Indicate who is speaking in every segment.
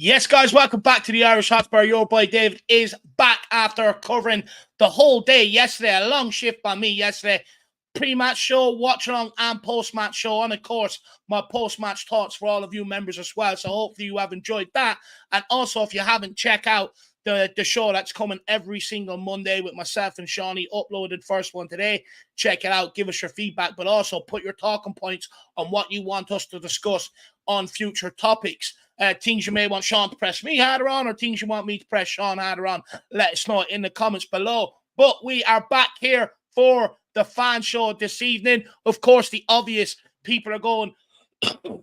Speaker 1: Yes, guys, welcome back to the Irish Hotspur. Your boy David is back after covering the whole day yesterday. A long shift by me yesterday. Pre-match show, watch-along, and post-match show. And, of course, my post-match thoughts for all of you members as well. So hopefully you have enjoyed that. And also, if you haven't, check out the show that's coming every single Monday with myself and Shawnee. Uploaded first one today. Check it out. Give us your feedback. But also put your talking points on what you want us to discuss on future topics. Things you may want Sean to press me harder on, or things you want me to press Sean harder on, let us know in the comments below. But we are back here for the fan show this evening. Of course, the obvious people are going,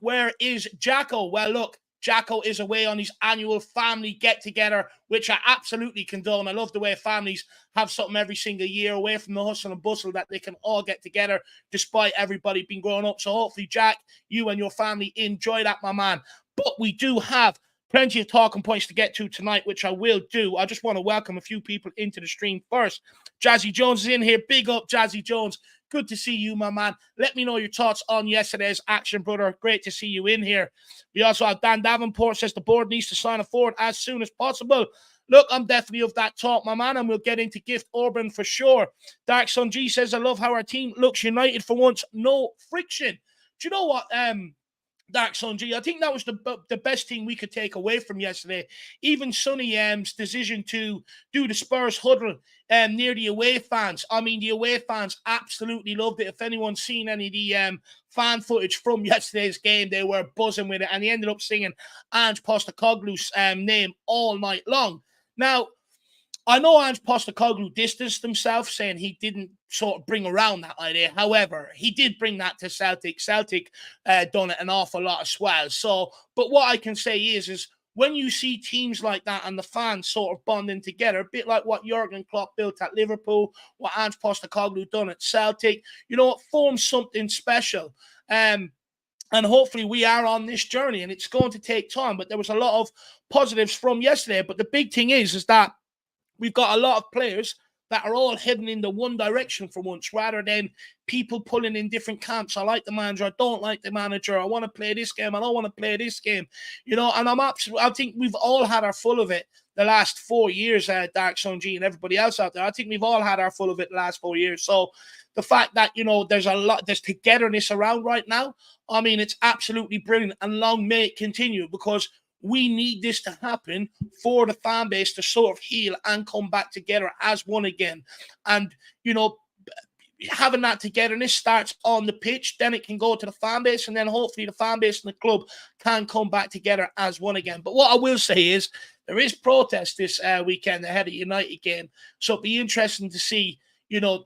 Speaker 1: where is Jacko? Well, look, Jacko is away on his annual family get-together, which I absolutely condone. I love the way families have something every single year away from the hustle and bustle that they can all get together despite everybody being grown up. So hopefully, Jack, you and your family enjoy that, my man. But we do have plenty of talking points to get to tonight, which I will do. I just want to welcome a few people into the stream first. Jazzy Jones is in here. Big up, Jazzy Jones. Good to see you, my man. Let me know your thoughts on yesterday's action, brother. Great to see you in here. We also have Dan Davenport says the board needs to sign a forward as soon as possible. Look, I'm definitely of that talk, my man, and we'll get into gift Orban for sure. Dark Sun G says, I love how our team looks united for once. No friction. Do you know what, Dark Sun G, I think that was the best thing we could take away from yesterday. Even Sonny decision to do the Spurs huddle near the away fans. I mean, the away fans absolutely loved it. If anyone's seen any of the fan footage from yesterday's game, they were buzzing with it, and he ended up singing Ange Postecoglou's name all night long. Now, I know Ange Postecoglou distanced himself, saying he didn't sort of bring around that idea. However, he did bring that to Celtic. Celtic done it an awful lot as well. So, but what I can say is when you see teams like that and the fans sort of bonding together, a bit like what Jurgen Klopp built at Liverpool, what Ange Postecoglou done at Celtic, you know, it forms something special. And hopefully we are on this journey, and it's going to take time. But there was a lot of positives from yesterday. But the big thing is that we've got a lot of players that are all heading in the one direction for once, rather than people pulling in different camps. I like the manager, I don't like the manager, I want to play this game, I don't want to play this game. You know, and I think we've all had our full of it the last 4 years, Dark Sun G and everybody else out there. I think we've all had our full of it the last 4 years. So the fact that, you know, there's togetherness around right now, I mean, it's absolutely brilliant, and long may it continue, because we need this to happen for the fan base to sort of heal and come back together as one again. And, you know, having that togetherness starts on the pitch, then it can go to the fan base, and then hopefully the fan base and the club can come back together as one again. But what I will say is there is protest this weekend ahead of the United game. So it'll be interesting to see, you know,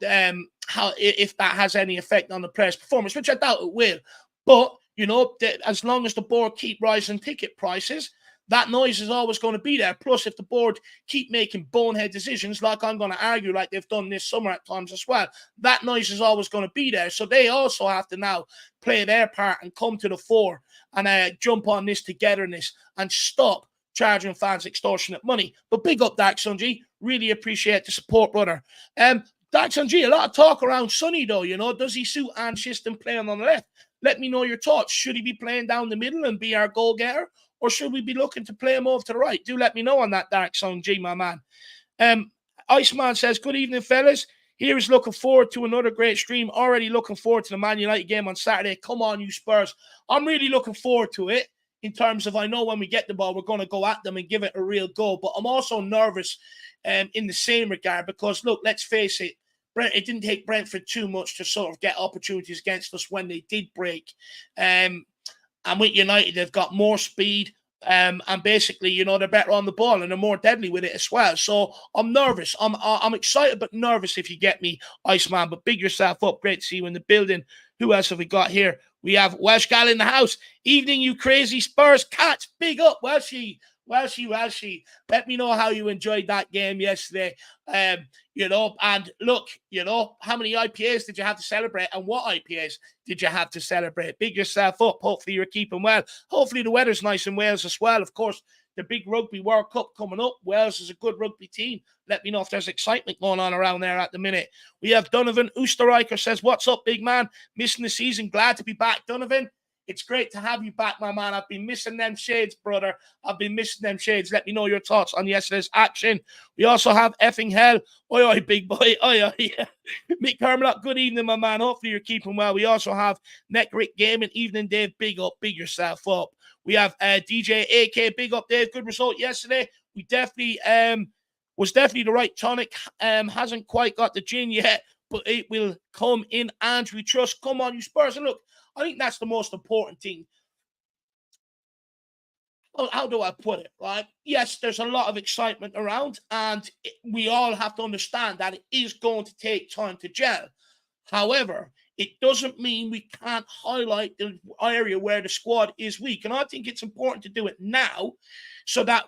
Speaker 1: how if that has any effect on the players' performance, which I doubt it will. But you know, as long as the board keep rising ticket prices, that noise is always going to be there. Plus, if the board keep making bonehead decisions, like I'm going to argue, like they've done this summer at times as well, that noise is always going to be there. So they also have to now play their part and come to the fore and jump on this togetherness and stop charging fans extortionate money. But big up, Dark Sun G. Really appreciate the support, brother. Dark Sun G, a lot of talk around Sonny, though. You know, does he suit Ange system playing on the left? Let me know your thoughts. Should he be playing down the middle and be our goal-getter? Or should we be looking to play him over to the right? Do let me know on that, Dark Sun G, my man. Iceman says, good evening, fellas. Here is looking forward to another great stream. Already looking forward to the Man United game on Saturday. Come on, you Spurs. I'm really looking forward to it in terms of I know when we get the ball, we're going to go at them and give it a real go. But I'm also nervous in the same regard because, look, let's face it, it didn't take Brentford too much to sort of get opportunities against us when they did break. And with United, they've got more speed. And basically, you know, they're better on the ball and they're more deadly with it as well. So I'm nervous. I'm excited but nervous, if you get me, Iceman. But big yourself up. Great to see you in the building. Who else have we got here? We have Welsh Gal in the house. Evening, you crazy Spurs cats. Big up, Welshie. Let me know how you enjoyed that game yesterday. You know, and look, you know, how many IPAs did you have to celebrate, and what IPAs did you have to celebrate? Big yourself up. Hopefully you're keeping well. Hopefully the weather's nice in Wales as well. Of course, the big Rugby World Cup coming up. Wales is a good rugby team. Let me know if there's excitement going on around there at the minute. We have Donovan Oosterreicher says, what's up, big man? Missing the season. Glad to be back, Donovan. It's great to have you back, my man. I've been missing them shades, brother. I've been missing them shades. Let me know your thoughts on yesterday's action. We also have effing hell. Oi, oi, big boy. Oi, oi. Mick Hermlock, good evening, my man. Hopefully you're keeping well. We also have Neck Rick Gaming. Evening, Dave. Big up. Big yourself up. We have DJ AK. Big up, Dave. Good result yesterday. We definitely was definitely the right tonic. Hasn't quite got the gin yet, but it will come in, and we trust. Come on, you Spurs. And look, I think that's the most important thing. Well, how do I put it, right? Yes, there's a lot of excitement around, and we all have to understand that it is going to take time to gel. However, it doesn't mean we can't highlight the area where the squad is weak. And I think it's important to do it now so that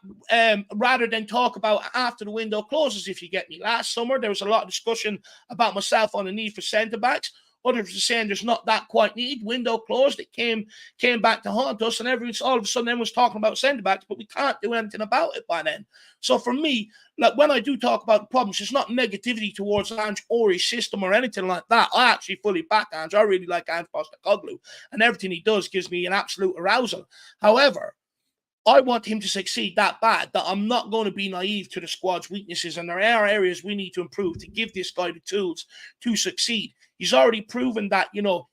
Speaker 1: rather than talk about after the window closes, if you get me. Last summer, there was a lot of discussion about myself on the need for centre-backs. Others were saying there's not that quite need. Window closed. It came back to haunt us, and everyone's all of a sudden everyone's talking about centre backs, but we can't do anything about it by then. So for me, like when I do talk about the problems, it's not negativity towards Ange or his system or anything like that. I actually fully back Ange. I really like Ange Postecoglou, and everything he does gives me an absolute arousal. However, I want him to succeed that bad that I'm not going to be naive to the squad's weaknesses, and there are areas we need to improve to give this guy the tools to succeed. He's already proven that,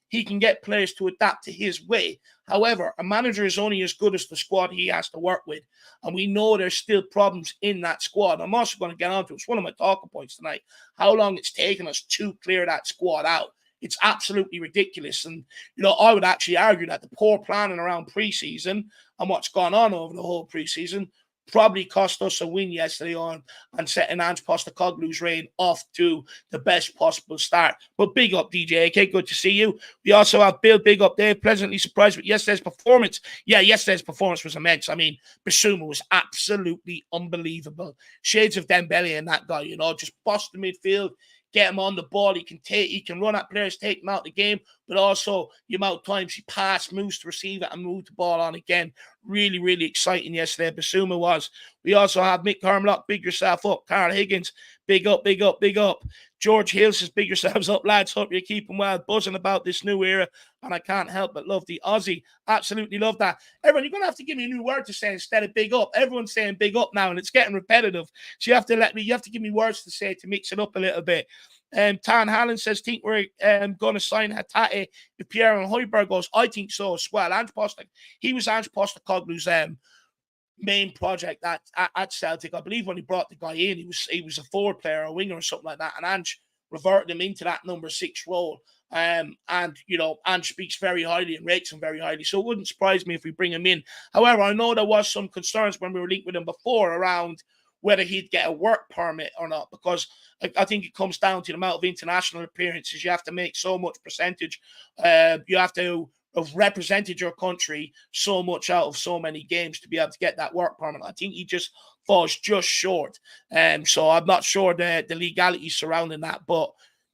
Speaker 1: he can get players to adapt to his way. However, a manager is only as good as the squad he has to work with, and we know there's still problems in that squad. I'm also going to get onto it. It's one of my talking points tonight, how long it's taken us to clear that squad out. It's absolutely ridiculous. And, I would actually argue that the poor planning around preseason and what's gone on over the whole preseason probably cost us a win yesterday on and setting Ange Postecoglou's reign off to the best possible start. But big up, DJ AK. Good to see you. We also have Bill. Big up, Dave. Pleasantly surprised with yesterday's performance. Yeah, yesterday's performance was immense. I mean, Bissouma was absolutely unbelievable. Shades of Dembele and that guy, just bust the midfield. Get him on the ball. He can run at players, take them out of the game, but also the amount of times he passed, moves to receive it, and move the ball on again. Really, really exciting yesterday. Bissouma was. We also have Mick Hermlock. Big yourself up. Carl Higgins. Big up, big up, big up. George Hill says, big yourselves up, lads. Hope you're keeping well. Buzzing about this new era, and I can't help but love the Aussie. Absolutely love that. Everyone, you're going to have to give me a new word to say instead of big up. Everyone's saying big up now, and it's getting repetitive. So you have to give me words to say to mix it up a little bit. Tan Hallen says, think we're going to sign Hatate if Pierre and Højbjerg goes. I think so as well. He was Ange Postecoglou's main project at Celtic. I believe when he brought the guy in, he was a forward player, a winger or something like that, and Ange reverted him into that number 6 role. And Ange speaks very highly and rates him very highly, so it wouldn't surprise me if we bring him in. However, I know there was some concerns when we were linked with him before around whether he'd get a work permit or not, because I think it comes down to the amount of international appearances. You have to make so much percentage. You have to have represented your country so much out of so many games to be able to get that work permit. I think he just falls just short. So I'm not sure the legalities surrounding that, but,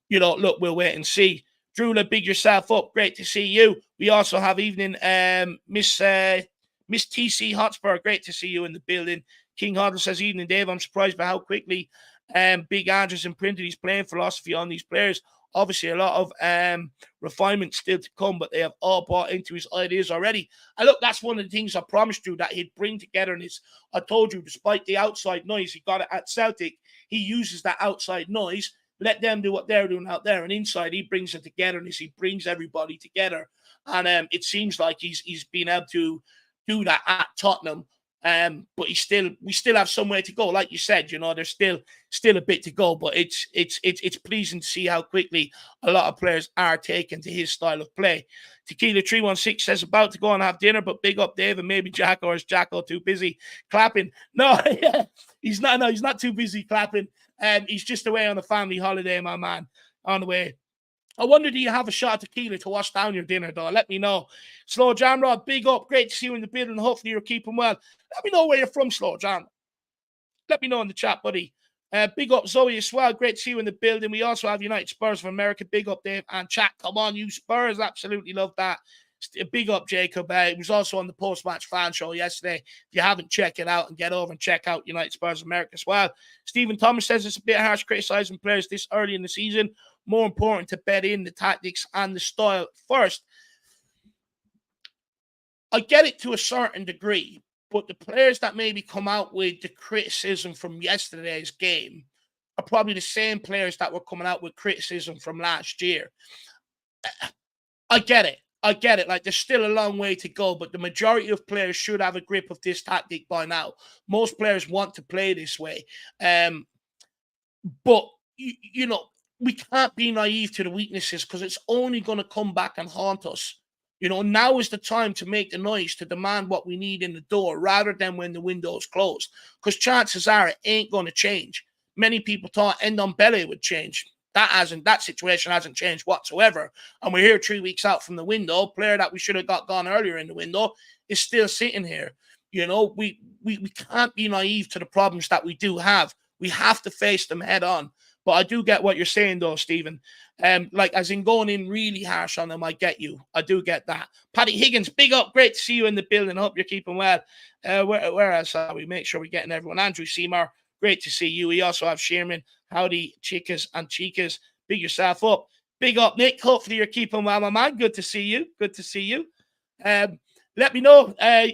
Speaker 1: look, we'll wait and see. Drula, big yourself up. Great to see you. We also have evening Miss TC Hotspur. Great to see you in the building. King Hoddle says, evening, Dave. I'm surprised by how quickly Big Andrews imprinted his playing philosophy on these players. Obviously, a lot of refinement still to come, but they have all bought into his ideas already. And look, that's one of the things I promised you, that he'd bring togetherness. I told you, despite the outside noise he got it at Celtic, he uses that outside noise. Let them do what they're doing out there. And inside, he brings a togetherness. He brings everybody together. And it seems like he's been able to do that at Tottenham. But we still have some way to go. Like you said, there's still a bit to go, but it's pleasing to see how quickly a lot of players are taken to his style of play. Tequila 316 says, about to go and have dinner, but big up Dave and maybe Jack, or is Jacko too busy clapping? No, he's not. No, he's not too busy clapping. He's just away on a family holiday, my man, on the way. I wonder, do you have a shot of tequila to wash down your dinner, though? Let me know. Slow Jamrod, big up. Great to see you in the building. Hopefully you're keeping well. Let me know where you're from, Slow Jam. Let me know in the chat, buddy. Big up Zoe as well. Great to see you in the building. We also have United Spurs of America. Big up, Dave. And chat, come on, you Spurs. Absolutely love that. Big up, Jacob. It was also on the post-match fan show yesterday. If you haven't checked it out, and get over and check out United Spurs of America as well. Stephen Thomas says it's a bit harsh criticizing players this early in the season. More important to bet in the tactics and the style first. I get it to a certain degree, but the players that maybe come out with the criticism from yesterday's game are probably the same players that were coming out with criticism from last year. I get it. I get it. Like, there's still a long way to go, but the majority of players should have a grip of this tactic by now. Most players want to play this way. But, you know, we can't be naive to the weaknesses because it's only going to come back and haunt us. You know, now is the time to make the noise, to demand what we need in the door rather than when the window's closed. Because chances are it ain't going to change. Many people thought Ndombele would change. That situation hasn't changed whatsoever. And we're here 3 weeks out from the window. Player that we should have got gone earlier in the window is still sitting here. You know, we can't be naive to the problems that we do have. We have to face them head on. But I do get what you're saying, though, Stephen. Like, as in going in really harsh on them, I get you. I do get that. Paddy Higgins, big up. Great to see you in the building. Hope you're keeping well. Where else are we? Make sure we're getting everyone. Andrew Seymour, great to see you. We also have Sherman. Howdy, chicas and chicas. Big yourself up. Big up, Nick. Hopefully you're keeping well, my man. Good to see you. Good to see you. Let me know, around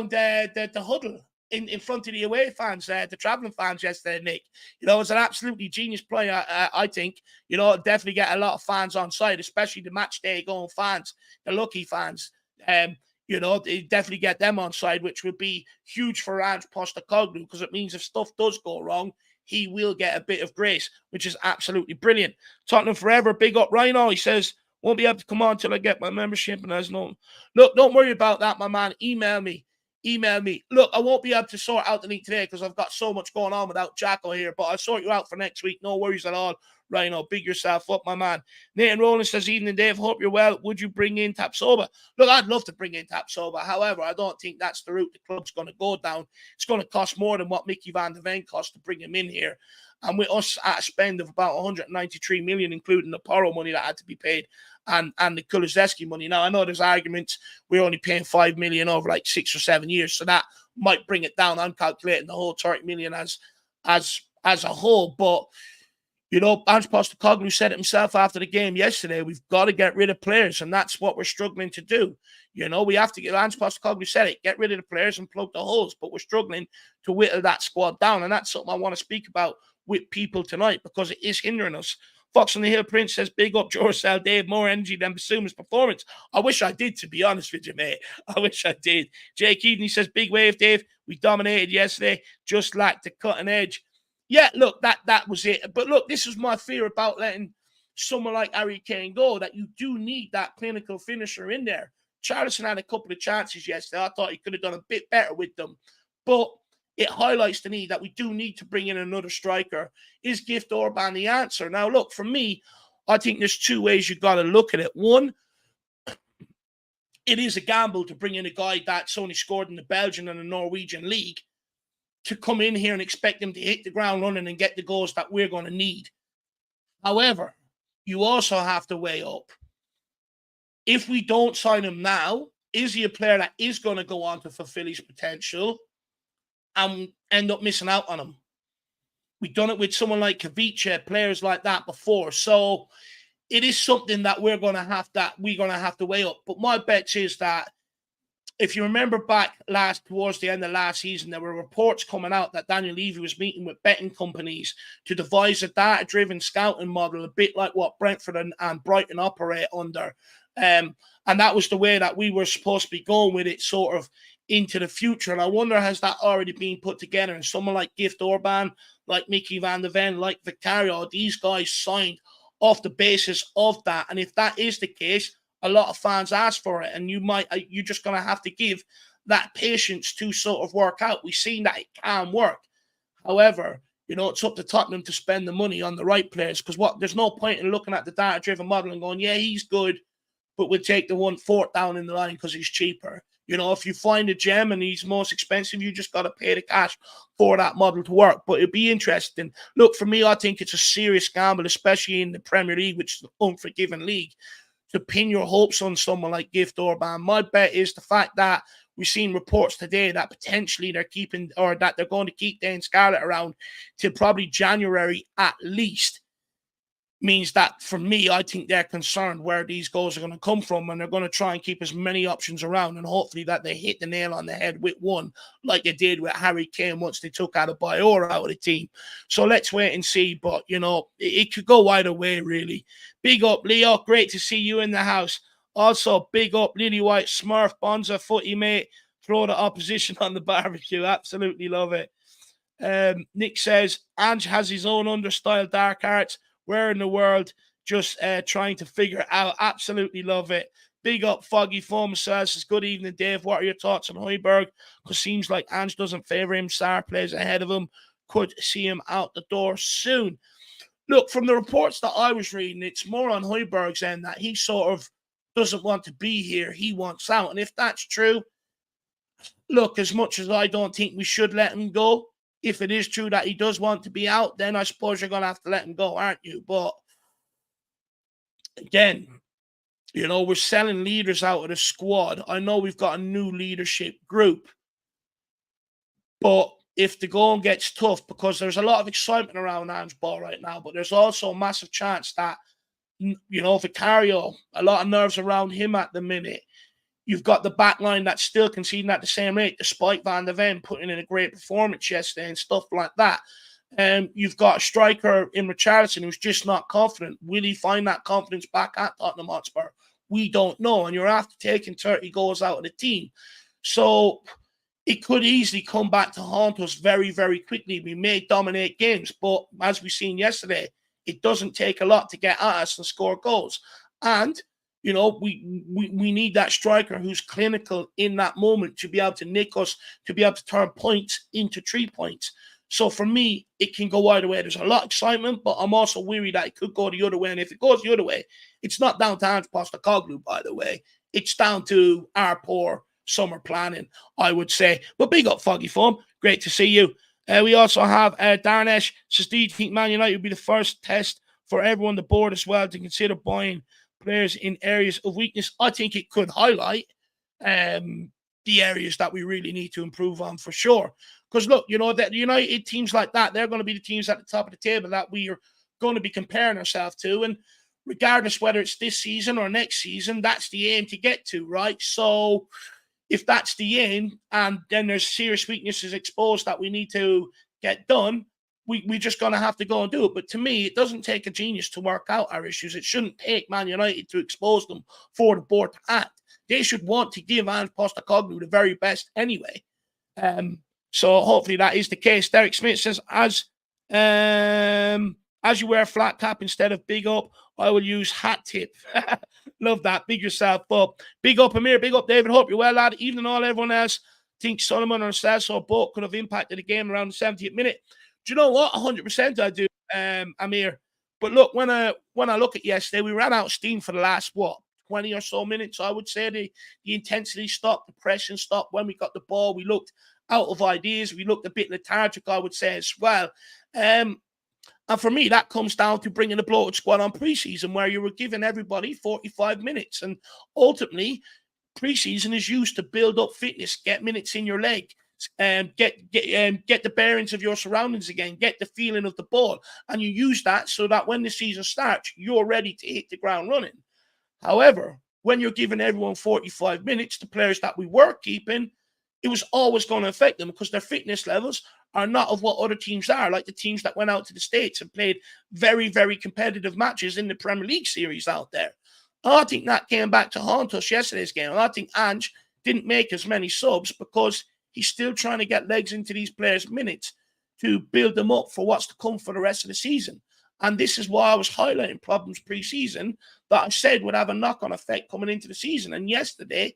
Speaker 1: the huddle in front of the away fans, the travelling fans yesterday, Nick. You know, it was an absolutely genius play, I think. You know, definitely get a lot of fans on side, especially the match day going fans, the lucky fans. You know, they definitely get them on side, which would be huge for Ange Postecoglou because it means if stuff does go wrong, he will get a bit of grace, which is absolutely brilliant. Tottenham forever, big up Rhino. He says, won't be able to come on till I get my membership. And there's no, look, don't worry about that, my man. Email me. Look, I won't be able to sort out the link today because I've got so much going on without Jacko here, but I'll sort you out for next week. No worries at all. Rhino, big yourself up, my man. Nathan Rowland says, evening, Dave. Hope you're well. Would you bring in Tapsoba? Look, I'd love to bring in Tapsoba. However, I don't think that's the route the club's going to go down. It's going to cost more than what Mickey van de Ven cost to bring him in here. And with us at a spend of about 193 million, including the Poro money that had to be paid and the Kulusevski money. Now, I know there's arguments. We're only paying 5 million over like 6 or 7 years. So that might bring it down. I'm calculating the whole 30 million as a whole. But, you know, Ange Postecoglou said it himself after the game yesterday. We've got to get rid of players, and that's what we're struggling to do. You know, we have to get, Ange Postecoglou said it, get rid of the players and plug the holes, but we're struggling to whittle that squad down, and that's something I want to speak about with people tonight because it is hindering us. Fox on the Hill Prince says, big up Jorcel, Dave, more energy than Basuma's performance. I wish I did, to be honest with you, mate. I wish I did. Jake Eden says, big wave, Dave. We dominated yesterday, just like the cutting edge. Yeah, look, that was it. But look, this is my fear about letting someone like Harry Kane go, that you do need that clinical finisher in there. Richarlison had a couple of chances yesterday. I thought he could have done a bit better with them. But it highlights the need that we do need to bring in another striker. Is Gift Orban the answer? Now, look, for me, I think there's two ways you've got to look at it. One, it is a gamble to bring in a guy that's only scored in the Belgian and the Norwegian league to come in here and expect him to hit the ground running and get the goals that we're going to need. However, you also have to weigh up, if we don't sign him now, is he a player that is going to go on to fulfill his potential and end up missing out on him? We've done it with someone like Kavicha, players like that before. So it is something that we're going to have to weigh up. But my bet is that if you remember back towards the end of last season, there were reports coming out that Daniel Levy was meeting with betting companies to devise a data-driven scouting model, a bit like what Brentford and Brighton operate under. And that was the way that we were supposed to be going with it sort of into the future. And I wonder, has that already been put together? And someone like Gift Orban, like Mickey van de Ven, like Vicario, these guys signed off the basis of that. And if that is the case, a lot of fans ask for it, and you're just going to have to give that patience to sort of work out. We've seen that it can work. However, you know, it's up to Tottenham to spend the money on the right players, because there's no point in looking at the data-driven model and going, yeah, he's good, but we'll take the 1/4 down in the line because he's cheaper. You know, if you find a gem and he's most expensive, you just got to pay the cash for that model to work. But it'd be interesting. Look, for me, I think it's a serious gamble, especially in the Premier League, which is an unforgiving league, to pin your hopes on someone like Gift Orban. My bet is the fact that we've seen reports today that potentially they're going to keep Dane Scarlett around till probably January at least. means that, for me, I think they're concerned where these goals are going to come from, and they're going to try and keep as many options around, and hopefully that they hit the nail on the head with one, like they did with Harry Kane once they took Adebayor out of the team. So let's wait and see. But, you know, it could go either way, really. Big up, Leo. Great to see you in the house. Also, big up, Lily White, Smurf, Bonza, footy, mate. Throw the opposition on the barbecue. Absolutely love it. Nick says, Ange has his own understyle dark arts. Where in the world? Just trying to figure it out. Absolutely love it. Big up, Foggy Foam says, good evening, Dave. What are your thoughts on Højbjerg? Because seems like Ange doesn't favour him. Sarr plays ahead of him. Could see him out the door soon. Look, from the reports that I was reading, it's more on Højbjerg's end that he sort of doesn't want to be here. He wants out. And if that's true, look, as much as I don't think we should let him go, if it is true that he does want to be out, then I suppose you're going to have to let him go, aren't you? But again, you know, we're selling leaders out of the squad. I know we've got a new leadership group, but if the going gets tough, because there's a lot of excitement around Ange Ball right now, but there's also a massive chance that, you know, Vicario, a lot of nerves around him at the minute. You've got the back line that's still conceding at the same rate, despite Van de Ven putting in a great performance yesterday and stuff like that. You've got a striker in Richarlison who's just not confident. Will he find that confidence back at Tottenham Hotspur? We don't know. And you're after taking 30 goals out of the team. So it could easily come back to haunt us very, very quickly. We may dominate games, but as we've seen yesterday, it doesn't take a lot to get at us and score goals. And you know, we need that striker who's clinical in that moment to be able to nick us, to be able to turn points into 3 points. So for me, it can go either way. There's a lot of excitement, but I'm also weary that it could go the other way. And if it goes the other way, it's not down to Ange Postecoglou, by the way. It's down to our poor summer planning, I would say. But big up, Foggy Foam. Great to see you. We also have Darnesh says, do you think Man United will be the first test for everyone on the board as well to consider buying players in areas of weakness? I think it could highlight the areas that we really need to improve on for sure. Because look, you know, that United teams like that, they're going to be the teams at the top of the table that we are going to be comparing ourselves to. And regardless whether it's this season or next season, that's the aim to get to, right? So if that's the aim and then there's serious weaknesses exposed that we need to get done, we're just going to have to go and do it. But to me, it doesn't take a genius to work out our issues. It shouldn't take Man United to expose them for the board to act. They should want to give Ange Postecoglou the very best anyway. So hopefully that is the case. Derek Smith says, as you wear flat cap instead of big up, I will use hat tip. Love that. Big yourself up. Big up, Amir. Big up, David. Hope you're well, lad. Even though everyone else thinks Solomon or Celso both could have impacted the game around the 70th minute. Do you know what? 100% I do, Amir. But look, when I look at yesterday, we ran out of steam for the last, 20 or so minutes. I would say the intensity stopped, the pressure stopped. When we got the ball, we looked out of ideas. We looked a bit lethargic, I would say, as well. And for me, that comes down to bringing a bloated squad on preseason, where you were giving everybody 45 minutes. And ultimately, preseason is used to build up fitness, get minutes in your leg, get the bearings of your surroundings again, get the feeling of the ball, and you use that so that when the season starts, you're ready to hit the ground running. However, when you're giving everyone 45 minutes, the players that we were keeping, it was always going to affect them because their fitness levels are not of what other teams are, like the teams that went out to the States and played very, very competitive matches in the Premier League series out there. I think that came back to haunt us yesterday's game. And I think Ange didn't make as many subs because he's still trying to get legs into these players' minutes to build them up for what's to come for the rest of the season. And this is why I was highlighting problems pre-season that I said would have a knock-on effect coming into the season. And yesterday,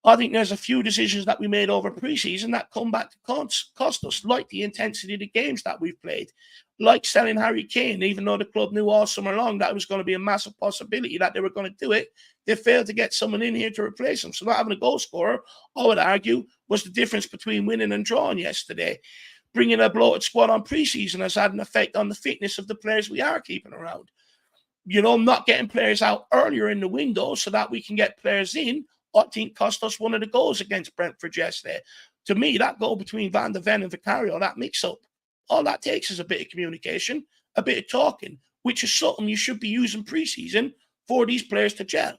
Speaker 1: I think there's a few decisions that we made over pre-season that come back to cost us, like the intensity of the games that we've played, like selling Harry Kane, even though the club knew all summer long that it was going to be a massive possibility that they were going to do it. They failed to get someone in here to replace him. So not having a goal scorer, I would argue, was the difference between winning and drawing yesterday. Bringing a bloated squad on pre-season has had an effect on the fitness of the players we are keeping around. You know, not getting players out earlier in the window so that we can get players in, I think cost us one of the goals against Brentford yesterday. To me, that goal between Van de Ven and Vicario, that mix-up, all that takes is a bit of communication, a bit of talking. which is something you should be using pre-season for these players to gel.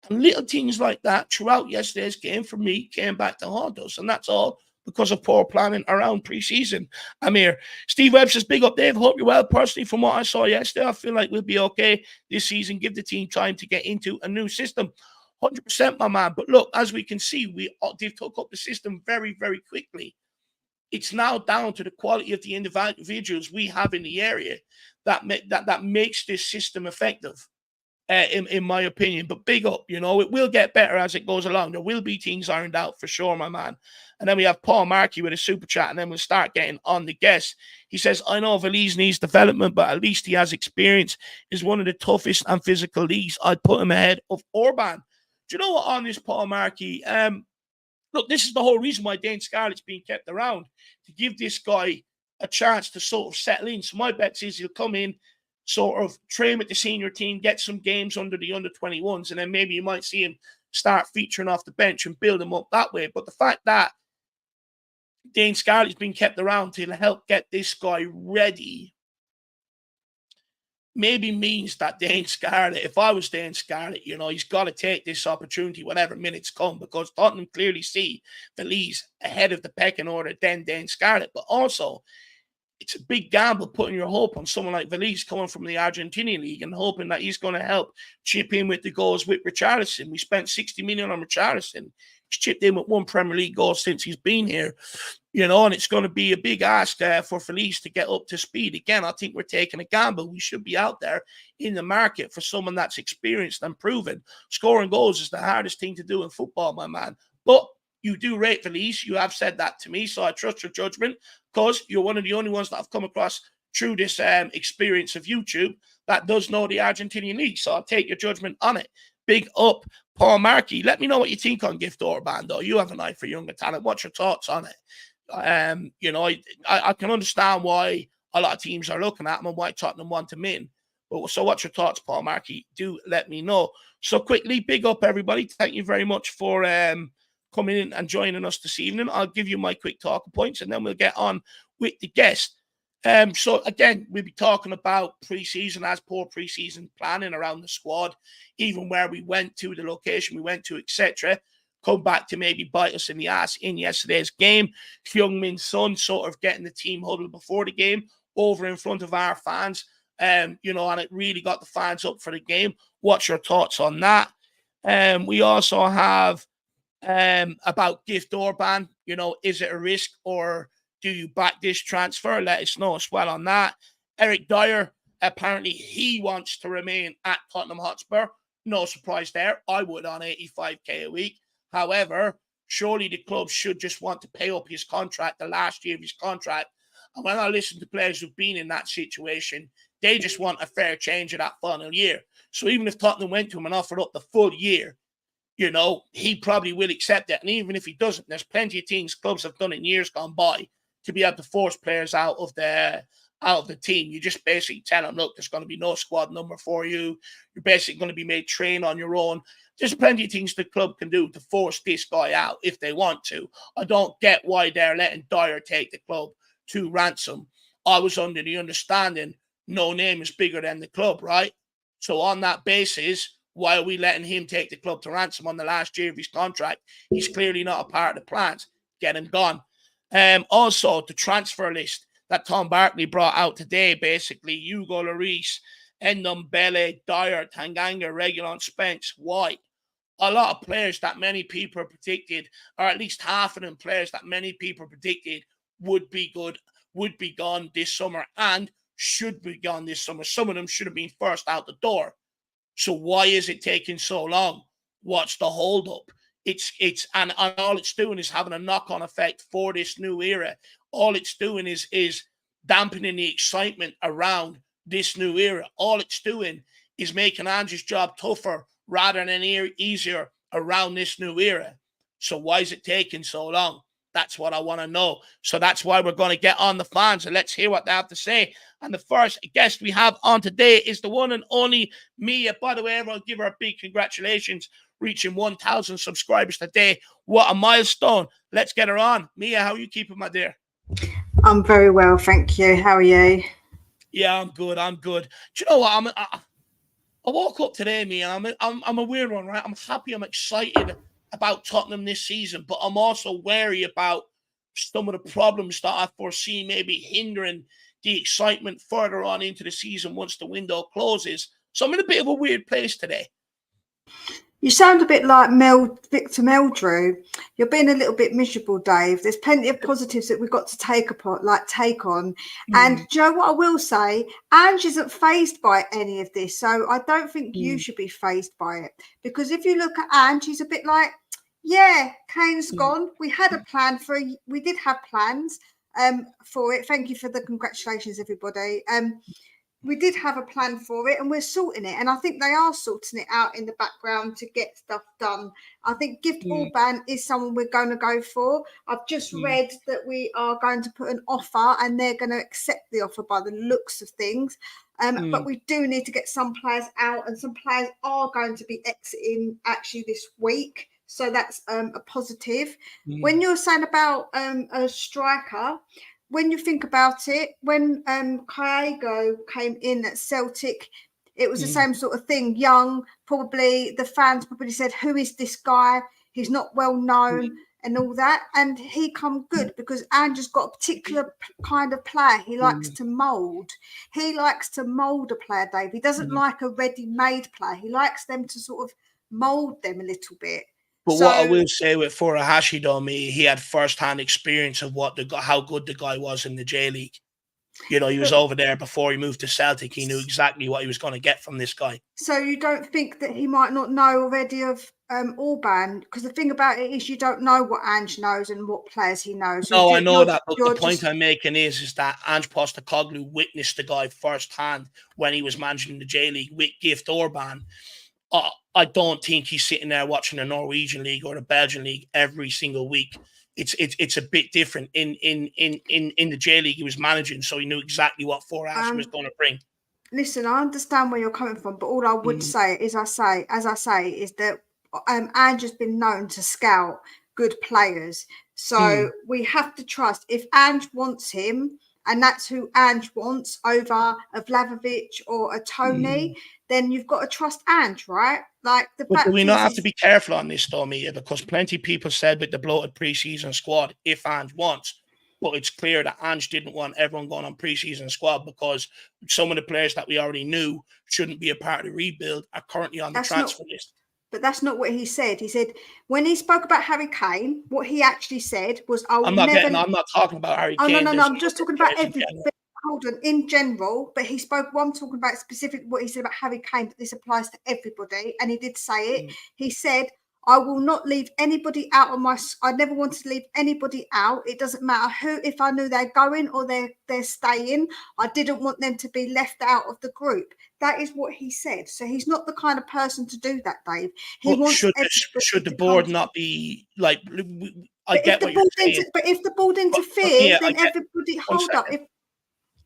Speaker 1: And little things like that throughout yesterday's game, for me, came back to haunt us. And that's all because of poor planning around pre-season. Amir. Steve Webb says, big up, Dave. Hope you're well. Personally, from what I saw yesterday, I feel like we'll be okay this season. Give the team time to get into a new system. 100%, my man. But look, as we can see, they've took up the system very, very quickly. It's now down to the quality of the individuals we have in the area that makes this system effective, in my opinion. But big up, it will get better as it goes along. There will be things ironed out for sure, my man. And then we have Paul Markey with a super chat, and then we'll start getting on the guests. He says, I know Valise needs development, but at least he has experience. Is one of the toughest and physical leagues. I'd put him ahead of Orban. Do you know what, on this Paul Markey? Look, this is the whole reason why Dane Scarlett's being kept around, to give this guy a chance to sort of settle in. So my bet is he'll come in, sort of train with the senior team, get some games under the under-21s, and then maybe you might see him start featuring off the bench and build him up that way. But the fact that Dane Scarlett's been kept around to help get this guy ready maybe means that Dane Scarlett, if I was Dane Scarlett, he's got to take this opportunity whenever minutes come, because Tottenham clearly see Valise ahead of the pecking order than Dane Scarlett. But also, it's a big gamble putting your hope on someone like Valise coming from the Argentinian league and hoping that he's going to help chip in with the goals with Richarlison. We spent 60 million on Richarlison. He's chipped in with one Premier League goal since he's been here, and it's going to be a big ask for Valise to get up to speed. Again, I think we're taking a gamble. We should be out there in the market for someone that's experienced and proven. Scoring goals is the hardest thing to do in football, my man. But you do rate Valise. You have said that to me, so I trust your judgment, because you're one of the only ones that I've come across through this experience of YouTube that does know the Argentinian league. So I'll take your judgment on it. Big up, Paul Markey. Let me know what you think on Gift Orban, though. You have an eye for younger talent. What's your thoughts on it? I can understand why a lot of teams are looking at him and why Tottenham want him in. But so what's your thoughts, Paul Markey? Do let me know. So quickly, big up, everybody. Thank you very much for coming in and joining us this evening. I'll give you my quick talking points, and then we'll get on with the guest. So again, we'll be talking about pre-season, as poor pre-season planning around the squad, even where we went to, the location we went to, etc. Come back to maybe bite us in the ass in yesterday's game. Heung-min Son sort of getting the team huddle before the game over in front of our fans, and it really got the fans up for the game. What's your thoughts on that? We also have about Gift Orban, is it a risk, or do you back this transfer? Let us know as well on that. Eric Dyer, apparently he wants to remain at Tottenham Hotspur. No surprise there. I would on 85k a week. However, surely the club should just want to pay up his contract, the last year of his contract. And when I listen to players who've been in that situation, they just want a fair change of that final year. So even if Tottenham went to him and offered up the full year, he probably will accept it. And even if he doesn't, there's plenty of things clubs have done in years gone by to be able to force players out of the team. You just basically tell them, look, there's going to be no squad number for you. You're basically going to be made train on your own. There's plenty of things the club can do to force this guy out if they want to. I don't get why they're letting Dyer take the club to ransom. I was under the understanding no name is bigger than the club, right? So on that basis, why are we letting him take the club to ransom on the last year of his contract? He's clearly not a part of the plans. Get him gone. Also, the transfer list that Tom Barkley brought out today, basically, Hugo Lloris, Ndombele, Dyer, Tanganga, Reguilon, Spence, White. A lot of players that many people predicted, or at least half of them players that many people predicted would be good, would be gone this summer and should be gone this summer. Some of them should have been first out the door. So why is it taking so long? What's the holdup? And all it's doing is having a knock-on effect for this new era. All it's doing is dampening the excitement around this new era. All it's doing is making Andrew's job tougher rather than easier around this new era. So why is it taking so long? That's what I want to know. So that's why we're going to get on the fans and let's hear what they have to say. And the first guest we have on today is the one and only Mia. By the way, everyone give her a big congratulations, reaching 1,000 subscribers today. What a milestone. Let's get her on. Mia, how are you keeping, my dear?
Speaker 2: I'm very well, thank you. How are you?
Speaker 1: Yeah, I'm good. I'm good. Do you know what? I woke up today, me, and I'm a weird one, right? I'm happy. I'm excited about Tottenham this season, but I'm also wary about some of the problems that I foresee maybe hindering the excitement further on into the season once the window closes. So I'm in a bit of a weird place today.
Speaker 2: You sound a bit like Victor Meldrew. You're being a little bit miserable, Dave. There's plenty of positives that we've got to take on. And do you know what I will say? Ange isn't fazed by any of this. So I don't think you should be fazed by it. Because if you look at Ange, he's a bit like, yeah, Kane's gone. We had a plan we did have plans for it. Thank you for the congratulations, everybody. We did have a plan for it and we're sorting it. And I think they are sorting it out in the background to get stuff done. I think Gift Orban is someone we're going to go for. I've just read that we are going to put an offer and they're going to accept the offer by the looks of things. But we do need to get some players out, and some players are going to be exiting actually this week. So that's a positive. When you're saying about a striker, when you think about it, when Kyago came in at Celtic, it was the same sort of thing. Young, probably the fans probably said, "Who is this guy? He's not well known," and all that. And he come good because Andrew's got a particular kind of player he likes to mould. He likes to mould a player, Dave. He doesn't like a ready-made player. He likes them to sort of mould them a little bit.
Speaker 1: But what I will say with Furuhashi, though, he had first-hand experience of how good the guy was in the J League. You know, he was over there before he moved to Celtic. He knew exactly what he was going to get from this guy.
Speaker 2: So you don't think that he might not know already of Orban? Because the thing about it is you don't know what Ange knows and what players he knows.
Speaker 1: No, I know that. But the point I'm making is that Ange Postecoglou witnessed the guy firsthand when he was managing the J League with Gift Orban. I don't think he's sitting there watching the Norwegian league or the Belgian league every single week. It's a bit different in the J League he was managing, so he knew exactly what Furuhashi was going to bring.
Speaker 2: Listen, I understand where you're coming from, but all I would say is that Ange has been known to scout good players, so we have to trust if Ange wants him, and that's who Ange wants over a Vlahovic or a Tony. Then you've got to trust Ange, right? Like the fact
Speaker 1: do we not have to be careful on this, though, Mia? Because plenty of people said with the bloated preseason squad, if Ange wants, but it's clear that Ange didn't want everyone going on preseason squad because some of the players that we already knew shouldn't be a part of the rebuild are currently on the transfer list.
Speaker 2: But that's not what he said. He said when he spoke about Harry Kane, what he actually said was,
Speaker 1: I'm not talking about Harry Kane.
Speaker 2: No. I'm just talking about everything. Hold on, in general, but he spoke. What I'm talking about specifically what he said about Harry Kane, but this applies to everybody, and he did say it. He said, "I will not leave anybody out of my. I never wanted to leave anybody out. It doesn't matter who. If I knew they're going or they're staying, I didn't want them to be left out of the group." That is what he said. So he's not the kind of person to do that, Dave. He wants
Speaker 1: should the board not be like? I get what you're saying.
Speaker 2: But if the board interferes, then everybody hold up.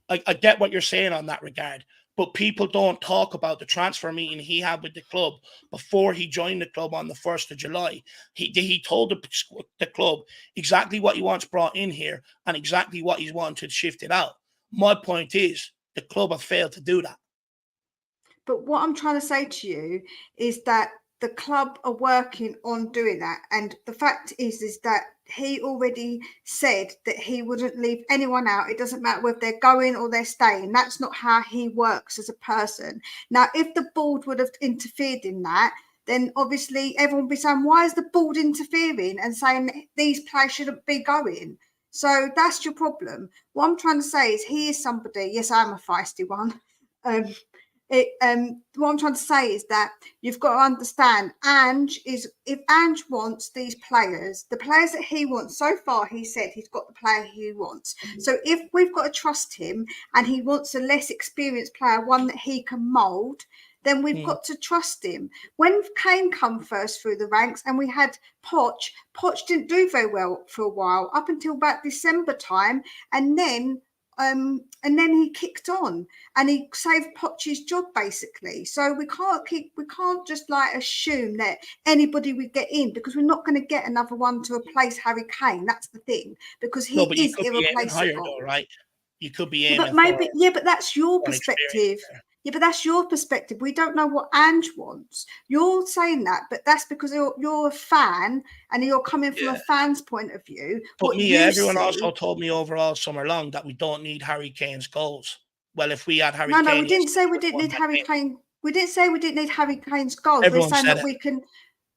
Speaker 1: I get what you're saying on that regard, but people don't talk about the transfer meeting he had with the club before he joined the club on the 1st of July. He told the club exactly what he wants brought in here and exactly what he's wanted shifted out. My point is the club have failed to do that.
Speaker 2: But what I'm trying to say to you is that the club are working on doing that. And the fact is that he already said that he wouldn't leave anyone out. It doesn't matter whether they're going or they're staying. That's not how he works as a person. Now, if the board would have interfered in that, then obviously everyone would be saying, why is the board interfering and saying these players shouldn't be going? So that's your problem. What I'm trying to say is he is somebody, yes, I'm a feisty one. What I'm trying to say is that you've got to understand if Ange wants these players, the players that he wants, so far he said he's got the player he wants. So if we've got to trust him and he wants a less experienced player, one that he can mould, then we've got to trust him. When Kane come first through the ranks and we had Poch didn't do very well for a while, up until about December time, and then he kicked on and he saved Poch's job basically. So we can't just like assume that anybody would get in, because we're not going to get another one to replace Harry Kane. That's the thing, because he is irreplaceable.
Speaker 1: Right? You could be
Speaker 2: Yeah,
Speaker 1: aiming
Speaker 2: but maybe,
Speaker 1: for
Speaker 2: yeah, but that's your
Speaker 1: an
Speaker 2: perspective.
Speaker 1: experience there.
Speaker 2: Yeah, but that's your perspective. We don't know what Ange wants. You're saying that, but that's because you're a fan and you're coming from a fan's point of view.
Speaker 1: But
Speaker 2: What
Speaker 1: me,
Speaker 2: you
Speaker 1: everyone
Speaker 2: see.
Speaker 1: also told me overall summer long that we don't need Harry Kane's goals. Well, if we had Harry
Speaker 2: No,
Speaker 1: Kane,
Speaker 2: we didn't say we
Speaker 1: would have
Speaker 2: didn't
Speaker 1: won
Speaker 2: need
Speaker 1: that
Speaker 2: Harry
Speaker 1: game.
Speaker 2: Kane. We didn't say we didn't need Harry Kane's goals. We're
Speaker 1: Everyone
Speaker 2: saying
Speaker 1: said
Speaker 2: that
Speaker 1: it.
Speaker 2: we can.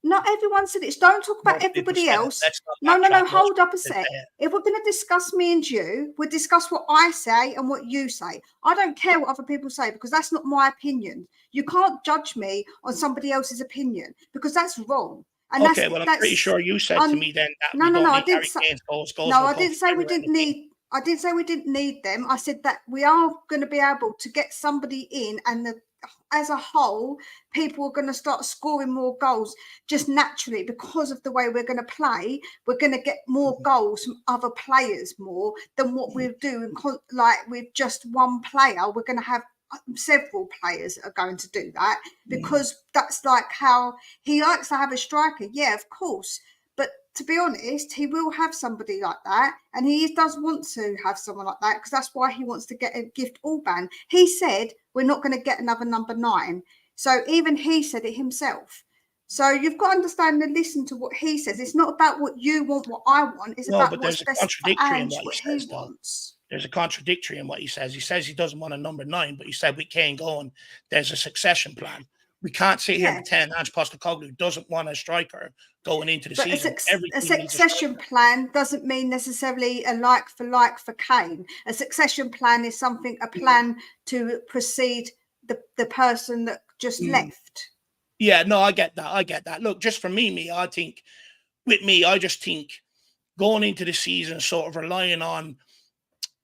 Speaker 2: Not everyone said it. Don't talk about
Speaker 1: Most people
Speaker 2: everybody
Speaker 1: said it.
Speaker 2: else.
Speaker 1: Let's not
Speaker 2: No.
Speaker 1: backtrack. Most
Speaker 2: Hold up a
Speaker 1: people did
Speaker 2: sec.
Speaker 1: say it.
Speaker 2: If we're going to discuss me and you, we'll discuss what I say and what you say. I don't care what other people say because that's not my opinion. You can't judge me on somebody else's opinion because that's wrong. And
Speaker 1: Okay, well, I'm pretty sure you said to me then that we don't
Speaker 2: I
Speaker 1: need
Speaker 2: didn't
Speaker 1: Harry
Speaker 2: say.
Speaker 1: Kane's goals. Goals
Speaker 2: No,
Speaker 1: will
Speaker 2: I
Speaker 1: come
Speaker 2: didn't
Speaker 1: from
Speaker 2: say we
Speaker 1: everywhere in
Speaker 2: didn't
Speaker 1: the team.
Speaker 2: need. I didn't say we didn't need them. I said that we are going to be able to get somebody in, and as a whole, people are going to start scoring more goals just naturally because of the way we're going to play. We're going to get more goals from other players more than what we're doing. Like with just one player, we're going to have several players are going to do that because that's like how he likes to have a striker. Yeah, of course. But to be honest, he will have somebody like that, and he does want to have someone like that because that's why he wants to get a gift Orban. He said we're not going to get another number 9, so even he said it himself. So you've got to understand and listen to what he says. It's not about what you want, what I want. It's about
Speaker 1: but
Speaker 2: what's
Speaker 1: there's a
Speaker 2: best for
Speaker 1: contradictory in
Speaker 2: Ange,
Speaker 1: what he
Speaker 2: what he
Speaker 1: says, though.
Speaker 2: wants.
Speaker 1: There's a contradictory in what he says. He says he doesn't want a number 9, but he said we can't go on. There's a succession plan. We can't sit here and pretend Ange Postecoglou doesn't want a striker going into the season.
Speaker 2: A succession plan doesn't mean necessarily a like for Kane. A succession plan is a plan to precede the person that just left.
Speaker 1: Yeah, no, I get that. Look, just for me, I think with me, I just think going into the season, sort of relying on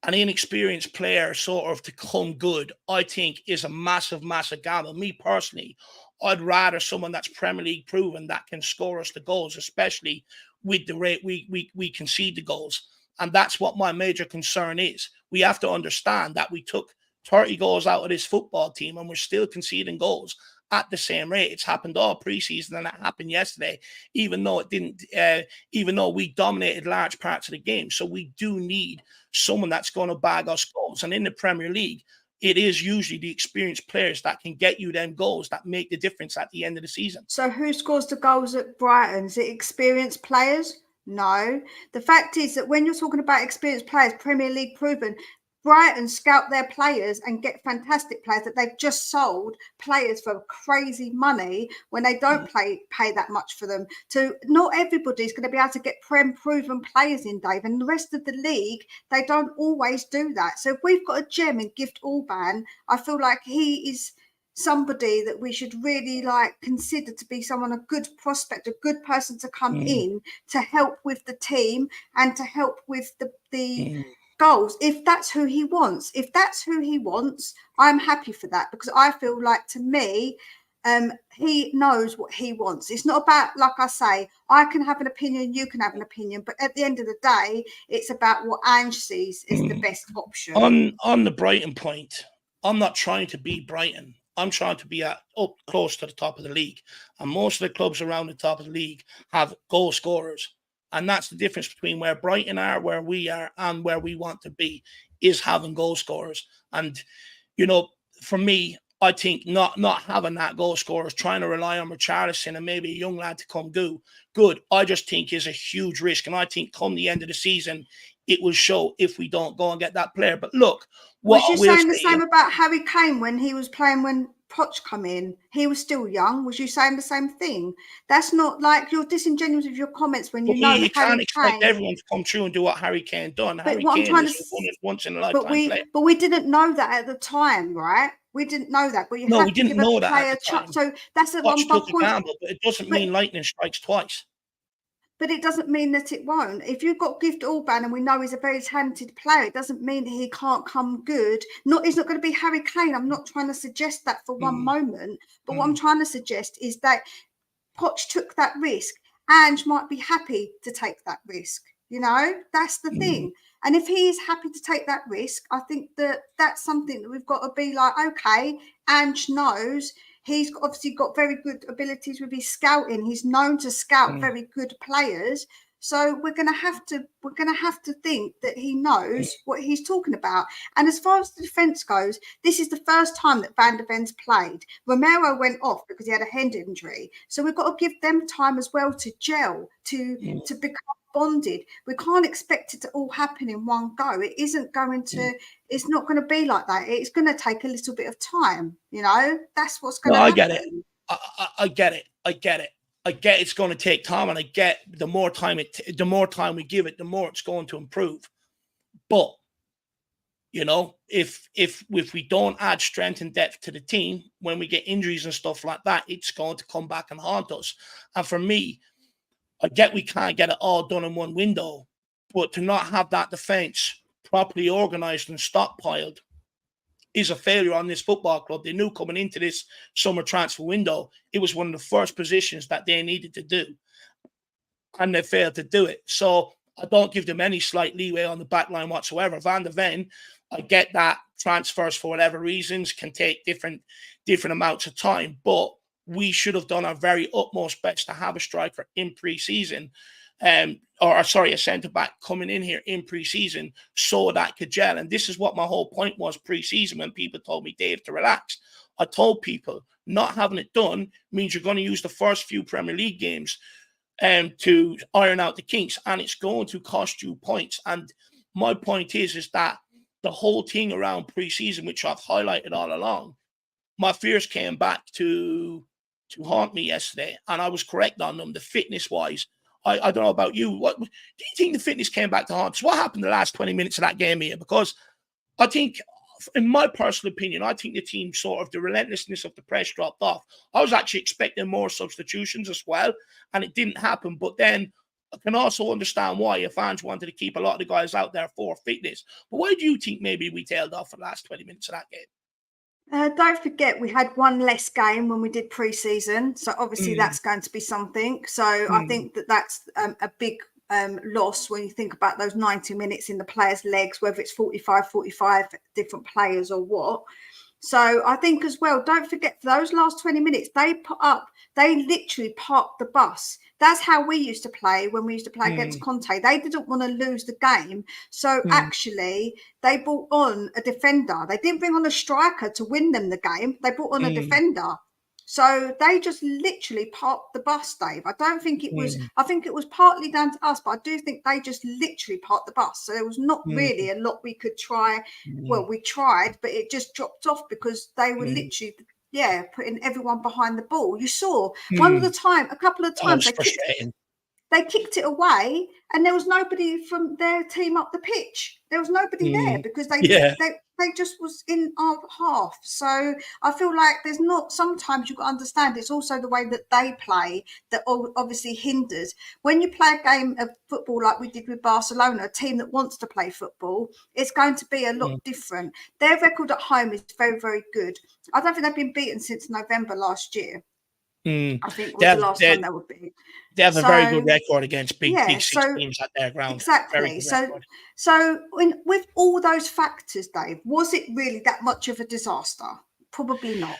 Speaker 1: an inexperienced player sort of to come good, I think is a massive, massive gamble. Me personally, I'd rather someone that's Premier League proven that can score us the goals, especially with the rate we concede the goals. And that's what my major concern is. We have to understand that we took 30 goals out of this football team and we're still conceding goals at the same rate. It's happened all preseason and it happened yesterday, even though it didn't, even though we dominated large parts of the game. So we do need someone that's going to bag us goals. And in the Premier League, it is usually the experienced players that can get you them goals that make the difference at the end of the season.
Speaker 2: So who scores the goals at Brighton? Is it experienced players? No. The fact is that when you're talking about experienced players, Premier League proven, Brighton scout their players and get fantastic players that they've just sold players for crazy money when they don't pay that much for them. So not everybody's going to be able to get proven players in, Dave, and the rest of the league, they don't always do that. So if we've got a gem in Gift Orban, I feel like he is somebody that we should really consider to be someone, a good prospect, a good person to come in to help with the team and to help with the goals, if that's who he wants. If that's who he wants, I'm happy for that, because I feel like, to me, he knows what he wants. It's not about, like I say, I can have an opinion, you can have an opinion, but at the end of the day, it's about what Ange sees is the best option.
Speaker 1: On the Brighton point, I'm not trying to be Brighton. I'm trying to be up close to the top of the league. And most of the clubs around the top of the league have goal scorers. And that's the difference between where Brighton are, where we are, and where we want to be, is having goal scorers. And, for me, I think not having that goal scorers, trying to rely on Richarlison and maybe a young lad to come good, I just think is a huge risk. And I think come the end of the season, it will show if we don't go and get that player. But look,
Speaker 2: was you saying the same about Harry Kane when he was playing when Poch come in? He was still young. Was you saying the same thing? That's not like, you're disingenuous with your comments when you know
Speaker 1: you
Speaker 2: Harry
Speaker 1: can't expect
Speaker 2: Kane.
Speaker 1: everyone to come through and do what Harry Kane done.
Speaker 2: But
Speaker 1: Harry
Speaker 2: what I'm
Speaker 1: Kane
Speaker 2: trying
Speaker 1: is
Speaker 2: to,
Speaker 1: once in a lifetime player.
Speaker 2: But we didn't know that at the time, right? We didn't know that. But you have
Speaker 1: we
Speaker 2: to
Speaker 1: didn't
Speaker 2: give
Speaker 1: know
Speaker 2: a
Speaker 1: that
Speaker 2: player
Speaker 1: at the time.
Speaker 2: So that's the one
Speaker 1: took a
Speaker 2: point.
Speaker 1: gamble, but it doesn't mean lightning strikes twice.
Speaker 2: But it doesn't mean that it won't. If you've got Gift Orban and we know he's a very talented player, it doesn't mean that he can't come good. He's not going to be Harry Kane. I'm not trying to suggest that for one moment. But what I'm trying to suggest is that Poch took that risk. Ange might be happy to take that risk. That's the thing. And if he is happy to take that risk, I think that that's something that we've got to be like, okay, Ange knows. He's obviously got very good abilities with his scouting. He's known to scout very good players. So we're going to have to think that he knows what he's talking about. And as far as the defence goes, this is the first time that Van der Ven's played. Romero went off because he had a hand injury. So we've got to give them time as well to gel, to become bonded. We can't expect it to all happen in one go. It isn't going to, it's not going to be like that. It's going to take a little bit of time, you know. That's what's going to happen.
Speaker 1: I get it. I get it. I get it's going to take time, and I get the more time we give it, the more it's going to improve. But you know, if we don't add strength and depth to the team when we get injuries and stuff like that, it's going to come back and haunt us. And for me, I get we can't get it all done in one window, but to not have that defence properly organised and stockpiled is a failure on this football club. They knew coming into this summer transfer window, it was one of the first positions that they needed to do, and they failed to do it. So I don't give them any slight leeway on the back line whatsoever. Van der Ven, I get that transfers for whatever reasons can take different amounts of time, but we should have done our very utmost best to have a striker in pre-season, a centre-back coming in here in pre-season so that could gel. And this is what my whole point was pre-season when people told me, Dave, to relax. I told people not having it done means you're going to use the first few Premier League games to iron out the kinks, and it's going to cost you points. And my point is that the whole thing around pre-season, which I've highlighted all along, my fears came back to haunt me yesterday, and I was correct on them. The fitness-wise, I don't know about you. What do you think the fitness came back to haunt us? What happened the last 20 minutes of that game here? Because I think, in my personal opinion, I think the team sort of, the relentlessness of the press dropped off. I was actually expecting more substitutions as well, and it didn't happen. But then I can also understand why your fans wanted to keep a lot of the guys out there for fitness. But why do you think maybe we tailed off for the last 20 minutes of that game?
Speaker 2: Don't forget, we had one less game when we did pre-season. So obviously that's going to be something. So I think that's a big loss when you think about those 90 minutes in the players' legs, whether it's 45 different players or what. So I think as well, don't forget, for those last 20 minutes, they literally parked the bus. That's how we used to play when we used to play against Conte. They didn't want to lose the game. So actually, they brought on a defender. They didn't bring on a striker to win them the game. They brought on a defender. So they just literally parked the bus, Dave. I don't think it was, I think it was partly down to us, but I do think they just literally parked the bus. So there was not really a lot we could try. Well, we tried, but it just dropped off because they were literally, putting everyone behind the ball. You saw a couple of times they kicked it away and there was nobody from their team up the pitch. There was nobody there because they just was in our half. So I feel like there's not, sometimes you've got to understand it's also the way that they play that obviously hinders. When you play a game of football like we did with Barcelona, a team that wants to play football, it's going to be a lot different. Their record at home is very, very good. I don't think they've been beaten since November last year. I think was the last time they would be.
Speaker 1: They have a very good record against big six teams at their ground.
Speaker 2: Exactly. So with all those factors, Dave, was it really that much of a disaster? Probably not.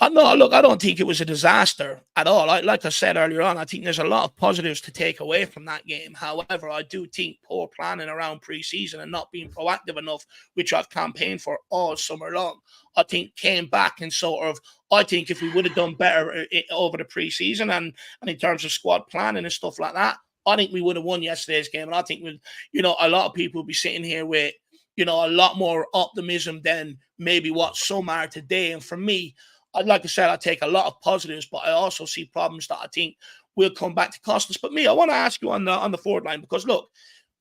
Speaker 1: No, look, I don't think it was a disaster at all. Like I said earlier on, I think there's a lot of positives to take away from that game. However, I do think poor planning around pre-season and not being proactive enough, which I've campaigned for all summer long, I think came back and sort of, I think if we would have done better over the pre-season and in terms of squad planning and stuff like that, I think we would have won yesterday's game. And I think, a lot of people would be sitting here with, a lot more optimism than maybe what some are today. And for me, like I said, I take a lot of positives, but I also see problems that I think will come back to cost us. But I want to ask you on the forward line, because look,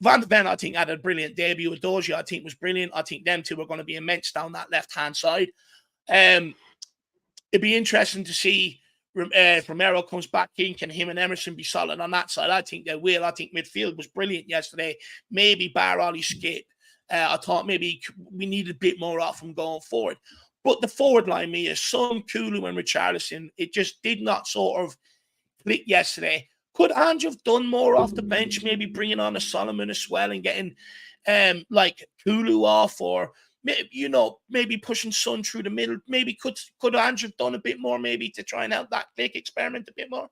Speaker 1: Van der Ven, I think, had a brilliant debut. Dozier, I think, was brilliant. I think them two are going to be immense down that left-hand side. It'd be interesting to see if Romero comes back in. Can him and Emerson be solid on that side? I think they will. I think midfield was brilliant yesterday. Maybe bar Ollie Skip. I thought maybe we needed a bit more off him going forward. But the forward line, is Son, Kulu and Richarlison, it just did not sort of click yesterday. Could Ange have done more off the bench, maybe bringing on a Solomon as well and getting like Kulu off, or maybe pushing Son through the middle? Maybe could Ange have done a bit more, maybe to try and help that click experiment a bit more?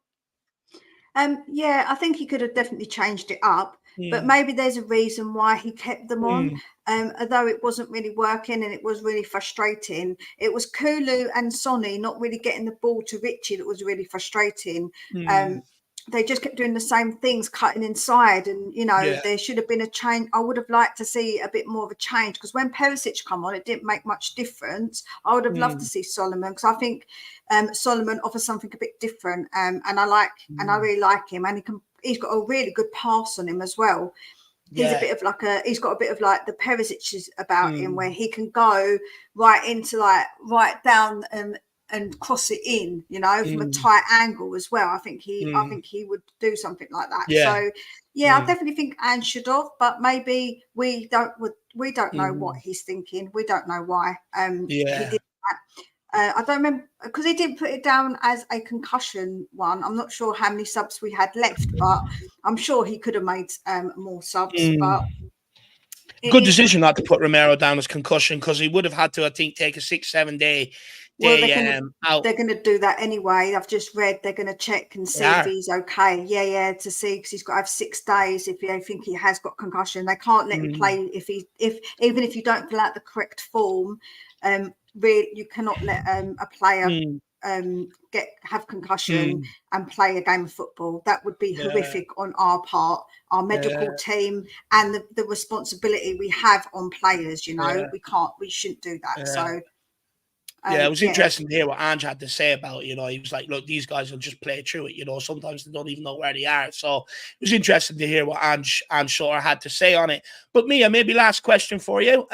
Speaker 2: Yeah, I think he could have definitely changed it up, but maybe there's a reason why he kept them on. Although it wasn't really working and it was really frustrating. It was Kulu and Sonny not really getting the ball to Richie that was really frustrating. They just kept doing the same things, cutting inside, and there should have been a change. I would have liked to see a bit more of a change, because when Perisic come on, it didn't make much difference. I would have loved to see Solomon, because I think Solomon offers something a bit different, and I really like him, and he's got a really good pass on him as well. He's a bit of like he's got a bit of like the Perisic about him, where he can go right into right down and cross it in, from a tight angle as well. I think he would do something like that. So I definitely think Ange should have, but maybe we don't know what he's thinking. We don't know why he did that. I don't remember, because he didn't put it down as a concussion one. I'm not sure how many subs we had left, but I'm sure he could have made more subs. But
Speaker 1: good decision not to put Romero down as concussion, because he would have had to, I think, take a 6-7 day out.
Speaker 2: They're going to do that anyway. I've just read they're going to check and see if he's okay. To see, because he's got to have 6 days if they think he has got concussion. They can't let him play if even if you don't fill out the correct form. Really, you cannot let a player have concussion and play a game of football. That would be horrific on our part, our medical team, and the responsibility we have on players. We shouldn't do that. So.
Speaker 1: It was interesting to hear what Ange had to say about it. He was like, look, these guys will just play through it. Sometimes they don't even know where they are. So it was interesting to hear what Ange sort of had to say on it. But Mia, maybe last question for you.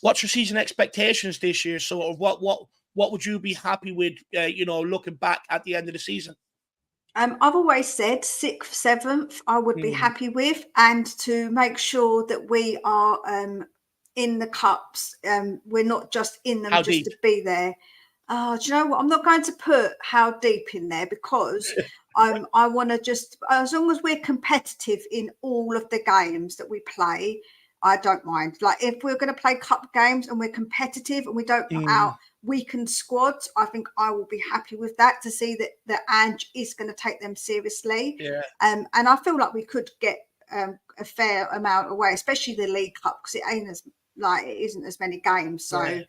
Speaker 1: What's your season expectations this year? Sort of what would you be happy with, looking back at the end of the season?
Speaker 2: I've always said 6th, 7th, I would be happy with, and to make sure that we are in the cups. We're not just in them to be there. Do you know what? I'm not going to put how deep in there, because I want to just, as long as we're competitive in all of the games that we play, I don't mind. Like, if we're going to play cup games and we're competitive and we don't put out weakened squads, I think I will be happy with that, to see that Ange is going to take them seriously. And I feel like we could get a fair amount away, especially the League Cup, because it isn't as many games. So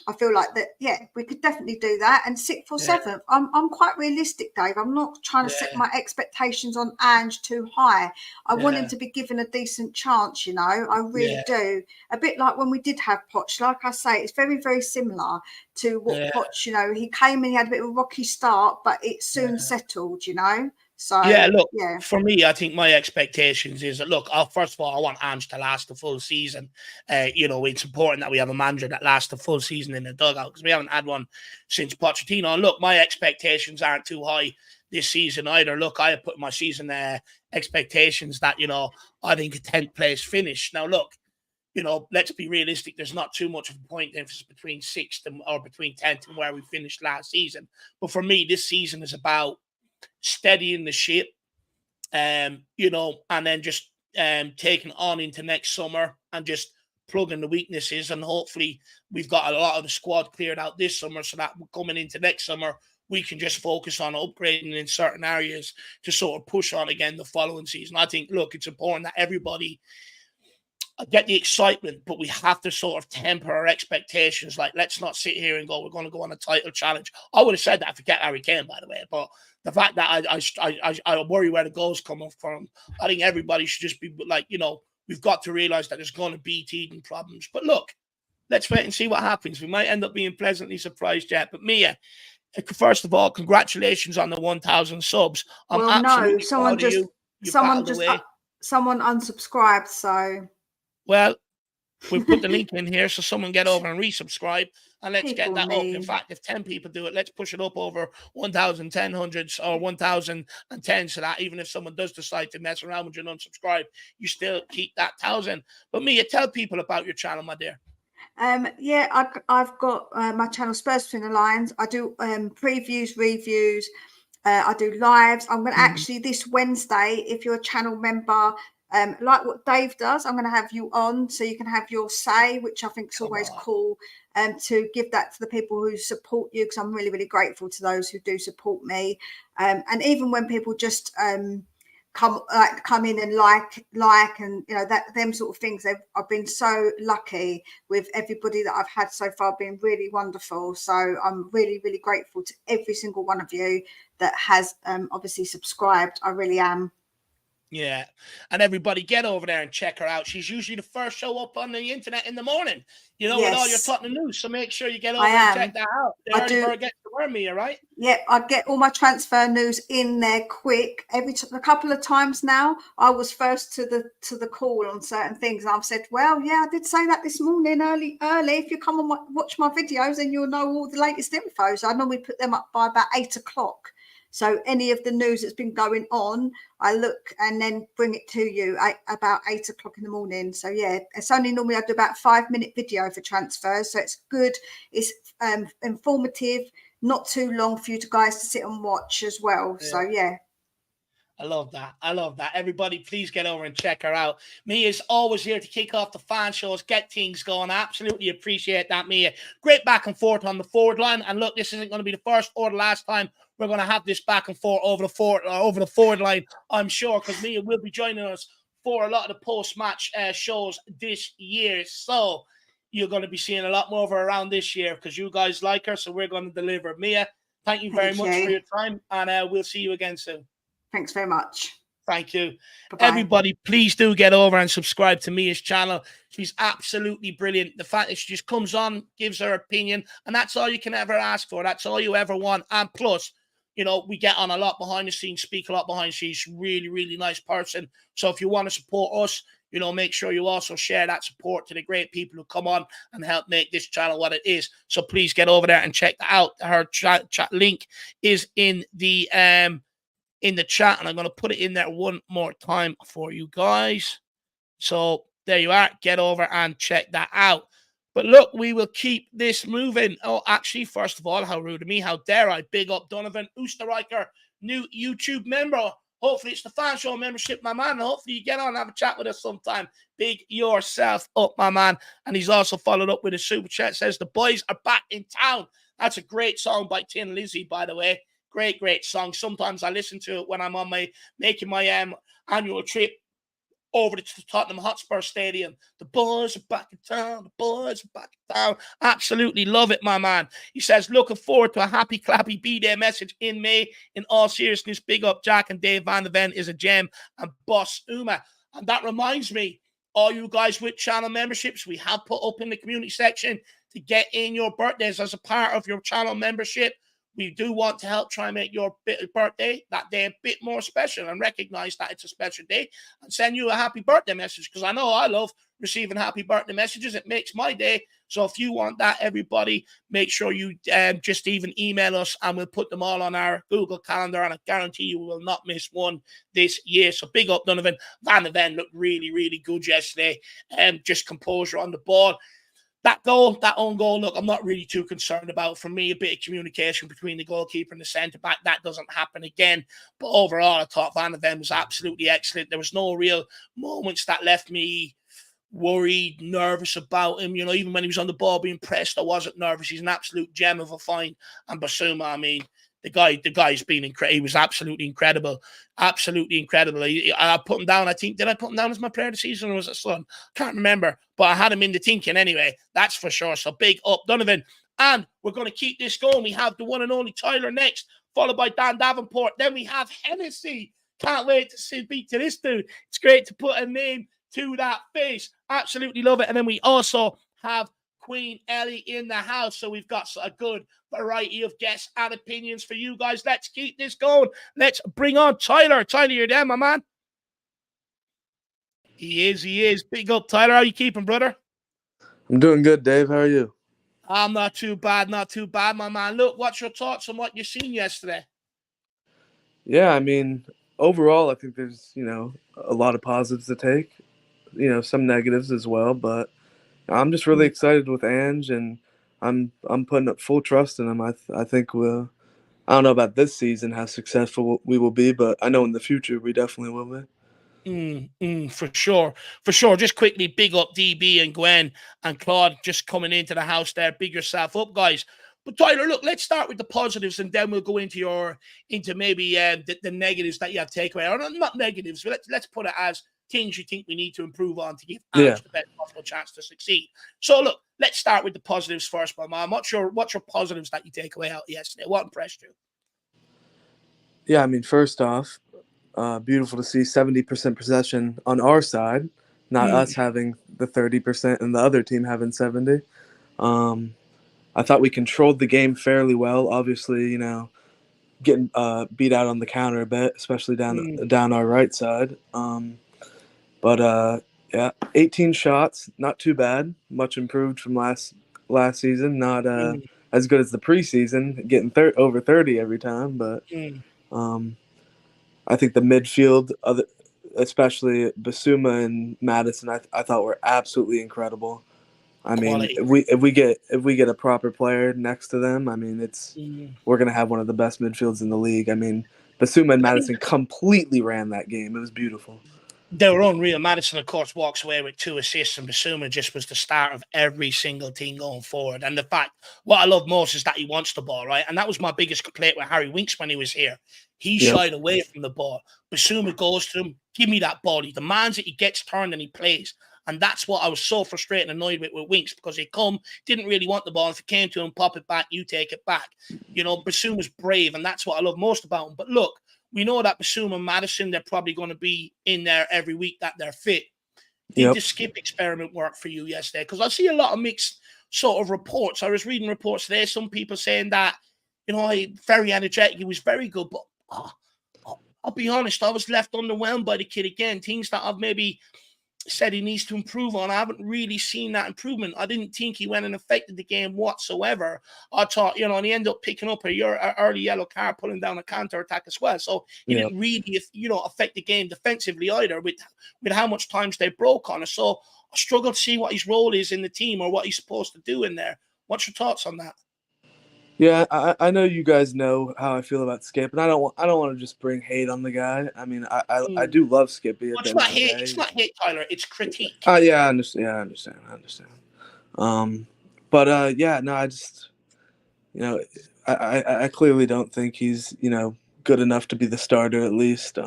Speaker 2: I feel like that, we could definitely do that. And 6th or 7th, I'm quite realistic, Dave. I'm not trying to set my expectations on Ange too high. I want him to be given a decent chance, I really do. A bit like when we did have Poch. Like I say, it's very, very similar to what Poch, he came in, he had a bit of a rocky start, but it soon settled, So
Speaker 1: for me, I think my expectations is that, first of all, I want Ange to last the full season. It's important that we have a manager that lasts the full season in the dugout, because we haven't had one since Pochettino. And my expectations aren't too high this season either. I have put my season expectations that, I think a 10th place finish. Now, let's be realistic. There's not too much of a point difference between 6th or between 10th and where we finished last season. But for me, this season is about steadying the ship, and then just taking on into next summer and just plugging the weaknesses, and hopefully we've got a lot of the squad cleared out this summer, so that coming into next summer we can just focus on upgrading in certain areas to sort of push on again the following season. I think, it's important that everybody get the excitement, but we have to sort of temper our expectations. Like, let's not sit here and go, we're going to go on a title challenge. I would have said that if we get Harry Kane, by the way, but the fact that I worry where the goals coming from, I think everybody should just be like, we've got to realize that there's going to be teething problems. But let's wait and see what happens. We might end up being pleasantly surprised yet. But Mia, first of all, congratulations on the 1,000 subs.
Speaker 2: Someone unsubscribed, so.
Speaker 1: Well, we've put the link in here, so someone get over and resubscribe, and let's get that up. In fact, if 10 people do it, let's push it up over 1,1000 or 1,010, so that even if someone does decide to mess around with you and unsubscribe, you still keep that 1,000. But Mia, tell people about your channel, my dear.
Speaker 2: I've got my channel Spurs Between the Lines. I do previews, reviews. I do lives. I'm going to actually this Wednesday, if you're a channel member, like what Dave does, I'm going to have you on so you can have your say, which I think is always cool, to give that to the people who support you, because I'm really, really grateful to those who do support me. And even when people just come in and like and that them sort of things, I've been so lucky with everybody that I've had so far, been really wonderful. So I'm really, really grateful to every single one of you that has obviously subscribed. I really am.
Speaker 1: Yeah, and everybody get over there and check her out. She's usually the first show up on the internet in the morning, with all your Tottenham news. So make sure you get over and check that out. The early bird gets the worm, Mia, right?
Speaker 2: Yeah, I get all my transfer news in there quick. A couple of times now, I was first to the call on certain things. And I've said, well, yeah, I did say that this morning early. If you come and watch my videos, then you'll know all the latest info. So I normally put them up by about 8 o'clock. So any of the news that's been going on, I look and then bring it to you about 8 o'clock in the morning. So yeah, it's only normally I do about 5-minute video for transfers. So it's good. It's informative, not too long for you guys to sit and watch as well. Yeah. So yeah.
Speaker 1: I love that. I love that. Everybody, please get over and check her out. Mia's always here to kick off the fan shows, get things going. I absolutely appreciate that, Mia. Great back and forth on the forward line. And look, this isn't going to be the first or the last time we're going to have this back and forth over the forward line, I'm sure, because Mia will be joining us for a lot of the post-match shows this year. So you're going to be seeing a lot more of her around this year because you guys like her. So we're going to deliver. Mia, thank you very much for your time. And we'll see you again soon.
Speaker 2: Thanks very much.
Speaker 1: Thank you.
Speaker 2: Bye-bye.
Speaker 1: Everybody, please do get over and subscribe to Mia's channel. She's absolutely brilliant. The fact that she just comes on, gives her opinion, and that's all you can ever ask for. That's all you ever want. And plus, we get on a lot behind the scenes, speak a lot behind the scenes. Really, really nice person. So if you want to support us, make sure you also share that support to the great people who come on and help make this channel what it is. So please get over there and check that out. Her chat link is in the chat, and I'm going to put it in there one more time for you guys. So there you are. Get over and check that out. But look, we will keep this moving. Oh, actually, first of all, how rude of me. How dare I big up Donovan Oosterreicher, new YouTube member. Hopefully it's the fan show membership, my man. And hopefully you get on and have a chat with us sometime. Big yourself up, my man. And he's also followed up with a super chat. Says the boys are back in town. That's a great song by Tin Lizzy, by the way. Great song. Sometimes I listen to it when I'm on making my annual trip over to the Tottenham Hotspur Stadium. The boys are back in town. The boys are back in town. Absolutely love it, my man. He says, looking forward to a happy, clappy B-Day message in May. In all seriousness, big up Jack and Dave Van de Ven is a gem, and Boss Uma. And that reminds me, all you guys with channel memberships, we have put up in the community section to get in your birthdays as a part of your channel membership. We do want to help try and make your birthday, that day, a bit more special and recognize that it's a special day and send you a happy birthday message, because I know I love receiving happy birthday messages. It makes my day. So if you want that, everybody, make sure you just even email us and we'll put them all on our Google Calendar, and I guarantee you will not miss one this year. So big up Donovan. Van de Ven looked really, really good yesterday. Just composure on the ball. That own goal, look, I'm not really too concerned about. For me, a bit of communication between the goalkeeper and the centre-back, that doesn't happen again. But overall, I thought Van de Ven was absolutely excellent. There was no real moments that left me worried, nervous about him. Even when he was on the ball being pressed, I wasn't nervous. He's an absolute gem of a find. And Basuma, I mean, the guy's been incredible. He was absolutely incredible. Absolutely incredible. I put him down, I think. Did I put him down as my player of the season, or was it Son? Can't remember. But I had him in the thinking anyway. That's for sure. So big up, Donovan. And we're going to keep this going. We have the one and only Tyler next, followed by Dan Davenport. Then we have Hennessy. Can't wait to speak to this dude. It's great to put a name to that face. Absolutely love it. And then we also have Queen Ellie in the house. So we've got a good variety of guests and opinions for you guys. Let's keep this going. Let's bring on Tyler. Tyler, you're there, my man. He is. Big up, Tyler. How you keeping, brother?
Speaker 3: I'm doing good, Dave. How are you?
Speaker 1: I'm not too bad, my man. Look, what's your thoughts on what you seen yesterday?
Speaker 3: Yeah, I mean, overall, I think there's, a lot of positives to take, some negatives as well, but I'm just really excited with Ange, and I'm putting up full trust in him. I think I don't know about this season how successful we will be, but I know in the future we definitely will be.
Speaker 1: For sure. For sure. Just quickly, big up DB and Gwen and Claude just coming into the house there. Big yourself up, guys. But Tyler, look, let's start with the positives and then we'll go into maybe the negatives that you have takeaway. Or not negatives, but let's put it as things you think we need to improve on to give Ange the best possible chance to succeed. So look, let's start with the positives first, my man. What's your positives that you take away out yesterday? What impressed you?
Speaker 3: Yeah, I mean, first off, beautiful to see 70% possession on our side, not us having the 30% and the other team having 70. I thought we controlled the game fairly well. Obviously, getting beat out on the counter a bit, especially down our right side. But 18 shots, not too bad. Much improved from last season. Not as good as the preseason, getting over 30 every time. But I think the midfield, especially Basuma and Madison, I thought were absolutely incredible. I mean, if we get a proper player next to them, I mean, we're gonna have one of the best midfields in the league. I mean, Basuma and Madison completely ran that game. It was beautiful.
Speaker 1: They were unreal. Madison, of course, walks away with 2 assists, and Basuma just was the start of every single team going forward. And the fact, what I love most is that he wants the ball, right? And that was my biggest complaint with Harry Winks when he was here. He shied away from the ball. Basuma goes to him, give me that ball. He demands it, he gets turned, and he plays. And that's what I was so frustrated and annoyed with Winks, because he didn't really want the ball. And if it came to him, pop it back, you take it back. Basuma's brave, and that's what I love most about him. But look, we know that Basuma and Madison, they're probably going to be in there every week that they're fit. Did the skip experiment work for you yesterday? Because I see a lot of mixed sort of reports. I was reading reports today, some people saying that, very energetic, he was very good. But I'll be honest, I was left underwhelmed by the kid again. Things that I've maybe said he needs to improve on, I haven't really seen that improvement. I didn't think he went and affected the game whatsoever. I thought, and he ended up picking up a early yellow card, pulling down a counter attack as well. So he didn't really, affect the game defensively either with how much times they broke on us. So I struggle to see what his role is in the team or what he's supposed to do in there. What's your thoughts on that?
Speaker 3: Yeah, I know you guys know how I feel about Skip, and I don't want to just bring hate on the guy. I mean, I do love Skippy.
Speaker 1: It's not hate. It's not hate, Tyler. It's critique.
Speaker 3: Yeah, I understand. Yeah, I understand. No, I just, I clearly don't think he's, good enough to be the starter. At least,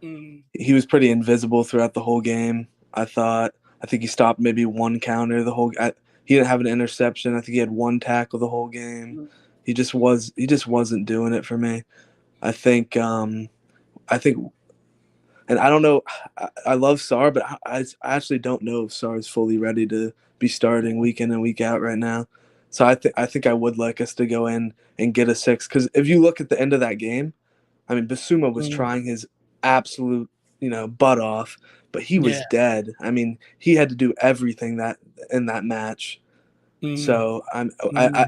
Speaker 3: he was pretty invisible throughout the whole game. I think he stopped maybe one counter the whole. He didn't have an interception. I think he had one tackle the whole game. He just wasn't doing it for me. I think, and I don't know. I love Sarr, but I actually don't know if Sarr is fully ready to be starting week in and week out right now. So I think I would like us to go in and get a 6, because if you look at the end of that game, I mean, Basuma was trying his absolute butt off, but he was dead. I mean, he had to do everything in that match. So I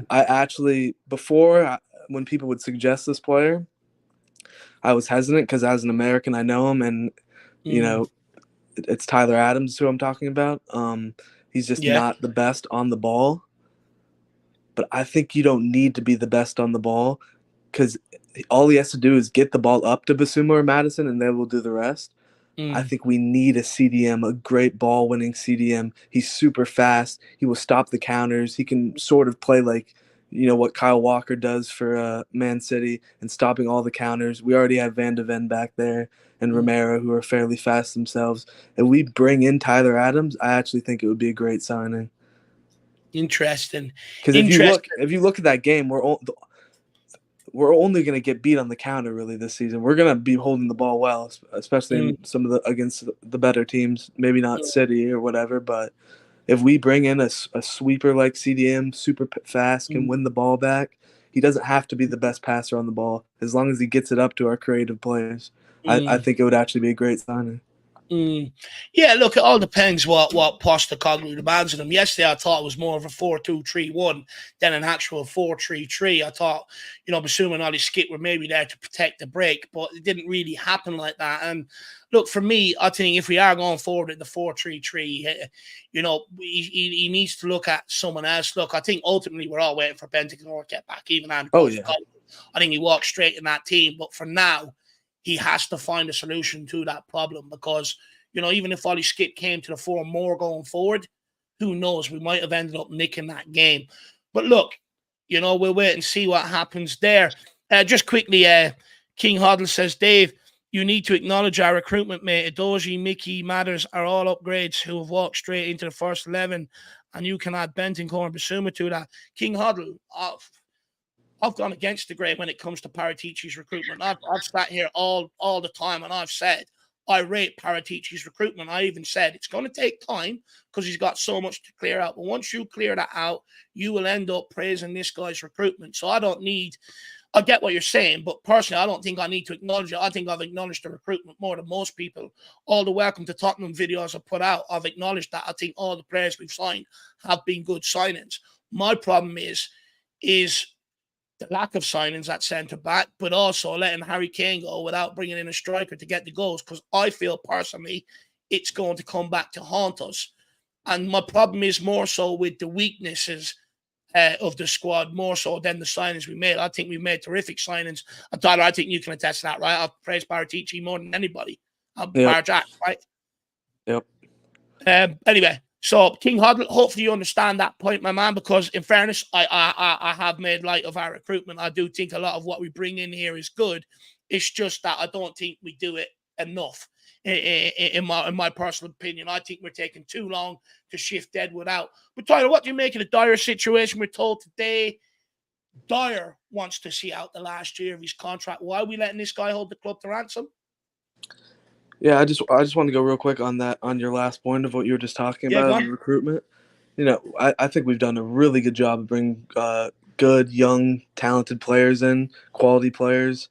Speaker 3: actually, before, when people would suggest this player, I was hesitant because as an American, I know him, and it's Tyler Adams who I'm talking about. He's just not the best on the ball, but I think you don't need to be the best on the ball, because all he has to do is get the ball up to Basuma or Madison, and they will do the rest. I think we need a CDM, a great ball-winning CDM. He's super fast. He will stop the counters. He can sort of play like, what Kyle Walker does for Man City and stopping all the counters. We already have Van de Ven back there and Romero, who are fairly fast themselves. If we bring in Tyler Adams, I actually think it would be a great signing.
Speaker 1: Interesting.
Speaker 3: Because if you look at that game, we're only going to get beat on the counter really this season. We're going to be holding the ball well, especially in some of against the better teams, maybe not City or whatever. But if we bring in a sweeper like CDM, super fast, can win the ball back, he doesn't have to be the best passer on the ball. As long as he gets it up to our creative players, I think it would actually be a great signing.
Speaker 1: Yeah, look, it all depends what Postecoglou demands of them. Yesterday, I thought it was more of a 4-2-3-1 than an actual 4-3-3. I thought, Basuma and Ollie Skip were maybe there to protect the break, but it didn't really happen like that. And look, for me, I think if we are going forward at the 4-3-3, he needs to look at someone else. Look, I think ultimately we're all waiting for Ben to get back, even and I think he walked straight in that team. But for now, he has to find a solution to that problem because, you know, even if Ollie Skip came to the fore more going forward, who knows? We might have ended up nicking that game. But look, you know, we'll wait and see what happens there. Just quickly, King Hoddle says, Dave, you need to acknowledge our recruitment, mate. Edoji, Mickey, Matters are all upgrades who have walked straight into the first 11, and you can add Bentancur and Basuma to that. King Hoddle, I've gone against the grain when it comes to Paratici's recruitment. I've sat here all the time, and I've said I rate Paratici's recruitment. I even said it's going to take time because he's got so much to clear out. But once you clear that out, you will end up praising this guy's recruitment. So I get what you're saying, but personally, I don't think I need to acknowledge it. I think I've acknowledged the recruitment more than most people. All the Welcome to Tottenham videos I've put out, I've acknowledged that. I think all the players we've signed have been good signings. My problem is the lack of signings at centre-back, but also letting Harry Kane go without bringing in a striker to get the goals, because I feel personally it's going to come back to haunt us. And my problem is more so with the weaknesses of the squad, more so than the signings we made. I think we made terrific signings. And Tyler, I think you can attest to that, right? I've praised Paratici more than anybody. Jack, right?
Speaker 3: Yep.
Speaker 1: Anyway, so King Hoddle, hopefully you understand that point, my man, because in fairness, I have made light of our recruitment. I do think a lot of what we bring in here is good. It's just that I don't think we do it enough. In my personal opinion, I think we're taking too long to shift Deadwood out. But Tyler, what do you make of the Dyer situation? We're told today Dyer wants to see out the last year of his contract. Why are we letting this guy hold the club to ransom?
Speaker 3: Yeah, I just want to go real quick on that, on your last point of what you were just talking about on recruitment. You know, I think we've done a really good job of bringing good, young, talented players in, quality players.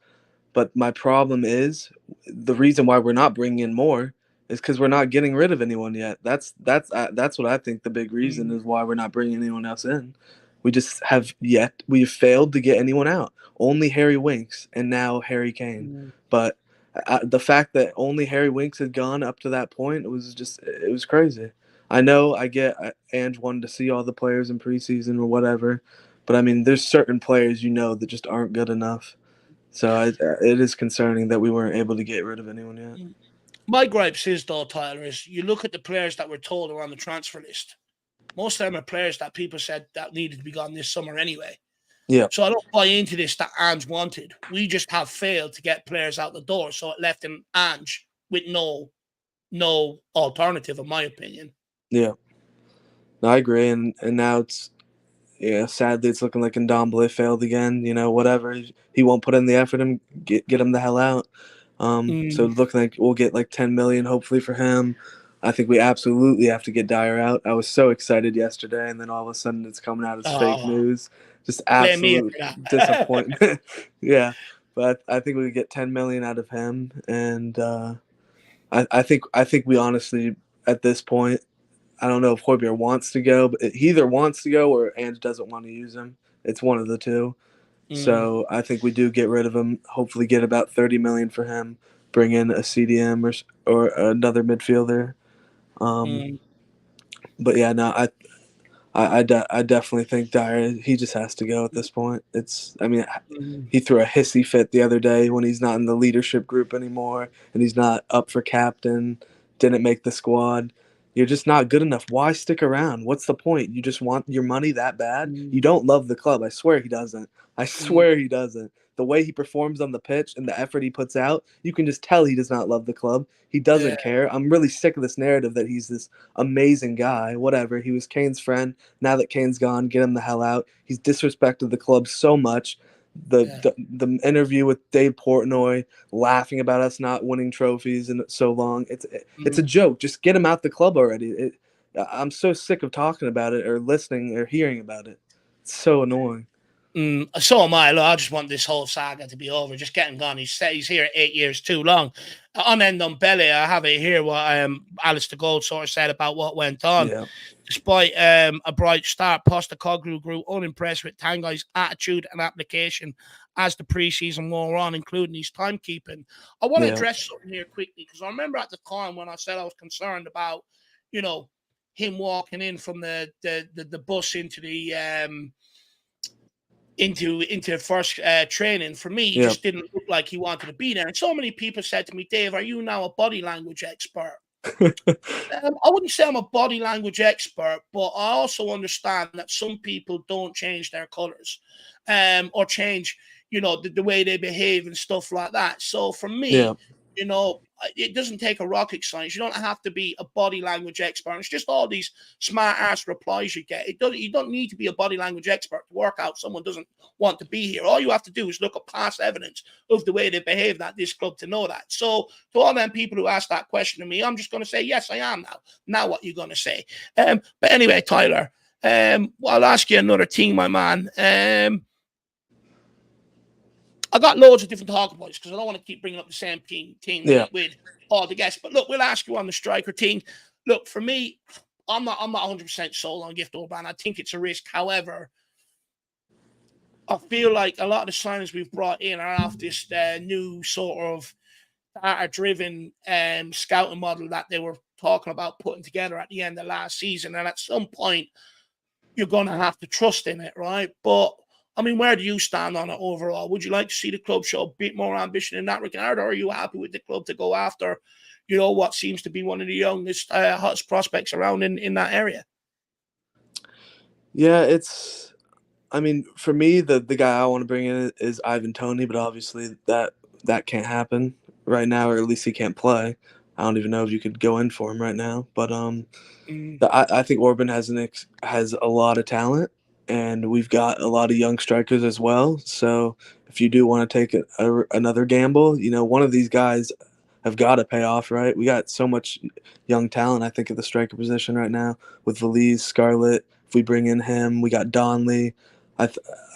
Speaker 3: But my problem is the reason why we're not bringing in more is because we're not getting rid of anyone yet. That's what I think the big reason is why we're not bringing anyone else in. We've failed to get anyone out. Only Harry Winks and now Harry Kane. But the fact that only Harry Winks had gone up to that point, it was crazy. I know I get Ange wanted to see all the players in preseason or whatever, but I mean, there's certain players that just aren't good enough. So it is concerning that we weren't able to get rid of anyone yet.
Speaker 1: My gripes is, though, Tyler, is you look at the players that we're told are on the transfer list. Most of them are players that people said that needed to be gone this summer anyway.
Speaker 3: Yeah.
Speaker 1: So I don't buy into this that Ange wanted. We just have failed to get players out the door. So it left him Ange with no alternative, in my opinion.
Speaker 3: Yeah. No, I agree. And now sadly it's looking like Ndombele failed again. Whatever. He won't put in the effort and get him the hell out. So looking like we'll get like 10 million hopefully for him. I think we absolutely have to get Dyer out. I was so excited yesterday, and then all of a sudden it's coming out as fake news. Just absolute disappointment. Yeah, but I think we could get 10 million out of him, and I think we honestly at this point, I don't know if Højbjerg wants to go, but he either wants to go or Ange doesn't want to use him. It's one of the two. So I think we do get rid of him. Hopefully, get about 30 million for him. Bring in a CDM or another midfielder. But yeah, no, I definitely think Dyer, he just has to go at this point. He threw a hissy fit the other day when he's not in the leadership group anymore and he's not up for captain, didn't make the squad. You're just not good enough. Why stick around? What's the point? You just want your money that bad? You don't love the club. I swear he doesn't. The way he performs on the pitch and the effort he puts out, you can just tell he does not love the club. He doesn't care. I'm really sick of this narrative that he's this amazing guy. Whatever. He was Kane's friend. Now that Kane's gone, get him the hell out. He's disrespected the club so much. The interview with Dave Portnoy laughing about us not winning trophies in so long. It's a joke. Just get him out the club already. I'm so sick of talking about it or listening or hearing about it. It's so annoying.
Speaker 1: So am I. Look, I just want this whole saga to be over. Just get him gone. He's here 8 years too long. On Ndombele, I have it here what Alistair Gold sort of said about what went on.
Speaker 3: Yeah.
Speaker 1: Despite a bright start, Postecoglou grew unimpressed with Tangai's attitude and application as the preseason wore on, including his timekeeping. I want to address something here quickly because I remember at the time when I said I was concerned about, him walking in from the bus into the into first training. For me, he just didn't look like he wanted to be there. And so many people said to me, Dave, are you now a body language expert? I wouldn't say I'm a body language expert, but I also understand that some people don't change their colors or change, the way they behave and stuff like that. So for me, it doesn't take a rocket science. You don't have to be a body language expert. It's just all these smart ass replies you get. You don't need to be a body language expert to work out someone doesn't want to be here. All you have to do is look at past evidence of the way they behaved at this club to know that. So to all them people who ask that question to me, I'm just going to say, yes, I am now. Now what you going to say? But anyway, Tyler, I'll ask you another thing, my man. I got loads of different talking points because I don't want to keep bringing up the same thing with all the guests. But look, we'll ask you on the striker thing. Look, for me, I'm not 100% sold on Gift Orban. I think it's a risk. However, I feel like a lot of the signings we've brought in are off this new sort of data-driven scouting model that they were talking about putting together at the end of last season. And at some point, you're going to have to trust in it, right? But I mean, where do you stand on it overall? Would you like to see the club show a bit more ambition in that regard, or are you happy with the club to go after, what seems to be one of the youngest, hottest prospects around in that area?
Speaker 3: Yeah, for me, the guy I want to bring in is Ivan Toney, but obviously that can't happen right now, or at least he can't play. I don't even know if you could go in for him right now, but I think Orban has a lot of talent. And we've got a lot of young strikers as well. So if you do want to take another gamble, one of these guys have got to pay off, right? We got so much young talent, I think, at the striker position right now with Valise, Scarlett. If we bring in him, we got Donley. I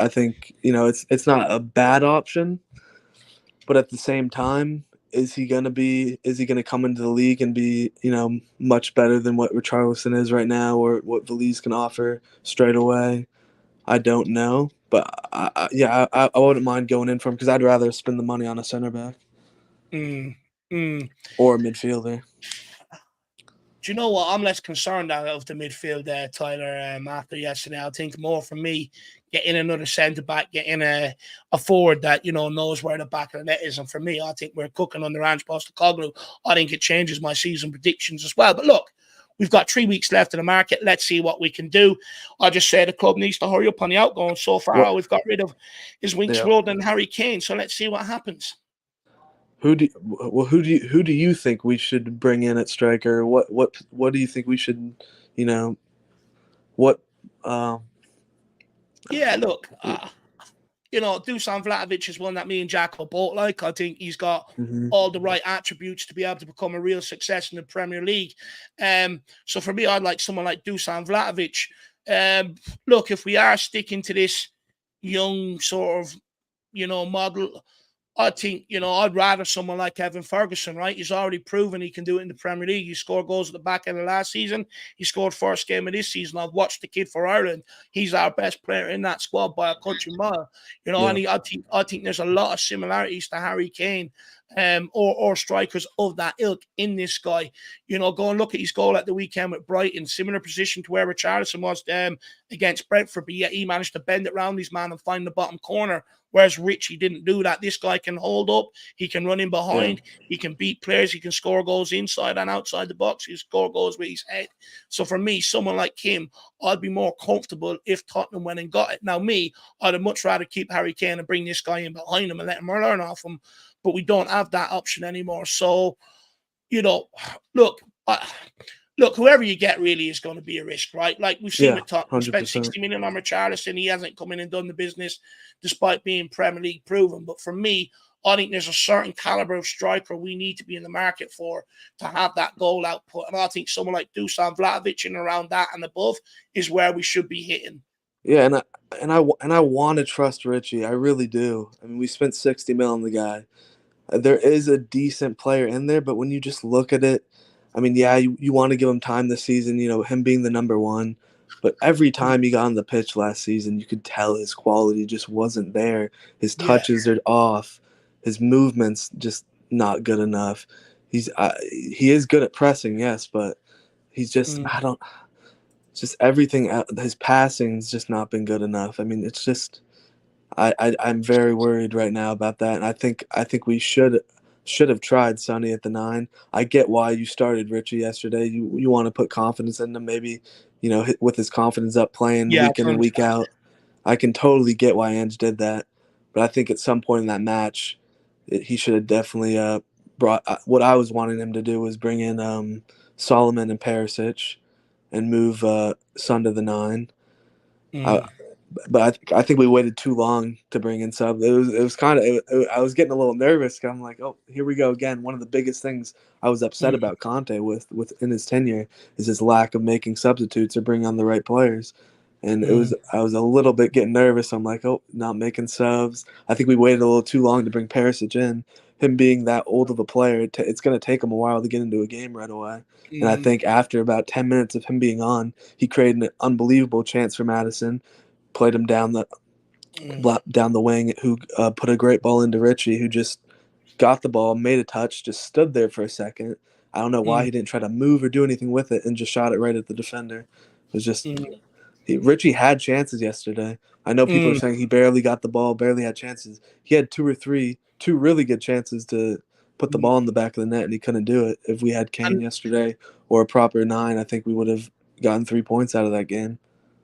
Speaker 3: think, it's not a bad option. But at the same time, is he going to come into the league and be, much better than what Richarlison is right now or what Valise can offer straight away? I don't know, but I wouldn't mind going in for him because I'd rather spend the money on a center back or a midfielder.
Speaker 1: Do you know what? I'm less concerned of the midfield there, Tyler, after yesterday. I think more for me, getting another centre back, getting a forward that, knows where the back of the net is. And for me, I think we're cooking under Ange Postecoglou. I think it changes my season predictions as well. But look, we've got 3 weeks left in the market. Let's see what we can do. I just say the club needs to hurry up on the outgoing. So far, we've got rid of his Winks Road and Harry Kane. So let's see what happens.
Speaker 3: Who do you think we should bring in at striker? What do you think we should, what?
Speaker 1: Yeah, look, Dusan Vlahovic is one that me and Jack are both like. I think he's got all the right attributes to be able to become a real success in the Premier League. So for me, I'd like someone like Dusan Vlahovic. Look, if we are sticking to this young sort of, model, I think, I'd rather someone like Kevin Ferguson, right? He's already proven he can do it in the Premier League. He scored goals at the back end of last season. He scored first game of this season. I've watched the kid for Ireland. He's our best player in that squad by a country mile. And I think there's a lot of similarities to Harry Kane or strikers of that ilk in this guy. Go and look at his goal at the weekend with Brighton. Similar position to where Richarlison was against Brentford, but yet he managed to bend it round his man and find the bottom corner. Whereas Richie didn't do that. This guy can hold up. He can run in behind. He can beat players. He can score goals inside and outside the box. He can score goals with his head. So for me, someone like him, I'd be more comfortable if Tottenham went and got it. Now me, I'd have much rather keep Harry Kane and bring this guy in behind him and let him learn off him. But we don't have that option anymore. So, look, whoever you get really is going to be a risk, right? Like we've seen with Tottenham, we spent 60 million on Richarlison. He hasn't come in and done the business despite being Premier League proven. But for me, I think there's a certain caliber of striker we need to be in the market for to have that goal output. And I think someone like Dusan Vlahovic in around that and above is where we should be hitting.
Speaker 3: Yeah, and I want to trust Richie. I really do. I mean, we spent 60 mil on the guy. There is a decent player in there, but when you just look at it, I mean, yeah, you want to give him time this season, him being the number one. But every time he got on the pitch last season, you could tell his quality just wasn't there. His touches are off. His movements just not good enough. He is good at pressing, yes, but he's just just everything. His passing's just not been good enough. I mean, it's just I'm very worried right now about that, and I think we should have tried Sonny at the 9. I get why you started Richie yesterday. You want to put confidence in him, maybe, with his confidence up, playing
Speaker 1: Yeah,
Speaker 3: week in and week out. I can totally get why Ange did that, but I think at some point in that match, he should have definitely brought. What I was wanting him to do was bring in Solomon and Perisic, and move Son to the 9. But I think we waited too long to bring in sub. It was kind of I was getting a little nervous. I'm like, oh, here we go again. One of the biggest things I was upset about Conte with in his tenure is his lack of making substitutes or bringing on the right players. And I was a little bit getting nervous. I'm like, oh, not making subs. I think we waited a little too long to bring Perisic in. Him being that old of a player, it's going to take him a while to get into a game right away. And I think after about 10 minutes of him being on, he created an unbelievable chance for Madison. Played him down the wing, who put a great ball into Richie, who just got the ball, made a touch, just stood there for a second. I don't know why he didn't try to move or do anything with it, and just shot it right at the defender. It was just Richie had chances yesterday. I know people are saying he barely got the ball, barely had chances. He had two really good chances to put the ball in the back of the net, and he couldn't do it. If we had Kane yesterday or a proper 9, I think we would have gotten 3 points out of that game.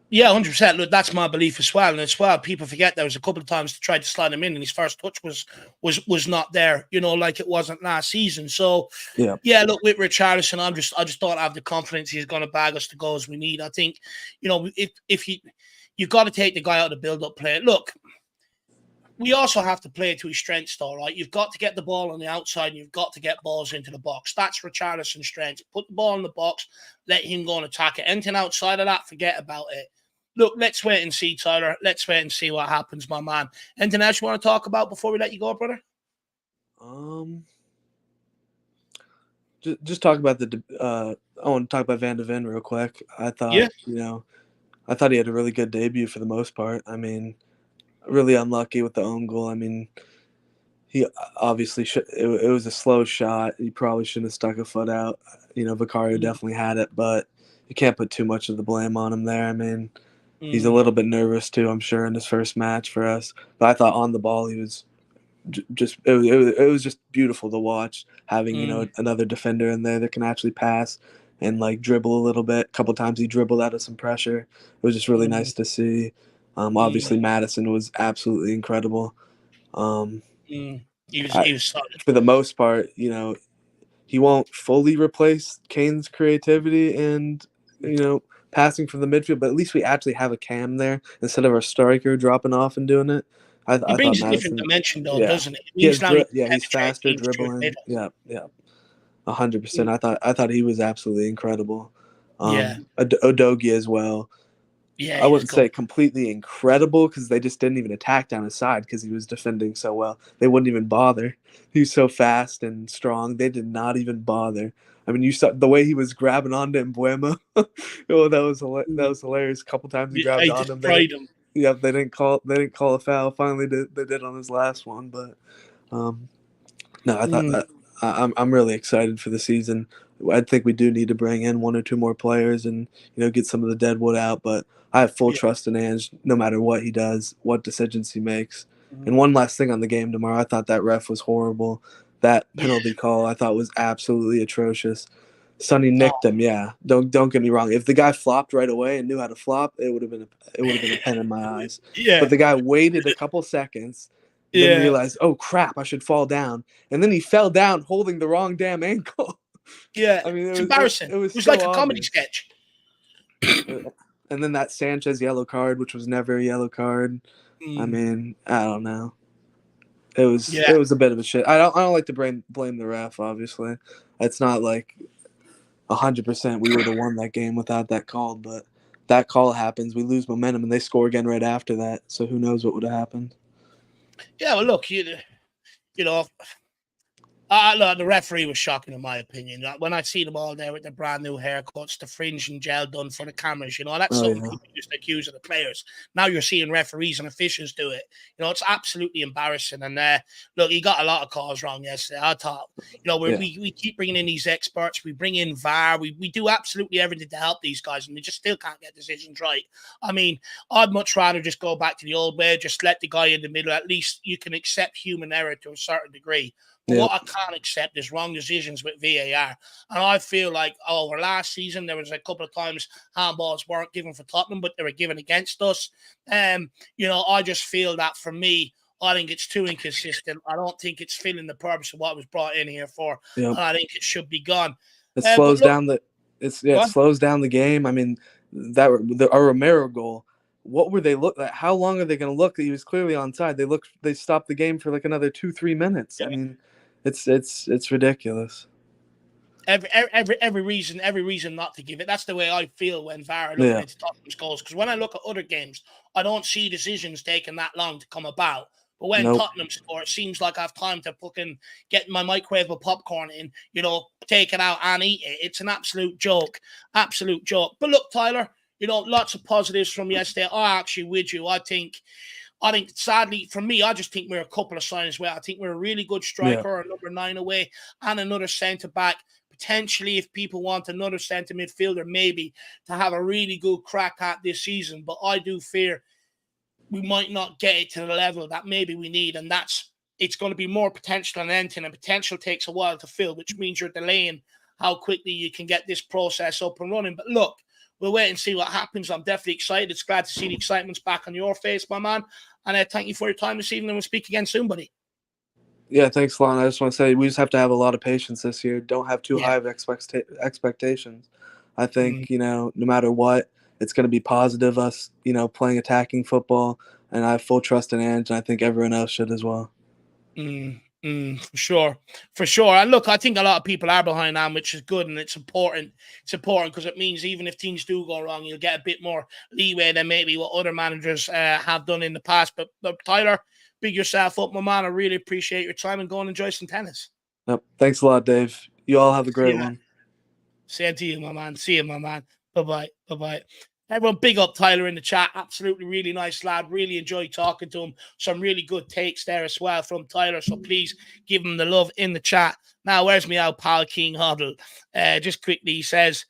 Speaker 1: Yeah, 100%. Look, that's my belief as well. And as well, people forget there was a couple of times to try to slide him in, and his first touch was not there, like it wasn't last season. So yeah, look, with Richarlison, I just don't have the confidence he's going to bag us the goals we need. I think, if you've got to take the guy out of the build-up play. Look, we also have to play to his strengths, though, right? You've got to get the ball on the outside, and you've got to get balls into the box. That's Richarlison's strength. Put the ball in the box, let him go and attack it. Anything outside of that, forget about it. Look, let's wait and see, Tyler. Let's wait and see what happens, my man. Anything else you want to talk about before we let you go, brother?
Speaker 3: Just talk about I want to talk about Van de Ven real quick. I thought, I thought he had a really good debut for the most part. I mean, really unlucky with the own goal. I mean, he obviously it was a slow shot. He probably shouldn't have stuck a foot out. Vicario definitely had it, but you can't put too much of the blame on him there. I mean, he's a little bit nervous too, I'm sure, in his first match for us. But I thought on the ball he was it was just beautiful to watch, having another defender in there that can actually pass and like dribble a little bit. A couple times he dribbled out of some pressure. It was just really nice to see. Obviously Madison was absolutely incredible.
Speaker 1: He was solid.
Speaker 3: For the most part, he won't fully replace Kane's creativity and passing from the midfield, but at least we actually have a cam there instead of our striker dropping off and doing it.
Speaker 1: He brings a different dimension, though, doesn't he?
Speaker 3: He's faster dribbling. Yeah, 100%. I thought he was absolutely incredible. Odogie as well.
Speaker 1: Yeah,
Speaker 3: I wouldn't say completely incredible because they just didn't even attack down his side because he was defending so well. They wouldn't even bother. He was so fast and strong. They did not even bother. I mean, you saw the way he was grabbing onto Mbuemo. Oh, that was hilarious. A couple times he grabbed on him. Yeah, they didn't call a foul. Finally, they did on his last one. But no, I thought that I'm really excited for the season. I think we do need to bring in one or two more players and get some of the deadwood out. But I have full trust in Ange, no matter what he does, what decisions he makes. And one last thing on the game tomorrow, I thought that ref was horrible. That penalty call I thought was absolutely atrocious. Sonny nicked him. Yeah, don't get me wrong. If the guy flopped right away and knew how to flop, it would have been a pen in my eyes. But the guy waited a couple seconds, and then realized, oh crap, I should fall down, and then he fell down holding the wrong damn ankle.
Speaker 1: Yeah, I mean, it's embarrassing. It was so like a comedy sketch.
Speaker 3: And then that Sanchez yellow card, which was never a yellow card. I mean, I don't know. It was a bit of a shit. I don't like to blame the ref. Obviously, it's not like 100% we would have won that game without that call. But that call happens, we lose momentum, and they score again right after that. So who knows what would have happened?
Speaker 1: Yeah, well, look, Look, the referee was shocking in my opinion. When I see them all there with their brand new haircuts, the fringe and gel done for the cameras, that's something people used to accuse of the players. Now you're seeing referees and officials do it. It's absolutely embarrassing. And look, he got a lot of calls wrong yesterday. I thought, we keep bringing in these experts. We bring in VAR. We do absolutely everything to help these guys, and they just still can't get decisions right. I mean, I'd much rather just go back to the old way, just let the guy in the middle. At least you can accept human error to a certain degree. But what I can't accept is wrong decisions with VAR. And I feel like over last season, there was a couple of times handballs weren't given for Tottenham, but they were given against us. I just feel that for me, I think it's too inconsistent. I don't think it's filling the purpose of what it was brought in here for.
Speaker 3: Yep.
Speaker 1: And I think it should be gone.
Speaker 3: It slows down it slows down the game. I mean, our Romero goal. What were they look at? How long are they going to look? He was clearly onside. They stopped the game for like another 2-3 minutes. Yeah. I mean, it's ridiculous.
Speaker 1: Every reason not to give it. That's the way I feel when VAR are looking at Tottenham's goals. Because when I look at other games, I don't see decisions taking that long to come about. But when Tottenham score, it seems like I have time to fucking get my microwave popcorn in, take it out and eat it. It's an absolute joke. Absolute joke. But look, Tyler, lots of positives from yesterday. I actually with you. I think sadly for me, I just think we're a couple of signs away. I think we're a really good striker, a number 9 away, and another centre back. Potentially, if people want another centre midfielder, maybe to have a really good crack at this season. But I do fear we might not get it to the level that maybe we need, and it's going to be more potential than anything. And potential takes a while to fill, which means you're delaying how quickly you can get this process up and running. But look, we'll wait and see what happens. I'm definitely excited. It's glad to see the excitement's back on your face, my man. And thank you for your time this evening. We'll speak again soon, buddy.
Speaker 3: Yeah, thanks, Lon. I just want to say we just have to have a lot of patience this year. Don't have too high of expectations. I think, no matter what, it's going to be positive, us, playing attacking football. And I have full trust in Ange, and I think everyone else should as well.
Speaker 1: For sure. And look, I think a lot of people are behind Ange, which is good, and it's important. It's important because it means even if things do go wrong, you'll get a bit more leeway than maybe what other managers have done in the past. But Tyler, big yourself up, my man. I really appreciate your time, and go and enjoy some tennis.
Speaker 3: Yep. Thanks a lot, Dave. You all have a great one.
Speaker 1: Same to you, my man. See you, my man. Bye-bye. Bye-bye. Everyone, big up Tyler in the chat. Absolutely really nice lad. Really enjoyed talking to him. Some really good takes there as well from Tyler. So please give him the love in the chat. Now, where's me out, pal King Huddle? Just quickly, he says,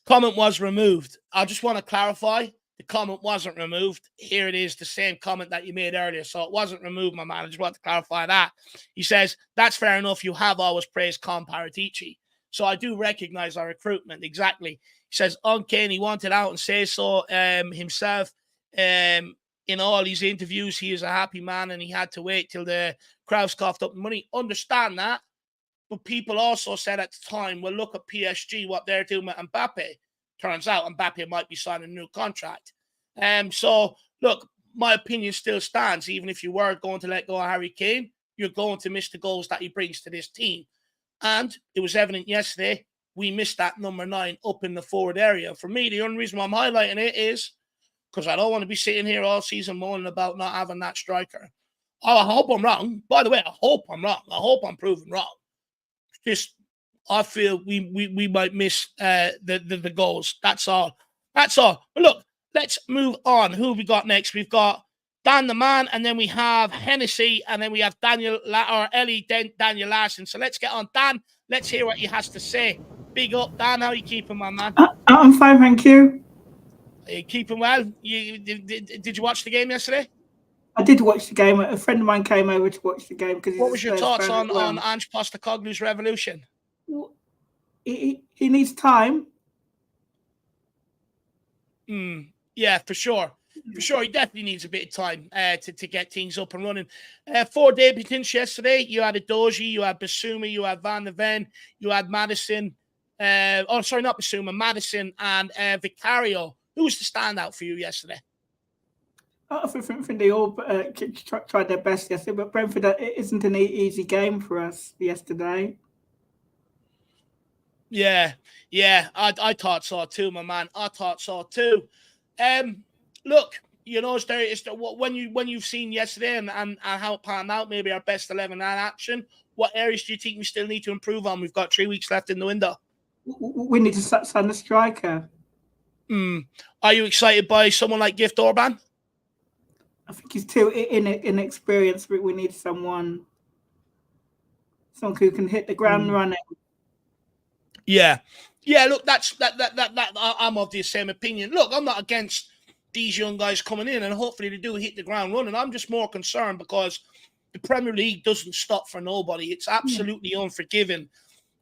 Speaker 1: comment was removed. I just want to clarify. The comment wasn't removed. Here it is, the same comment that you made earlier. So it wasn't removed, my man. I just want to clarify that. He says, that's fair enough. You have always praised Paratici. So I do recognize our recruitment. Exactly. He says, on Kane, he wanted out and say so himself. In all these interviews, he is a happy man and he had to wait till the crowds coughed up the money. Understand that. But people also said at the time, well, look at PSG, what they're doing with Mbappe. Turns out Mbappe might be signing a new contract. So, look, my opinion still stands. Even if you were going to let go of Harry Kane, you're going to miss the goals that he brings to this team. And it was evident yesterday, we missed that number 9 up in the forward area. For me, the only reason why I'm highlighting it is because I don't want to be sitting here all season moaning about not having that striker. Oh, I hope I'm wrong. By the way, I hope I'm wrong. I hope I'm proven wrong. Just, I feel we might miss the goals. That's all. That's all. But look, let's move on. Who have we got next? We've got Dan the Man, and then we have Hennessy, and then we have Ellie, then Daniel Larson. So let's get on. Dan, let's hear what he has to say. Big up, Dan. How are you keeping, my man?
Speaker 4: I'm fine, thank you.
Speaker 1: Are you keeping well? Did you watch the game yesterday?
Speaker 4: I did watch the game. A friend of mine came over to watch the game because.
Speaker 1: What was your thoughts on Ange Postecoglou's revolution?
Speaker 4: He needs time.
Speaker 1: Yeah, for sure. For sure, he definitely needs a bit of time to get things up and running. 4 debutants yesterday. You had Adoji, you had Basuma, you had Van de Ven, you had Madison. Not Basuma, Madison and Vicario. Who was the standout for you yesterday?
Speaker 4: I think they all tried their best yesterday, but Brentford, it isn't an easy game for us yesterday.
Speaker 1: Yeah, I thought so too, my man. I thought so too. Look, when you've seen yesterday and how it panned out, maybe our best 11 in action, What areas do you think we still need to improve on? We've got 3 weeks left in the window.
Speaker 4: We need to sign a striker.
Speaker 1: Are you excited by someone like Gift Orban?
Speaker 4: I think he's too inexperienced. We need someone who can hit the ground running.
Speaker 1: Yeah. Look, that. I'm of the same opinion. Look, I'm not against these young guys coming in, and hopefully they do hit the ground running. I'm just more concerned because the Premier League doesn't stop for nobody. It's absolutely unforgiving.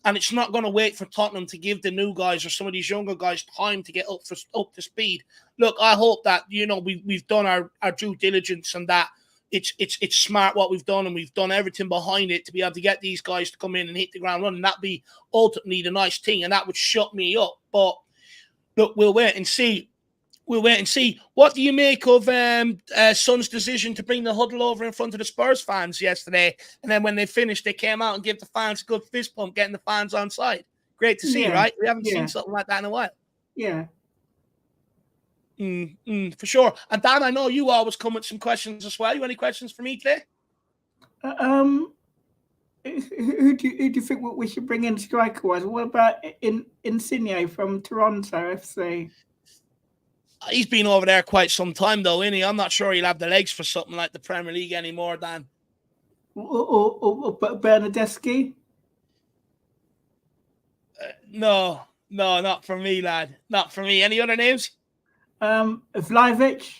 Speaker 1: And it's not going to wait for Tottenham to give the new guys or some of these younger guys time to get up to speed. Look, I hope that, we've done our due diligence and that it's smart what we've done, and we've done everything behind it to be able to get these guys to come in and hit the ground running. That'd be ultimately the nice thing, and that would shut me up. But look, we'll wait and see. What do you make of Son's decision to bring the huddle over in front of the Spurs fans yesterday? And then when they finished, they came out and gave the fans a good fist pump, getting the fans on side. Great to see, right? We haven't seen something like that in a while.
Speaker 4: Yeah.
Speaker 1: For sure. And Dan, I know you always come with some questions as well. You any questions for me today?
Speaker 4: Who do you think we should bring in striker-wise? What about Insigne from Toronto FC?
Speaker 1: He's been over there quite some time, though, isn't he? I'm not sure he'll have the legs for something like the Premier League anymore, Dan.
Speaker 4: Or Bernadeschi?
Speaker 1: No, not for me, lad. Not for me. Any other names?
Speaker 4: Vlahovic?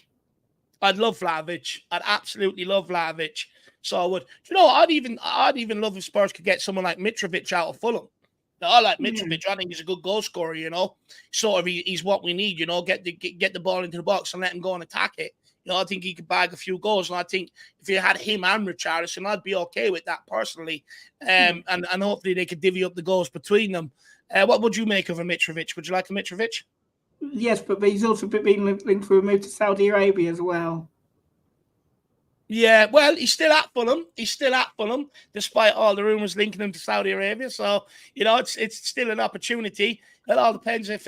Speaker 1: I'd love Vlahovic. I'd absolutely love Vlahovic. So I would. I'd even love if Spurs could get someone like Mitrovic out of Fulham. I like Mitrovic. I think he's a good goal scorer, Sort of he's what we need, get the ball into the box and let him go and attack it. I think he could bag a few goals. And I think if you had him and Richarlison, I'd be okay with that personally. And hopefully they could divvy up the goals between them. What would you make of a Mitrovic? Would you like a Mitrovic?
Speaker 4: Yes, but he's also been linked for a move to Saudi Arabia as well.
Speaker 1: Yeah, well, he's still at Fulham. Despite all the rumours linking him to Saudi Arabia. So, it's still an opportunity. It all depends if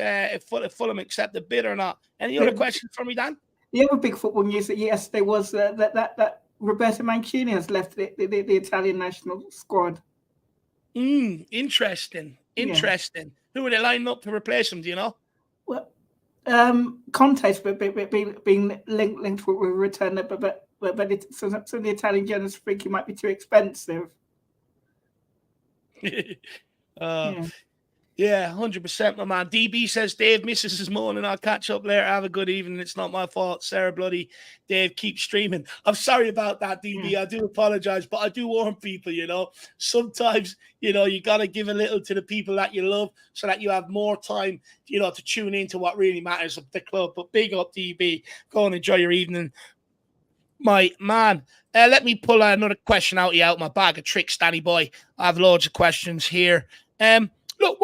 Speaker 1: Fulham accept the bid or not. Any other questions for me, Dan?
Speaker 4: The other big football news yesterday was that Roberto Mancini has left the Italian national squad.
Speaker 1: Interesting. Yeah. Who are they lining up to replace him, do you know?
Speaker 4: Well, Conte's being linked with return, but some of the Italian journalists think he might be too expensive.
Speaker 1: Yeah, 100%, my man. DB says, Dave misses his morning. I'll catch up later. Have a good evening. It's not my fault. Sarah bloody Dave, keep streaming. I'm sorry about that, DB. I do apologize, but I do warn people, sometimes, you got to give a little to the people that you love so that you have more time, to tune into what really matters of the club. But big up, DB. Go and enjoy your evening. My man, let me pull another question out of my bag of tricks, Danny boy. I have loads of questions here. Look,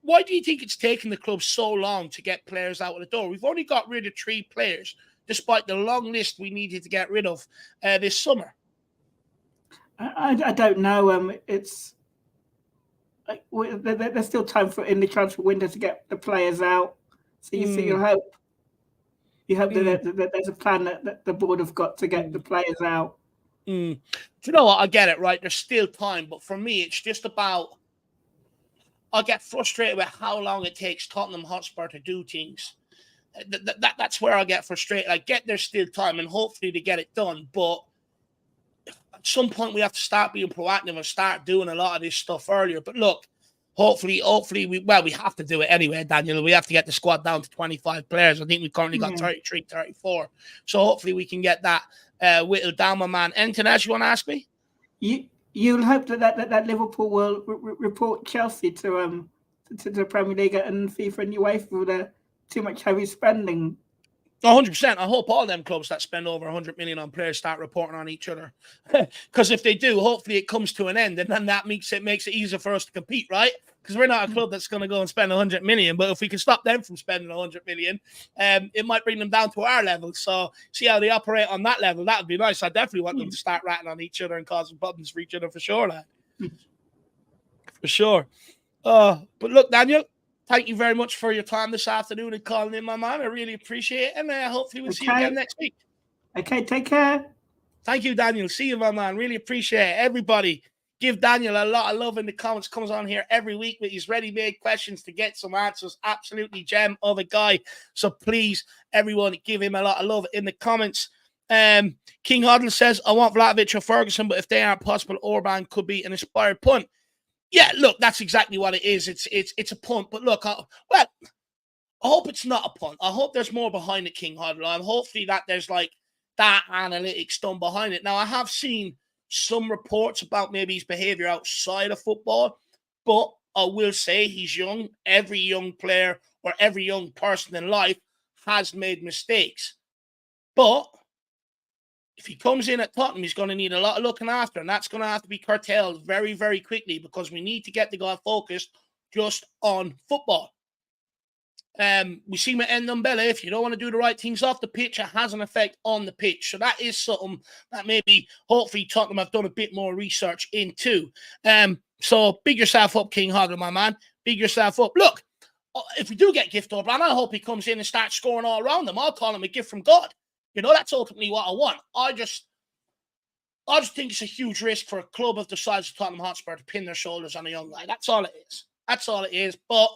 Speaker 1: why do you think it's taken the club so long to get players out of the door? We've only got rid of 3 players, despite the long list we needed to get rid of this summer.
Speaker 4: I don't know. It's like, there's still time in the transfer window to get the players out. So you hope. You hope that there's a plan that the board have got to get the players out.
Speaker 1: Do you know what? I get it, right? There's still time. But for me, it's just about... I get frustrated with how long it takes Tottenham Hotspur to do things. That's where I get frustrated. I get there's still time, and hopefully they get it done. But at some point, we have to start being proactive and start doing a lot of this stuff earlier. But look, hopefully, we have to do it anyway, Daniel. We have to get the squad down to 25 players. I think we've currently got 33, 34. So hopefully we can get that whittled down, my man. Anything else you want to ask me?
Speaker 4: You'll hope that Liverpool will report Chelsea to the Premier League and FIFA and UEFA for the too much heavy spending.
Speaker 1: 100%. I hope all them clubs that spend over 100 million on players start reporting on each other. Because if they do, hopefully it comes to an end, and then that makes it easier for us to compete, right? Because we're not a club that's going to go and spend 100 million. But if we can stop them from spending 100 million, it might bring them down to our level. So see how they operate on that level. That would be nice. I definitely want them to start ratting on each other and causing problems for each other for sure, lad. For sure. But look, Daniel, thank you very much for your time this afternoon and calling in, my man. I really appreciate it. And hopefully we'll see you again next week.
Speaker 4: Okay, take care.
Speaker 1: Thank you, Daniel. See you, my man. Really appreciate it. Everybody, Give Daniel a lot of love in the comments. Comes on here every week with his ready-made questions to get some answers. Absolutely gem of a guy. So please, everyone, give him a lot of love in the comments. King Hoddle says, I want Vlahovic or Ferguson, but if they aren't possible, Orban could be an inspired punt. Yeah, look, that's exactly what it is. It's a punt. But look, I hope it's not a punt. I hope there's more behind it, King Hoddle. And hopefully that there's like that analytics done behind it. Now, I have seen some reports about maybe his behavior outside of football, but I will say he's young. Every young player or every young person in life has made mistakes. But if he comes in at Tottenham, he's going to need a lot of looking after, and that's going to have to be curtailed very, very quickly because we need to get the guy focused just on football. We see with Ndombele, if you don't want to do the right things off the pitch, it has an effect on the pitch. So that is something that maybe, hopefully, Tottenham have done a bit more research into. So big yourself up, King Hoddle, my man. Big yourself up. Look, if we do get gift Orban, I hope he comes in and starts scoring all around them. I'll call him a gift from God. You know, that's ultimately what I want. I just think it's a huge risk for a club of the size of Tottenham Hotspur to pin their shoulders on a young guy. That's all it is. That's all it is. But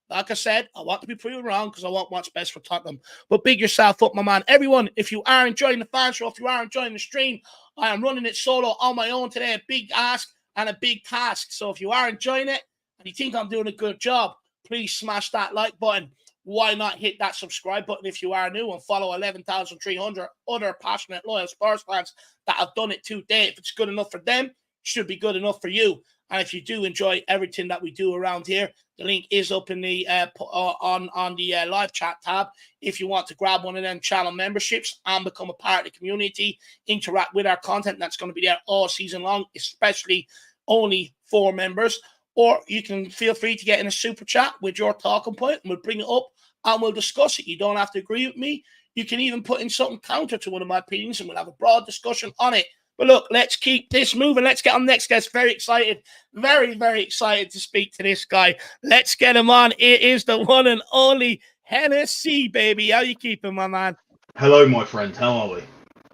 Speaker 1: like I said, I want to be proven wrong because I want what's best for Tottenham. But big yourself up, my man. Everyone, if you are enjoying the fan show, if you are enjoying the stream, I am running it solo on my own today. A big ask and a big task. So if you are enjoying it and you think I'm doing a good job, please smash that like button. Why not hit that subscribe button if you are new and follow 11,300 other passionate, loyal Spurs fans that have done it today. If it's good enough for them, it should be good enough for you. And if you do enjoy everything that we do around here, the link is up in the on the live chat tab. If you want to grab one of them channel memberships and become a part of the community, interact with our content, that's going to be there all season long, especially only for members. Or you can feel free to get in a super chat with your talking point, and we'll bring it up and we'll discuss it. You don't have to agree with me. You can even put in something counter to one of my opinions, and we'll have a broad discussion on it. But look, let's keep this moving. Let's get on next guest. Very excited. Very, very excited to speak to this guy. Let's get him on. It is the one and only Hennessy, baby. How you keeping, my man?
Speaker 5: Hello, my friend. How are we?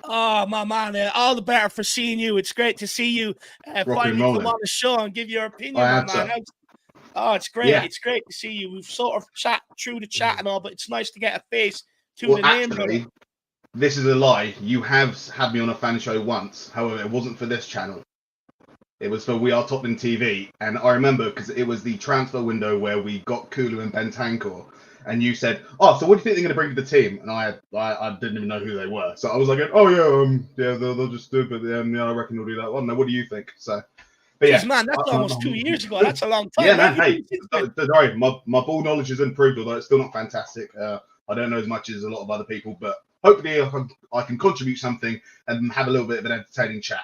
Speaker 1: Oh, my man. All the better for seeing you. It's great to see you finally come on the show and give your opinion, my man. Oh, it's great. Yeah. It's great to see you. We've sort of chat through the chat and all, but it's nice to get a face to the name.
Speaker 5: Actually, this is a lie. You have had me on a fan show once. However, it wasn't for this channel. It was for We Are Tottenham TV. And I remember because it was the transfer window where we got Kulu and Bentancur. And you said, "Oh, so what do you think they're going to bring to the team?" And I didn't even know who they were. So I was like, "Oh yeah, they'll just do it." But yeah, I reckon they'll do that one. Now, what do you think? So, but yeah,
Speaker 1: man, that's almost 2 years ago. That's a long time.
Speaker 5: Yeah, man. Hey, sorry, my ball knowledge has improved, although it's still not fantastic. I don't know as much as a lot of other people, but hopefully I can contribute something and have a little bit of an entertaining chat.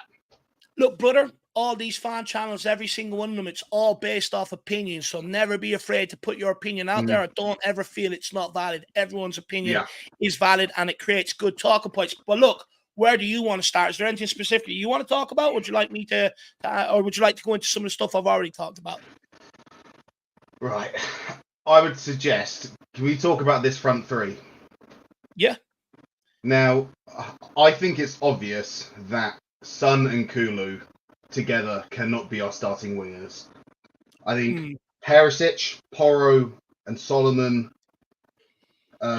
Speaker 1: Look, brother, all these fan channels, every single one of them, it's all based off opinion. So never be afraid to put your opinion out there. Or don't ever feel it's not valid. Everyone's opinion is valid, and it creates good talking points. But look, where do you want to start? Is there anything specifically you want to talk about? Would you like me to, or would you like to go into some of the stuff I've already talked about?
Speaker 5: Right. I would suggest, can we talk about this front three?
Speaker 1: Yeah.
Speaker 5: Now, I think it's obvious that Son and Kulu together cannot be our starting wingers. I think Perisic, Porro, and Solomon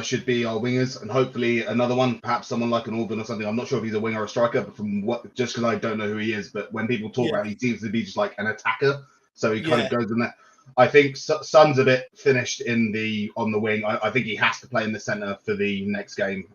Speaker 5: should be our wingers, and hopefully another one, perhaps someone like an Orban or something. I'm not sure if he's a winger or a striker, but from what, just because I don't know who he is, but when people talk about him, he seems to be just like an attacker, so he kind of goes in there. I think Son's a bit finished on the wing. I think he has to play in the centre for the next game.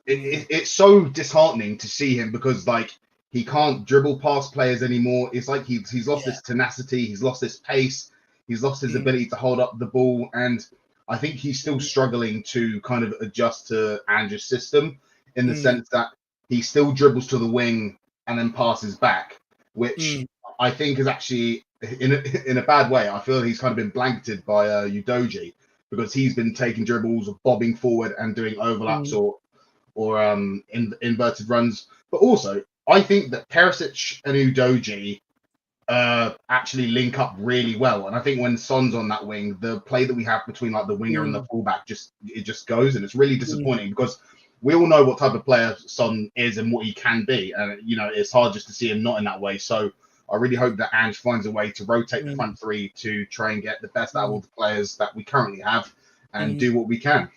Speaker 5: It's so disheartening to see him because like he can't dribble past players anymore. It's like he's lost his tenacity, he's lost his pace, he's lost his ability to hold up the ball, and I think he's still struggling to kind of adjust to Andrew's system in the sense that he still dribbles to the wing and then passes back, which I think is actually in a bad way. I feel he's kind of been blanketed by Udogie because he's been taking dribbles, bobbing forward and doing overlaps or inverted runs. But also, I think that Perisic and Udogie actually link up really well, and I think when Son's on that wing, the play that we have between like the winger and the fullback just goes, and it's really disappointing because we all know what type of player Son is and what he can be, and it's hard just to see him not in that way. So I really hope that Ange finds a way to rotate the front three to try and get the best out of the players that we currently have and do what we can.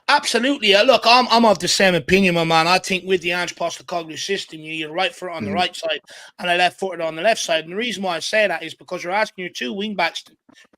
Speaker 1: Absolutely. Look, I'm of the same opinion, my man. I think with the Ange Postecoglou system, you need a right foot on the right side and a left footer on the left side. And the reason why I say that is because you're asking your two wing backs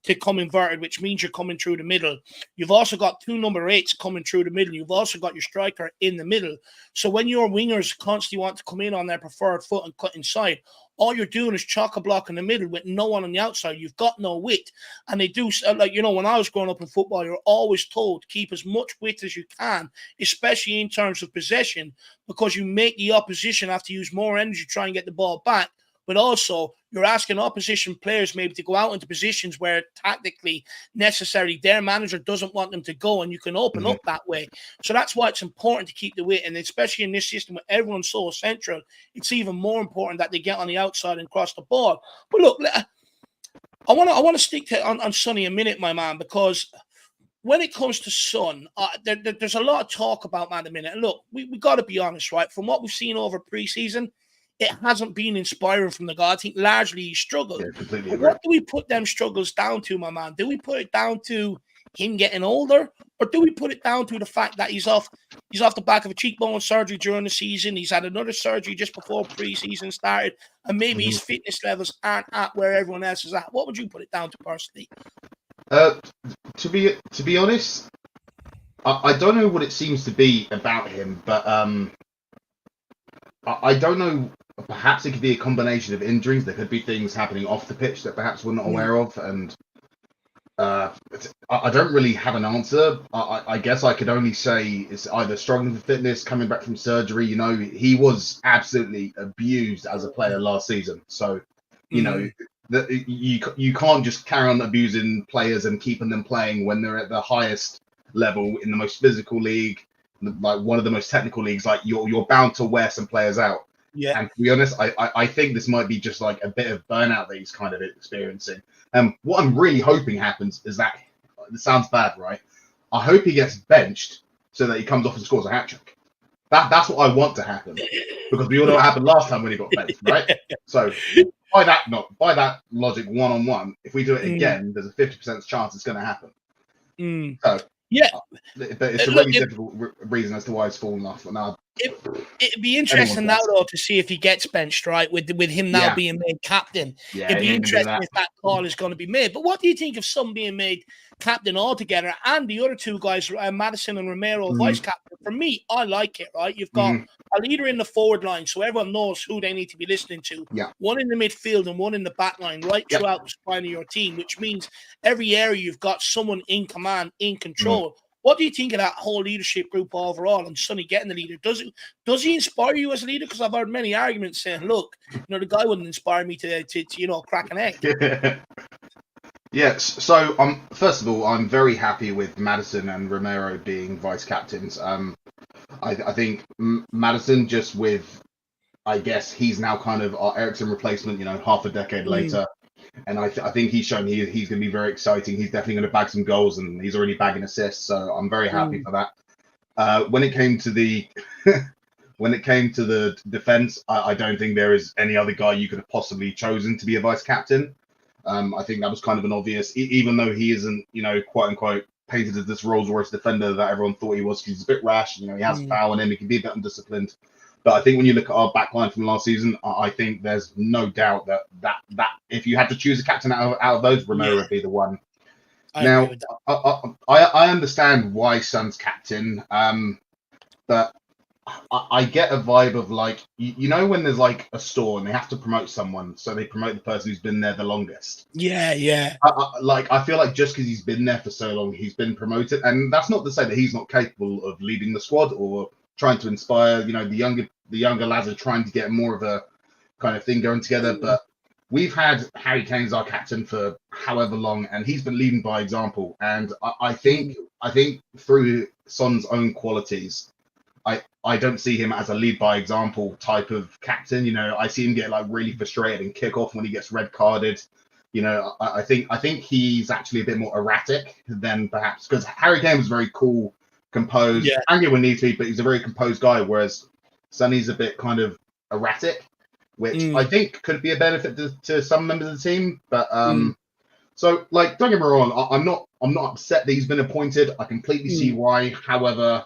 Speaker 1: to come inverted, which means you're coming through the middle. You've also got two number 8s coming through the middle. You've also got your striker in the middle. So when your wingers constantly want to come in on their preferred foot and cut inside, all you're doing is chock-a-block in the middle with no one on the outside. You've got no width. And they do, like, you know, when I was growing up in football, you're always told keep as much width as you can, especially in terms of possession, because you make the opposition have to use more energy to try and get the ball back. But also, you're asking opposition players maybe to go out into positions where tactically necessarily their manager doesn't want them to go, and you can open up that way. So that's why it's important to keep the width, and especially in this system where everyone's so central, it's even more important that they get on the outside and cross the ball. But look, I want to stick on Sonny a minute, my man, because when it comes to Son, there's a lot of talk about him at the minute. And look, we got to be honest, right? From what we've seen over pre-season, it hasn't been inspiring from the guy. I think largely he struggled.
Speaker 5: Yeah,
Speaker 1: what do we put them struggles down to, my man? Do we put it down to him getting older, or do we put it down to the fact that he's off the back of a cheekbone surgery during the season? He's had another surgery just before pre-season started, and maybe his fitness levels aren't at where everyone else is at. What would you put it down to personally?
Speaker 5: To be honest, I don't know what it seems to be about him, but I don't know. Perhaps it could be a combination of injuries. There could be things happening off the pitch that perhaps we're not aware of, and I don't really have an answer. I guess I could only say it's either struggling with fitness, coming back from surgery. You know, he was absolutely abused as a player last season, so you know that you can't just carry on abusing players and keeping them playing when they're at the highest level in the most physical league, like one of the most technical leagues. Like you're bound to wear some players out. Yeah. And to be honest, I think this might be just like a bit of burnout that he's kind of experiencing. What I'm really hoping happens is that, it sounds bad, right? I hope he gets benched so that he comes off and scores a hat-trick. That's what I want to happen, because we all know what happened last time when he got benched, right? So by that logic, one-on-one, if we do it again, there's a 50% chance it's going to happen. So yeah, but it's a really difficult reason as to why he's fallen off. Now,
Speaker 1: it'd be interesting now, though, to see if he gets benched, right? With him now being made captain, it'd be interesting if that call is going to be made. But what do you think of Son being made captain altogether, and the other two guys, Maddison and Romero, vice captain? For me, I like it. Right, you've got a leader in the forward line, so everyone knows who they need to be listening to. One in the midfield and one in the back line, right throughout the spine of your team, which means every area you've got someone in command, in control. What do you think of that whole leadership group overall, and Sonny getting the leader? Does he inspire you as a leader? Because I've heard many arguments saying, look, you know, the guy wouldn't inspire me to you know, crack an egg.
Speaker 5: Yes. So first of all, I'm very happy with Maddison and Romero being vice captains. I think Maddison, just with, I guess he's now kind of our Eriksen replacement, you know, half a decade later. And I think he's shown he's going to be very exciting. He's definitely going to bag some goals, and he's already bagging assists. So I'm very happy for that. When it came to the defense, I don't think there is any other guy you could have possibly chosen to be a vice captain. I think that was kind of an obvious, even though he isn't, you know, quote unquote painted as this Rolls Royce defender that everyone thought he was. He's a bit rash, you know, he has foul in him, he can be a bit undisciplined. But I think when you look at our back line from last season, I think there's no doubt that if you had to choose a captain out of those, Romero would be the one. Now, I understand why Son's captain, but I get a vibe of like, you know, when there's like a store and they have to promote someone, so they promote the person who's been there the longest. Yeah. I feel like just because he's been there for so long, he's been promoted. And that's not to say that he's not capable of leading the squad or trying to inspire, you know, the younger lads are trying to get more of a kind of thing going together. But we've had Harry Kane as our captain for however long, and he's been leading by example. And I think through Son's own qualities, I don't see him as a lead by example type of captain. You know, I see him get like really frustrated and kick off when he gets red carded. You know, I think he's actually a bit more erratic than perhaps, because Harry Kane was very cool, composed, angry when needs to be, but he's a very composed guy, whereas Sonny's a bit kind of erratic, which I think could be a benefit to some members of the team. But so like, don't get me wrong, I'm not upset that he's been appointed. I completely see why. However,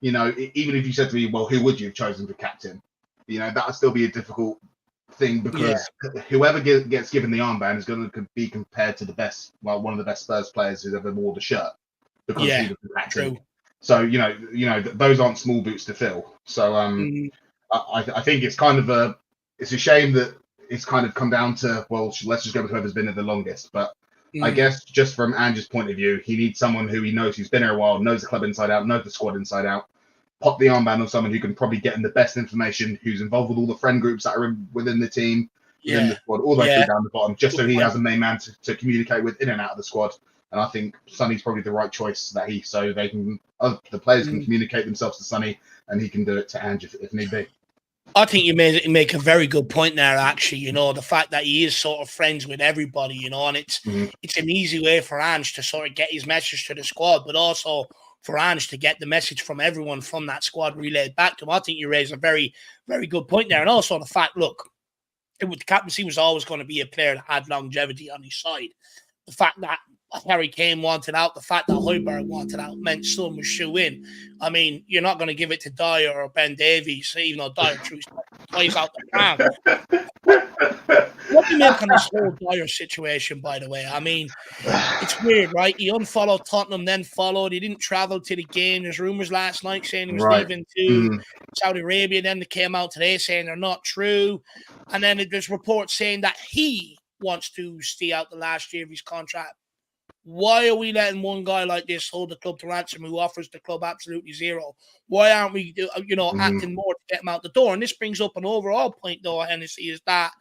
Speaker 5: you know, even if you said to me, well, who would you have chosen for captain? You know, that would still be a difficult thing, because whoever gets given the armband is going to be compared to the best, well, one of the best Spurs players who's ever wore the shirt, because he was the captain. True. So you know those aren't small boots to fill. So I think it's kind of it's a shame that it's kind of come down to, well, let's just go with whoever's been there the longest. But I guess just from Andrew's point of view, he needs someone who he knows, who's been here a while, knows the club inside out, knows the squad inside out. Pop the armband on someone who can probably get him the best information, who's involved with all the friend groups that are within the team, within the squad, all the way through down the bottom, just so he has a main man to communicate with in and out of the squad. And I think Sonny's probably the right choice, so they can, the players can communicate themselves to Sonny, and he can do it to Ange if need be.
Speaker 1: I think you make a very good point there, actually. You know, the fact that he is sort of friends with everybody, you know, and it's an easy way for Ange to sort of get his message to the squad, but also for Ange to get the message from everyone from that squad relayed back to him. I think you raise a very, very good point there. And also the fact, look, the captaincy was always going to be a player that had longevity on his side. The fact that Harry Kane wanted out, the fact that Højbjerg wanted out meant Son was shoe in. I mean, you're not going to give it to Dyer or Ben Davies, even though Dyer plays out the can. What do you make on this whole Dyer situation, by the way? I mean, it's weird, right? He unfollowed Tottenham, then followed. He didn't travel to the game. There's rumours last night saying he was leaving to Saudi Arabia. Then they came out today saying they're not true. And then there's reports saying that he wants to stay out the last year of his contract. Why are we letting one guy like this hold the club to ransom who offers the club absolutely zero? Why aren't we, acting more to get him out the door? And this brings up an overall point, though, Hennessy, is that,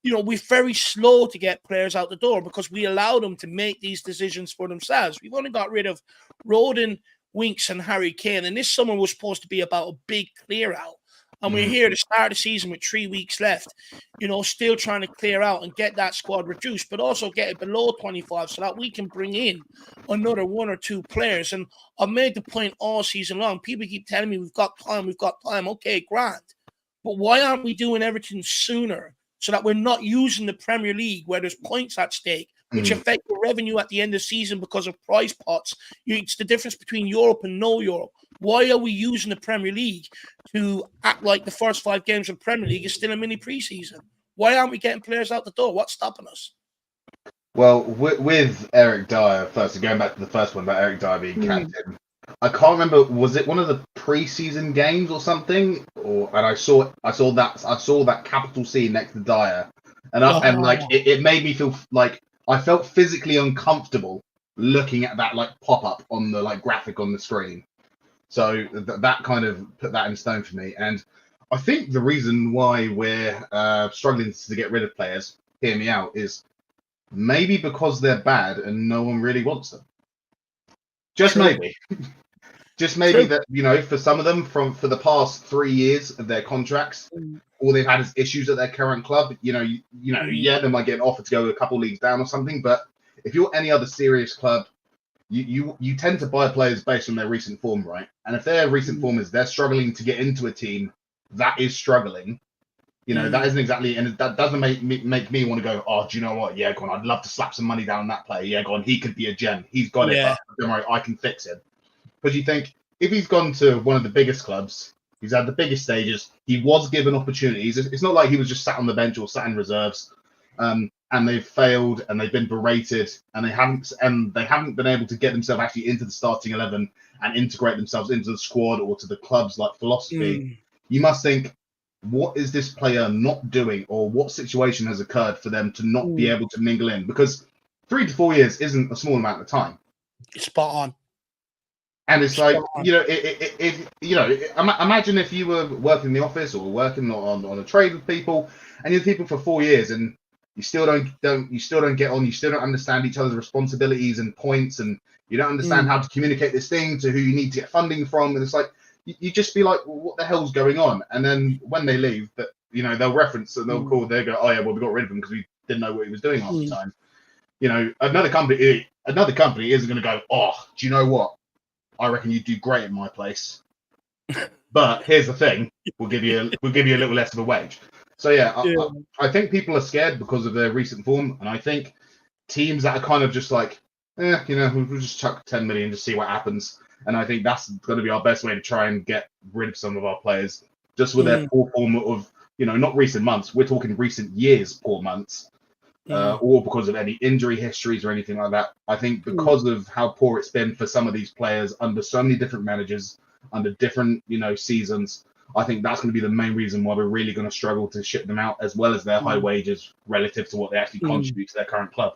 Speaker 1: we're very slow to get players out the door because we allow them to make these decisions for themselves. We've only got rid of Rodon, Winks, and Harry Kane, and this summer was supposed to be about a big clear-out. And we're here to start the season with 3 weeks left, still trying to clear out and get that squad reduced, but also get it below 25 so that we can bring in another 1 or 2 players. And I've made the point all season long. People keep telling me we've got time. Okay, grand. But why aren't we doing everything sooner so that we're not using the Premier League where there's points at stake, which affect the revenue at the end of the season because of prize pots? It's the difference between Europe and no Europe. Why are we using the Premier League to act like the first 5 games of the Premier League is still a mini preseason? Why aren't we getting players out the door? What's stopping us?
Speaker 5: Well, with Eric Dyer, first, going back to the first one about Eric Dyer being captain, I can't remember, was it one of the preseason games or something? And I saw that capital C next to Dyer, and like it made me feel like I felt physically uncomfortable looking at that like pop up on the like graphic on the screen. So that kind of put that in stone for me. And I think the reason why we're struggling to get rid of players, hear me out, is maybe because they're bad and no one really wants them. Just maybe. Just maybe that, for some of them for the past 3 years of their contracts, all they've had is issues at their current club. They might get an offer to go a couple leagues down or something. But if you're any other serious club, you tend to buy players based on their recent form, right? And if their recent form is they're struggling to get into a team that is struggling, that isn't exactly, and that doesn't make me want to go, oh, do you know what? Yeah, go on, I'd love to slap some money down on that player. Yeah, go on, he could be a gem. He's got it, but don't worry, I can fix him. Because you think, if he's gone to one of the biggest clubs, he's had the biggest stages, he was given opportunities. It's not like he was just sat on the bench or sat in reserves. And they've failed, and they've been berated, and they haven't been able to get themselves actually into the starting 11 and integrate themselves into the squad or to the club's like philosophy. You must think, what is this player not doing, or what situation has occurred for them to not be able to mingle in? Because 3 to 4 years isn't a small amount of time.
Speaker 1: It's spot on.
Speaker 5: And it's like, imagine if you were working in the office or working on a trade with people, and you're people for 4 years, and you still don't get on. You still don't understand each other's responsibilities and points, and you don't understand how to communicate this thing to who you need to get funding from. And it's like you just be like, well, what the hell's going on? And then when they leave, that they'll reference and they'll call. They go, oh yeah, well we got rid of him because we didn't know what he was doing half the time. Another company isn't going to go, oh, do you know what? I reckon you'd do great in my place. But here's the thing: we'll give you a little less of a wage. So yeah, I think people are scared because of their recent form, and I think teams that are kind of just like, we'll just chuck 10 million to see what happens. And I think that's going to be our best way to try and get rid of some of our players, just with their poor form of, not recent months. We're talking recent years, poor months, or because of any injury histories or anything like that. I think because of how poor it's been for some of these players under so many different managers, under different, seasons, I think that's going to be the main reason why we're really going to struggle to ship them out, as well as their high wages relative to what they actually contribute to their current club.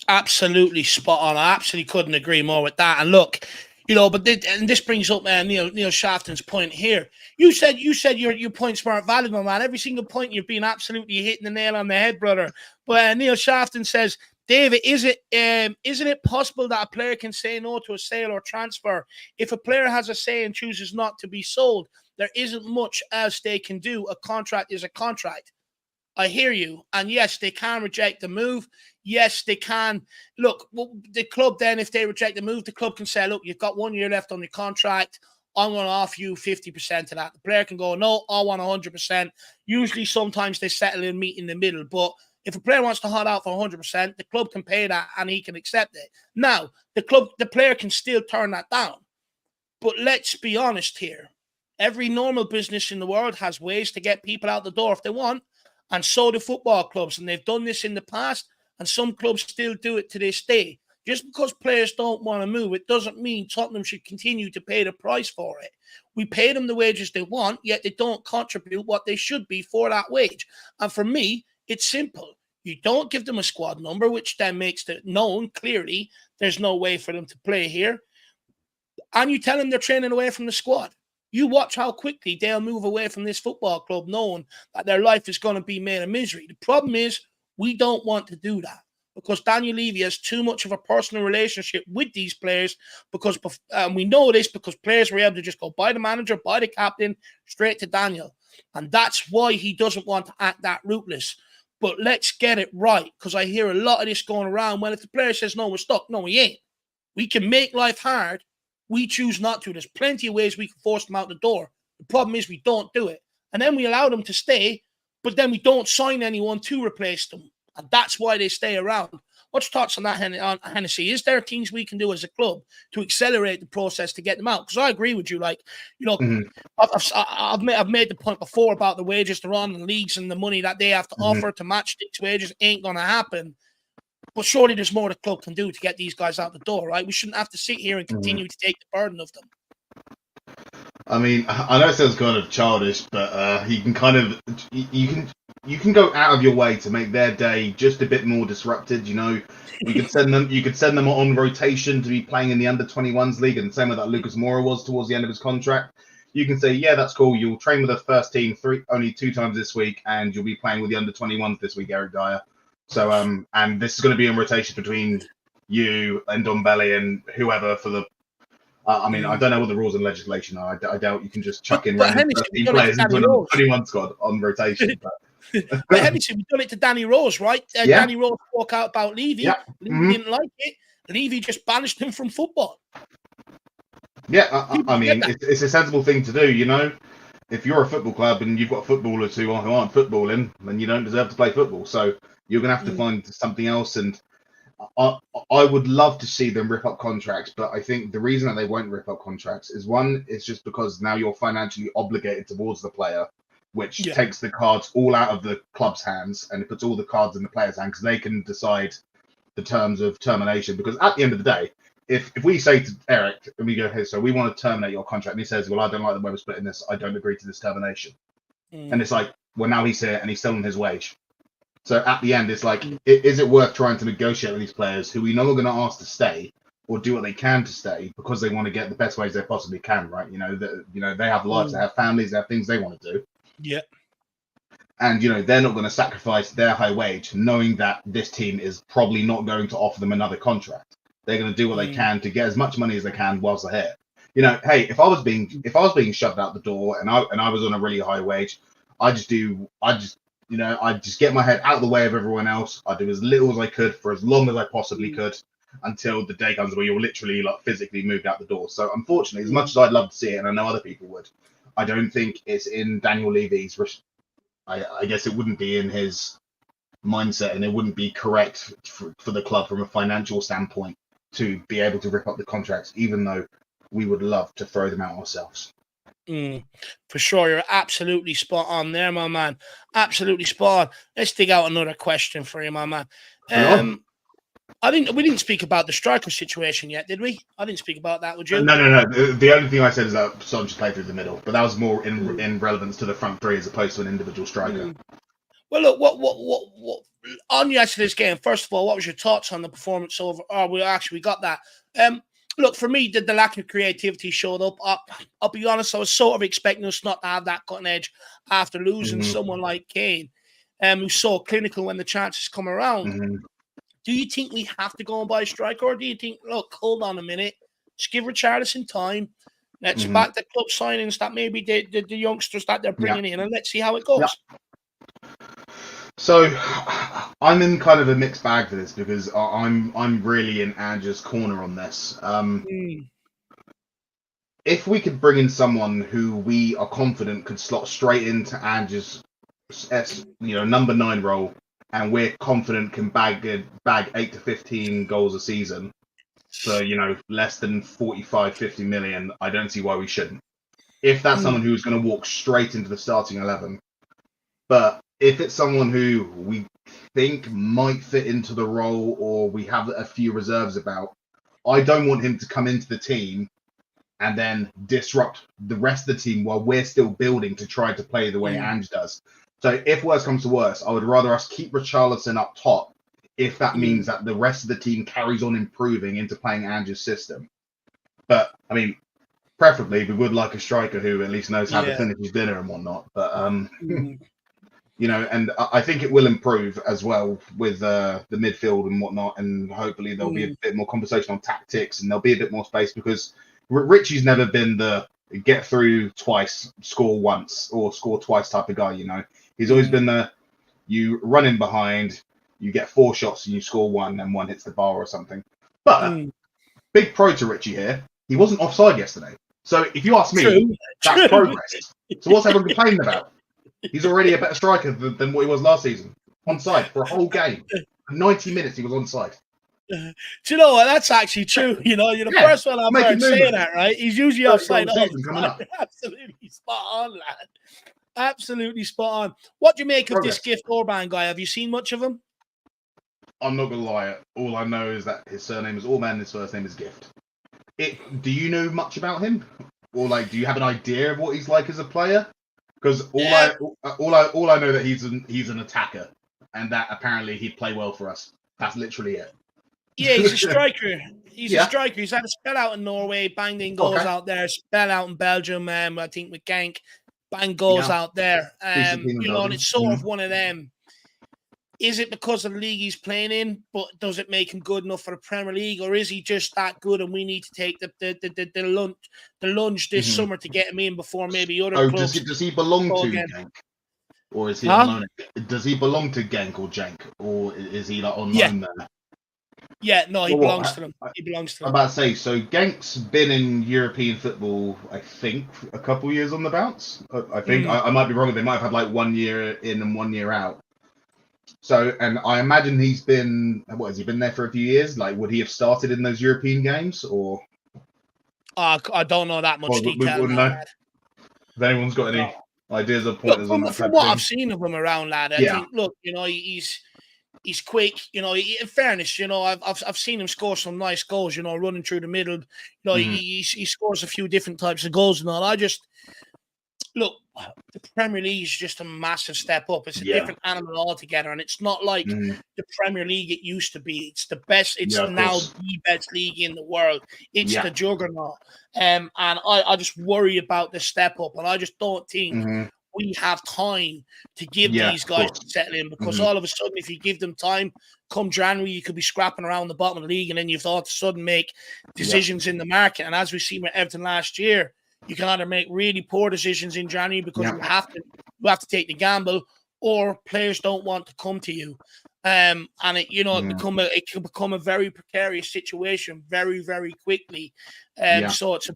Speaker 1: Absolutely spot on. I absolutely couldn't agree more with that. And look, and this brings up Neil Shafton's point here. You said your points weren't valid, my man. Every single point you've been absolutely hitting the nail on the head, brother. But Neil Shafton says, David, isn't it possible that a player can say no to a sale or transfer? If a player has a say and chooses not to be sold, there isn't much else they can do. A contract is a contract. I hear you. And yes, they can reject the move. Yes, they can. Look, the club then, if they reject the move, the club can say, look, you've got 1 year left on your contract. I'm going to offer you 50% of that. The player can go, no, I want 100%. Usually, sometimes they settle and meet in the middle. But if a player wants to hold out for 100%, the club can pay that and he can accept it. Now, the player can still turn that down. But let's be honest here. Every normal business in the world has ways to get people out the door if they want. And so do football clubs. And they've done this in the past. And some clubs still do it to this day. Just because players don't want to move, it doesn't mean Tottenham should continue to pay the price for it. We pay them the wages they want, yet they don't contribute what they should be for that wage. And for me, it's simple. You don't give them a squad number, which then makes it known clearly there's no way for them to play here. And you tell them they're training away from the squad. You watch how quickly they'll move away from this football club knowing that their life is going to be made a misery. The problem is we don't want to do that because Daniel Levy has too much of a personal relationship with these players because we know this because players were able to just go by the manager, by the captain, straight to Daniel. And that's why he doesn't want to act that ruthless. But let's get it right because I hear a lot of this going around. Well, if the player says, no, we're stuck. No, we ain't. We can make life hard. We choose not to. There's plenty of ways we can force them out the door. The problem is we don't do it. And then we allow them to stay, but then we don't sign anyone to replace them. And that's why they stay around. What's your thoughts on that, Hennessy? Is there things we can do as a club to accelerate the process to get them out? Because I agree with you. Like, I've made the point before about the wages they're on in leagues and the money that they have to offer to match these wages ain't going to happen. But surely there's more the club can do to get these guys out the door, right? We shouldn't have to sit here and continue to take the burden of them.
Speaker 5: I mean, I know it sounds kind of childish, but you can kind of you can go out of your way to make their day just a bit more disrupted. You could send them on rotation to be playing in the under-21s league, and the same way that Lucas Moura was towards the end of his contract. You can say, yeah, that's cool. You'll train with the first team only 2 times this week, and you'll be playing with the under-21s this week, Eric Dyer. So, and this is going to be in rotation between you and Ndombele and whoever for the. I mean, I don't know what the rules and legislation are. I doubt you can just chuck in random 13 players into an 21 squad on rotation.
Speaker 1: But Hennessy, we've done it to Danny Rose, right? Danny Rose spoke out about Levy.
Speaker 5: Yeah.
Speaker 1: Levy didn't like it. Levy just banished him from football.
Speaker 5: Yeah, I mean, it's a sensible thing to do, If you're a football club and you've got footballers who aren't footballing, then you don't deserve to play football. So you're going to have to find something else. And I would love to see them rip up contracts, but I think the reason that they won't rip up contracts is one, it's just because now you're financially obligated towards the player, which takes the cards all out of the club's hands and it puts all the cards in the player's hands because they can decide the terms of termination. Because at the end of the day, if we say to Eric and we go, hey, so we want to terminate your contract, and he says, well, I don't like the way we're splitting this, I don't agree to this termination. And it's like, well, now he's here and he's still on his wage. So at the end, it's like, is it worth trying to negotiate with these players who we know are going to ask to stay or do what they can to stay because they want to get the best ways they possibly can, right? They have lives, they have families, they have things they want to do.
Speaker 1: Yeah.
Speaker 5: And, they're not going to sacrifice their high wage knowing that this team is probably not going to offer them another contract. They're going to do what they can to get as much money as they can whilst they're here. Hey, if I was being shoved out the door and I was on a really high wage, I just get my head out of the way of everyone else. I do as little as I could for as long as I possibly could until the day comes where you're literally physically moved out the door. So unfortunately, as much as I'd love to see it, and I know other people would, I don't think it's in Daniel Levy's I guess it wouldn't be in his mindset, and it wouldn't be correct for the club from a financial standpoint to be able to rip up the contracts, even though we would love to throw them out ourselves.
Speaker 1: For sure, you're absolutely spot on there, my man. Absolutely spot on. Let's dig out another question for you, my man. We didn't speak about the striker situation yet, did we? I didn't speak about that, would you?
Speaker 5: No. The only thing I said is that Son should play through the middle, but that was more in relevance to the front three as opposed to an individual striker.
Speaker 1: Well, look, what on yesterday's game? First of all, what was your thoughts on the performance over? Oh, we got that. Look, for me, the lack of creativity showed up. I'll be honest, I was sort of expecting us not to have that cutting edge after losing someone like Kane, who's so clinical when the chances come around. Do you think we have to go and buy a striker, or do you think, look, hold on a minute, just give Richarlison time, let's back the club signings that maybe the youngsters that they're bringing in, and let's see how it goes?
Speaker 5: So I'm in kind of a mixed bag for this because I'm really in Ange's corner on this. If we could bring in someone who we are confident could slot straight into Ange's number 9 role, and we're confident can bag 8 to 15 goals a season for less than 45-50 million, I don't see why we shouldn't. If that's someone who's going to walk straight into the starting 11, but if it's someone who we think might fit into the role, or we have a few reserves about, I don't want him to come into the team and then disrupt the rest of the team while we're still building to try to play the way Ange does. So if worse comes to worse, I would rather us keep Richarlison up top if that means that the rest of the team carries on improving into playing Ange's system. But, I mean, preferably we would like a striker who at least knows how to finish his dinner and whatnot. But, and I think it will improve as well with the midfield and whatnot, and hopefully there'll be a bit more conversation on tactics, and there'll be a bit more space, because Richie's never been the get through twice, score once, or score twice type of guy, He's always been the, you run in behind, you get 4 shots and you score 1, and 1 hits the bar or something. But, big pro to Richie here, he wasn't offside yesterday. So if you ask me, that's progress. So what's everyone complaining about? He's already a better striker than what he was last season. Onside for a whole game. For 90 minutes he was onside.
Speaker 1: Do you know what? That's actually true. You're the first one I've heard saying that, right? He's usually offside all the time. Absolutely spot on, lad. Absolutely spot on. What do you make of this Gift Orban guy? Have you seen much of him?
Speaker 5: I'm not going to lie. All I know is that his surname is Orban and his first name is Gift. Do you know much about him? Or, do you have an idea of what he's like as a player? Because all I know that he's an attacker, and that apparently he'd play well for us. That's literally it.
Speaker 1: Yeah, he's a striker. He's a striker. He's had a spell out in Norway, banged in goals out there, spell out in Belgium, I think with Genk, bang goals out there. And it's sort of one of them. Is it because of the league he's playing in, but does it make him good enough for the Premier League, or is he just that good and we need to take the lunge this summer to get him in before maybe other clubs?
Speaker 5: Does he belong to Genk? Or is he on loan? Does he belong to Genk or Genk? Or is he on loan there?
Speaker 1: Yeah, no, he belongs to them. He belongs to them.
Speaker 5: I'm about to say, so Genk's been in European football, I think, a couple years on the bounce. I think I might be wrong. They might have had 1 year in and 1 year out. So, and I imagine he's been, has he been there for a few years? Would he have started in those European games, or?
Speaker 1: I don't know that much detail.
Speaker 5: If anyone's got any ideas or pointers on that.
Speaker 1: From what I've seen of him around, lad, I think, look, he's quick. In fairness, I've seen him score some nice goals. Running through the middle. He scores a few different types of goals and all. Look, the Premier League is just a massive step up. It's a different animal altogether, and it's not like the Premier League it used to be. It's the best. It's now the best league in the world. It's the juggernaut. And I just worry about the step up, and I just don't think we have time to give these guys to settle in, because all of a sudden, if you give them time, come January, you could be scrapping around the bottom of the league, and then you've all of a sudden make decisions in the market. And as we've seen with Everton last year, you can either make really poor decisions in January because you have to take the gamble, or players don't want to come to you, and it can become a very precarious situation very, very quickly. So it's a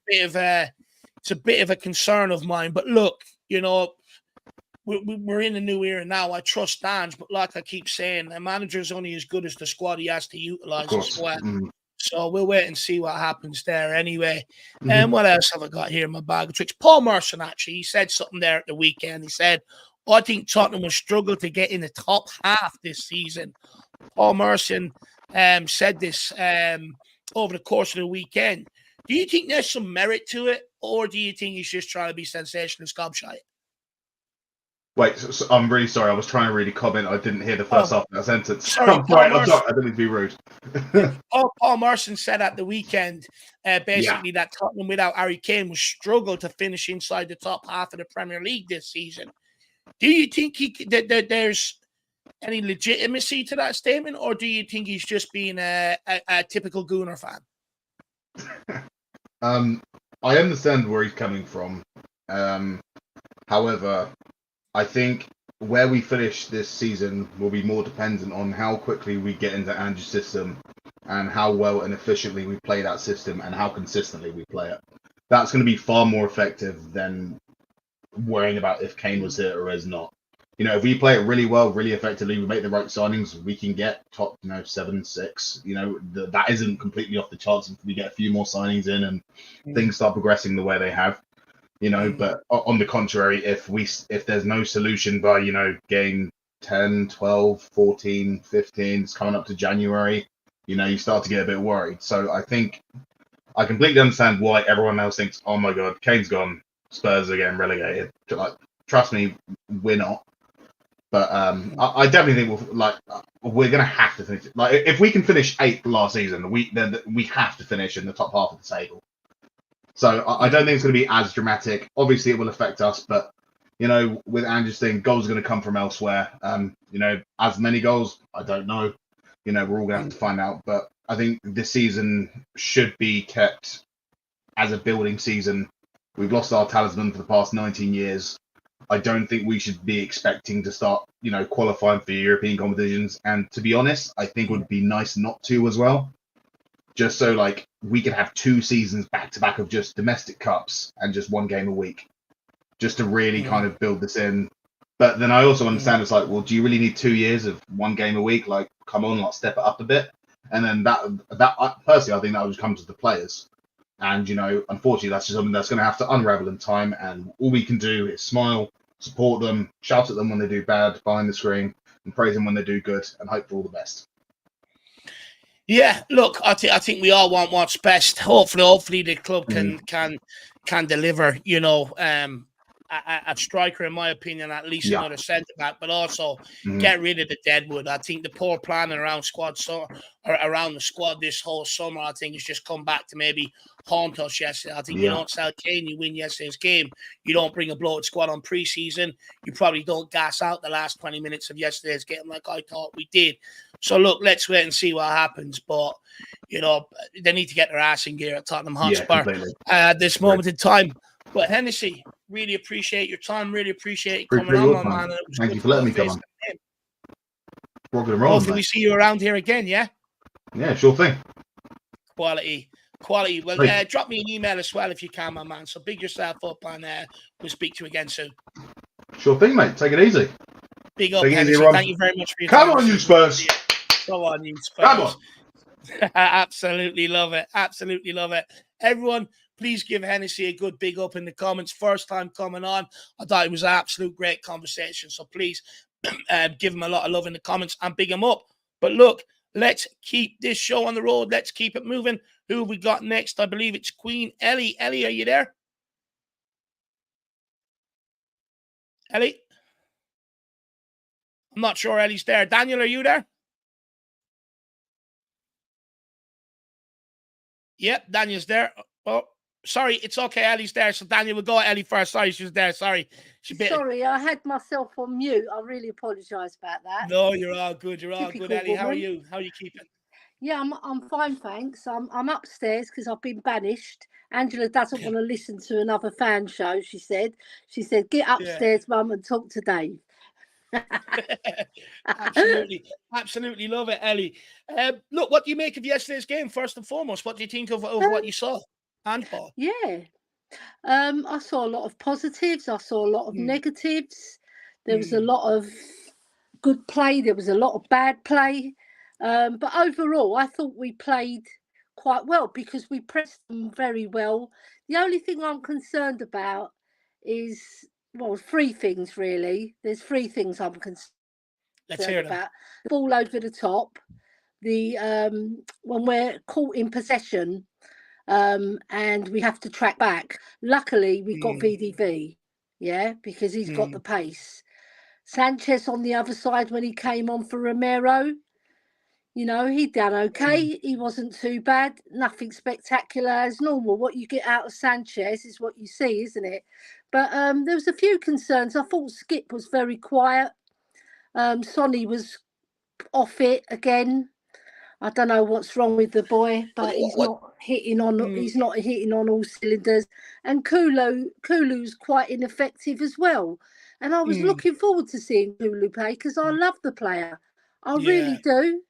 Speaker 1: bit of a concern of mine. But look, we're in a new era now. I trust Ange, but like I keep saying, a manager's only as good as the squad he has to utilize as well. So we'll wait and see what happens there anyway. And what else have I got here in my bag of tricks? Paul Merson, actually, he said something there at the weekend. He said, I think Tottenham will struggle to get in the top half this season. Paul Merson said this over the course of the weekend. Do you think there's some merit to it, or do you think he's just trying to be sensational gobshite?
Speaker 5: Wait, so I'm really sorry. I was trying to read a comment. I didn't hear the first half of that sentence.
Speaker 1: Sorry,
Speaker 5: I'm sorry. I didn't mean to be rude.
Speaker 1: Paul Merson said at the weekend, basically, that Tottenham without Harry Kane will struggle to finish inside the top half of the Premier League this season. Do you think that there's any legitimacy to that statement, or do you think he's just being a typical Gooner fan?
Speaker 5: I understand where he's coming from. However, I think where we finish this season will be more dependent on how quickly we get into Ange's system and how well and efficiently we play that system and how consistently we play it. That's going to be far more effective than worrying about if Kane was here or is not. You know, if we play it really well, really effectively, we make the right signings, we can get top, 7, 6. You know, that isn't completely off the charts if we get a few more signings in and things start progressing the way they have. You know, but on the contrary, if there's no solution by, game 10, 12, 14, 15, it's coming up to January, you start to get a bit worried. So I think I completely understand why everyone else thinks, oh my God, Kane's gone, Spurs are getting relegated. Like, trust me, we're not. But I definitely think we're going to have to finish. Like, if we can finish 8th last season, then we have to finish in the top half of the table. So I don't think it's going to be as dramatic. Obviously, it will affect us, but with Ange's thing, goals are going to come from elsewhere. As many goals, I don't know. We're all going to have to find out. But I think this season should be kept as a building season. We've lost our talisman for the past 19 years. I don't think we should be expecting to start, qualifying for European competitions. And to be honest, I think it would be nice not to as well. Just so we could have 2 seasons back to back of just domestic cups and just 1 game a week, just to really kind of build this in. But then I also understand it's well, do you really need 2 years of 1 game a week? Come on, step it up a bit. And then that personally, I think that would come to the players. And unfortunately, that's just something that's going to have to unravel in time. And all we can do is smile, support them, shout at them when they do bad behind the screen, and praise them when they do good, and hope for all the best.
Speaker 1: Yeah, look, I think we all want what's best. Hopefully the club can deliver. A striker, in my opinion, at least another centre back, but also get rid of the deadwood. I think the poor planning around the squad this whole summer, I think, has just come back to maybe haunt us yesterday. I think you don't sell Kane, you win yesterday's game. You don't bring a bloated squad on pre-season. You probably don't gas out the last 20 minutes of yesterday's game like I thought we did. So look, let's wait and see what happens. But they need to get their ass in gear at Tottenham Hotspur at this moment in time. But Hennessy, really appreciate your time. Really appreciate you coming on, my man.
Speaker 5: Thank you for letting me come on.
Speaker 1: Hopefully we see you around here again, yeah?
Speaker 5: Yeah, sure thing.
Speaker 1: Quality. Well, drop me an email as well if you can, my man. So big yourself up, and we'll speak to you again soon.
Speaker 5: Sure thing, mate. Take it easy.
Speaker 1: Big up, Hennessy. Thank you very much for your
Speaker 5: time.
Speaker 1: Come
Speaker 5: on, you Spurs.
Speaker 1: Come on, you Spurs.
Speaker 5: Come on.
Speaker 1: Absolutely love it. Absolutely love it. Everyone, please give Hennessy a good big up in the comments. First time coming on. I thought it was an absolute great conversation. So please give him a lot of love in the comments and big him up. But look, let's keep this show on the road. Let's keep it moving. Who have we got next? I believe it's Queen Ellie. Ellie, are you there? Ellie? I'm not sure Ellie's there. Daniel, are you there? Yep, Daniel's there. Oh, sorry, it's okay. Ellie's there. So Daniel, we'll go at Ellie first. Sorry, she's there. Sorry.
Speaker 6: Sorry, I had myself on mute. I really apologise about that.
Speaker 1: No, you're all good. You're all good, Ellie. How are you? How are you keeping?
Speaker 6: Yeah, I'm fine, thanks. I'm upstairs because I've been banished. Angela doesn't want to listen to another fan show, she said. She said, get upstairs, Mum, and talk to Dave.
Speaker 1: Absolutely love it, Ellie. Look, what do you make of yesterday's game, first and foremost? What do you think of what you saw? Handball.
Speaker 6: Yeah. I saw a lot of positives. I saw a lot of negatives. There was a lot of good play. There was a lot of bad play. But overall, I thought we played quite well because we pressed them very well. The only thing I'm concerned about is, well, three things really. There's three things I'm concerned about. The ball over the top, the when we're caught in possession, and we have to track back. Luckily, we got VDV, because he's got the pace. Sanchez on the other side when he came on for Romero, he done okay. He wasn't too bad. Nothing spectacular as normal. What you get out of Sanchez is what you see, isn't it? But there was a few concerns. I thought Skip was very quiet. Sonny was off it again. I don't know what's wrong with the boy, but he's not hitting on. He's not hitting on all cylinders. And Kulu's quite ineffective as well. And I was looking forward to seeing Kulu play because I love the player. I really do.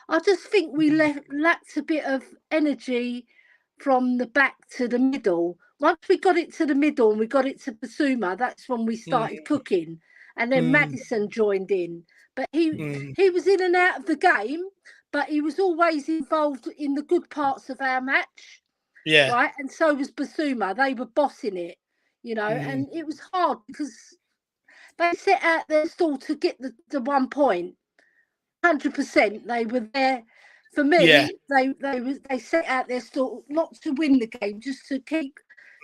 Speaker 6: I just think we lacked a bit of energy from the back to the middle. Once we got it to the middle and we got it to Basuma, that's when we started cooking. And then Maddison joined in. But he was in and out of the game, but he was always involved in the good parts of our match. Yeah. Right? And so was Basuma. They were bossing it, and it was hard because they set out their stall to get the 1 point. 100%. They were there. For me, they set out their stall not to win the game, just to keep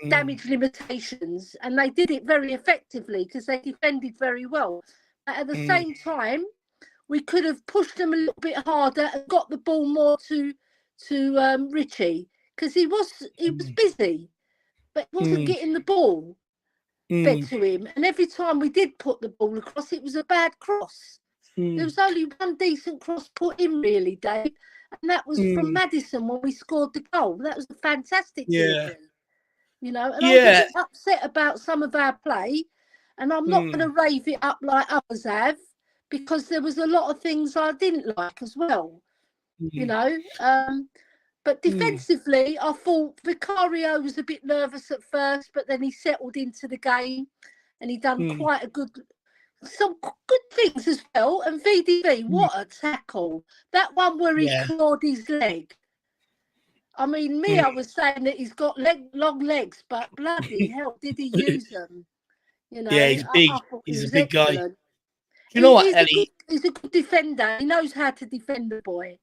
Speaker 6: damage limitations. And they did it very effectively because they defended very well. But at the same time, we could have pushed them a little bit harder and got the ball more to Richie because he was busy, but he wasn't getting the ball fed to him. And every time we did put the ball across, it was a bad cross. There was only one decent cross put in, really, Dave, and that was from Maddison when we scored the goal. That was a fantastic delivery, and I was a bit upset about some of our play, and I'm not going to rave it up like others have, because there was a lot of things I didn't like as well, But defensively, I thought Vicario was a bit nervous at first, but then he settled into the game, and he done some good things as well. And VDV, what a tackle! That one where he clawed his leg. I mean, Mia was saying that he's got long legs, but bloody hell, did he use them?
Speaker 1: Yeah, he's big. He's a big guy. You know what, Ellie?
Speaker 6: He's a good defender. He knows how to defend the boy.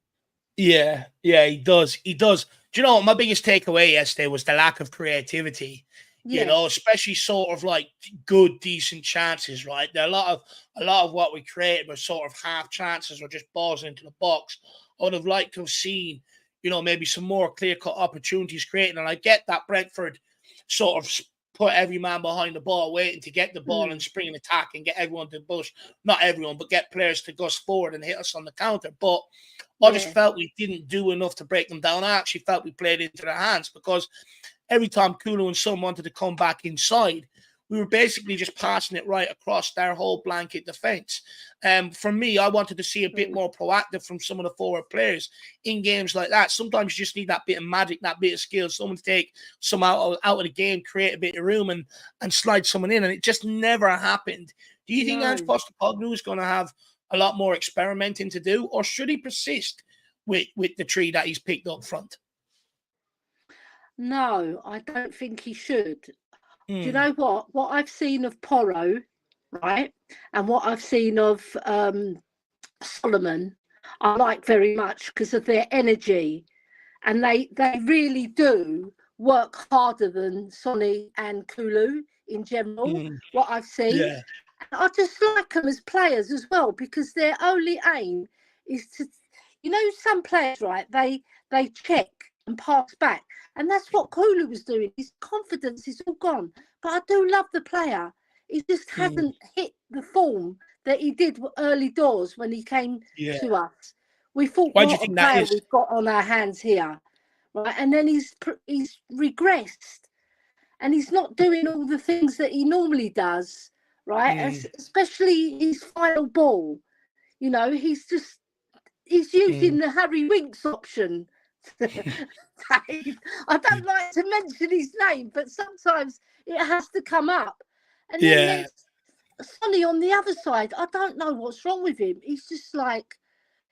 Speaker 1: Yeah, he does. He does. Do you know what? My biggest takeaway yesterday was the lack of creativity. Especially sort of like good, decent chances, right? There are a lot of what we created were sort of half chances or just balls into the box. I would have liked to have seen, maybe some more clear-cut opportunities created. And I get that Brentford sort of put every man behind the ball, waiting to get the ball and spring an attack and get everyone to push. Not everyone, but get players to gust forward and hit us on the counter. But I just felt we didn't do enough to break them down. I actually felt we played into their hands because every time Kulu and Son wanted to come back inside, we were basically just passing it right across their whole blanket defence. For me, I wanted to see a bit more proactive from some of the forward players in games like that. Sometimes you just need that bit of magic, that bit of skill, someone to take some out of the game, create a bit of room and slide someone in. And it just never happened. Do you think Ange Postecoglou is going to have a lot more experimenting to do, or should he persist with the tree that he's picked up front?
Speaker 6: No, I don't think he should. Do you know what? What I've seen of Porro, right, and what I've seen of Solomon, I like very much because of their energy, and they really do work harder than Sonny and Kulu in general. What I've seen, I just like them as players as well because their only aim is to, some players, right? They check and pass back. And that's what Kulu was doing. His confidence is all gone. But I do love the player. He just hasn't hit the form that he did early doors when he came to us. We thought, what a player we've got on our hands here. Right? And then he's regressed. And he's not doing all the things that he normally does. Right? Especially his final ball. He's using the Harry Winks option. I don't like to mention his name, but sometimes it has to come up. And then Sonny on the other side, I don't know what's wrong with him. He's just like,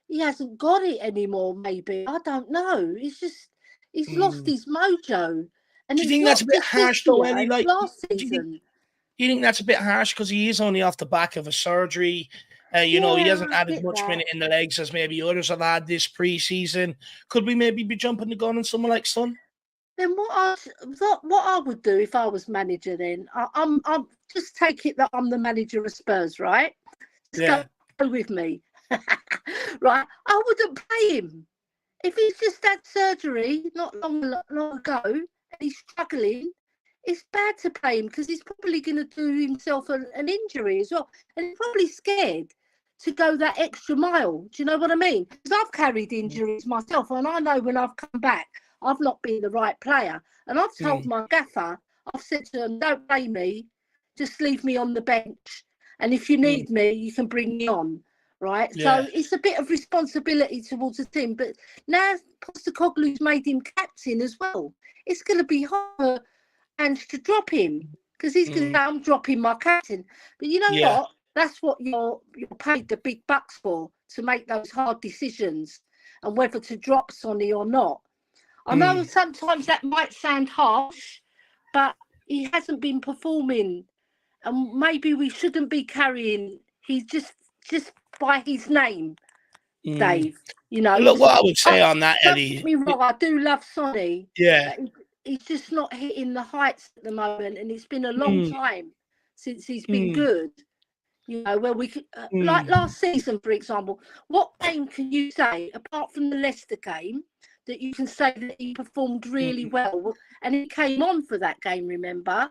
Speaker 6: he hasn't got it anymore, maybe. I don't know. He's lost his mojo. And
Speaker 1: Do you
Speaker 6: it's
Speaker 1: think
Speaker 6: not
Speaker 1: that's a bit
Speaker 6: just
Speaker 1: harsh,
Speaker 6: this
Speaker 1: though,
Speaker 6: year,
Speaker 1: Ellie?
Speaker 6: it's
Speaker 1: Like,
Speaker 6: last
Speaker 1: do you think,
Speaker 6: season.
Speaker 1: do you think that's a bit harsh because he is only off the back of a surgery? You know, he
Speaker 6: Yeah,
Speaker 1: hasn't
Speaker 6: I
Speaker 1: had as
Speaker 6: get
Speaker 1: much
Speaker 6: that.
Speaker 1: minute in the legs as maybe others have had this pre-season. Could we maybe be jumping the gun on someone like Son?
Speaker 6: Then what I would do if I was manager, then I'm just take it that I'm the manager of Spurs, right? Just
Speaker 1: Yeah.
Speaker 6: go with me, right? I wouldn't play him if he's just had surgery not long ago and he's struggling. It's bad to play him because he's probably going to do himself an injury as well, and he's probably scared to go that extra mile. Do you know what I mean? Because I've carried injuries myself, and I know when I've come back, I've not been the right player. And I've told my gaffer, I've said to him, don't play me, just leave me on the bench. And if you need me, you can bring me on, right?
Speaker 1: Yeah.
Speaker 6: So it's a bit of responsibility towards the team. But now Postecoglou's made him captain as well. It's going to be hard for Ange to drop him because he's going to say, I'm dropping my captain. But you know what? That's what you're paid the big bucks for, to make those hard decisions and whether to drop Sonny or not. I know sometimes that might sound harsh, but he hasn't been performing, and maybe we shouldn't be carrying. He's just by his name, Dave. You know.
Speaker 1: Look, what I would say on that,
Speaker 6: Don't
Speaker 1: Ellie.
Speaker 6: get me wrong, I do love Sonny.
Speaker 1: Yeah.
Speaker 6: He's just not hitting the heights at the moment, and it's been a long time since he's been good. You know, where we could, like last season, for example, what game can you say apart from the Leicester game that you can say that he performed really well and he came on for that game? Remember?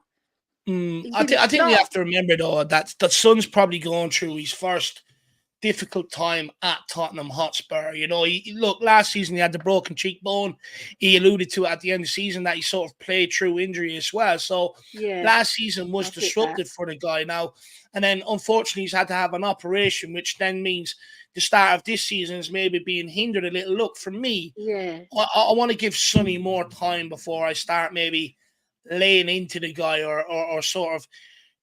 Speaker 1: I think we have to remember though that Son's probably going through his first difficult time at Tottenham Hotspur. You know, look, last season he had the broken cheekbone. He alluded to at the end of the season that he sort of played through injury as well. So last season was disrupted for the guy now. And then unfortunately he's had to have an operation, which then means the start of this season is maybe being hindered a little. Look, for me, I want to give Sonny more time before I start maybe laying into the guy or sort of,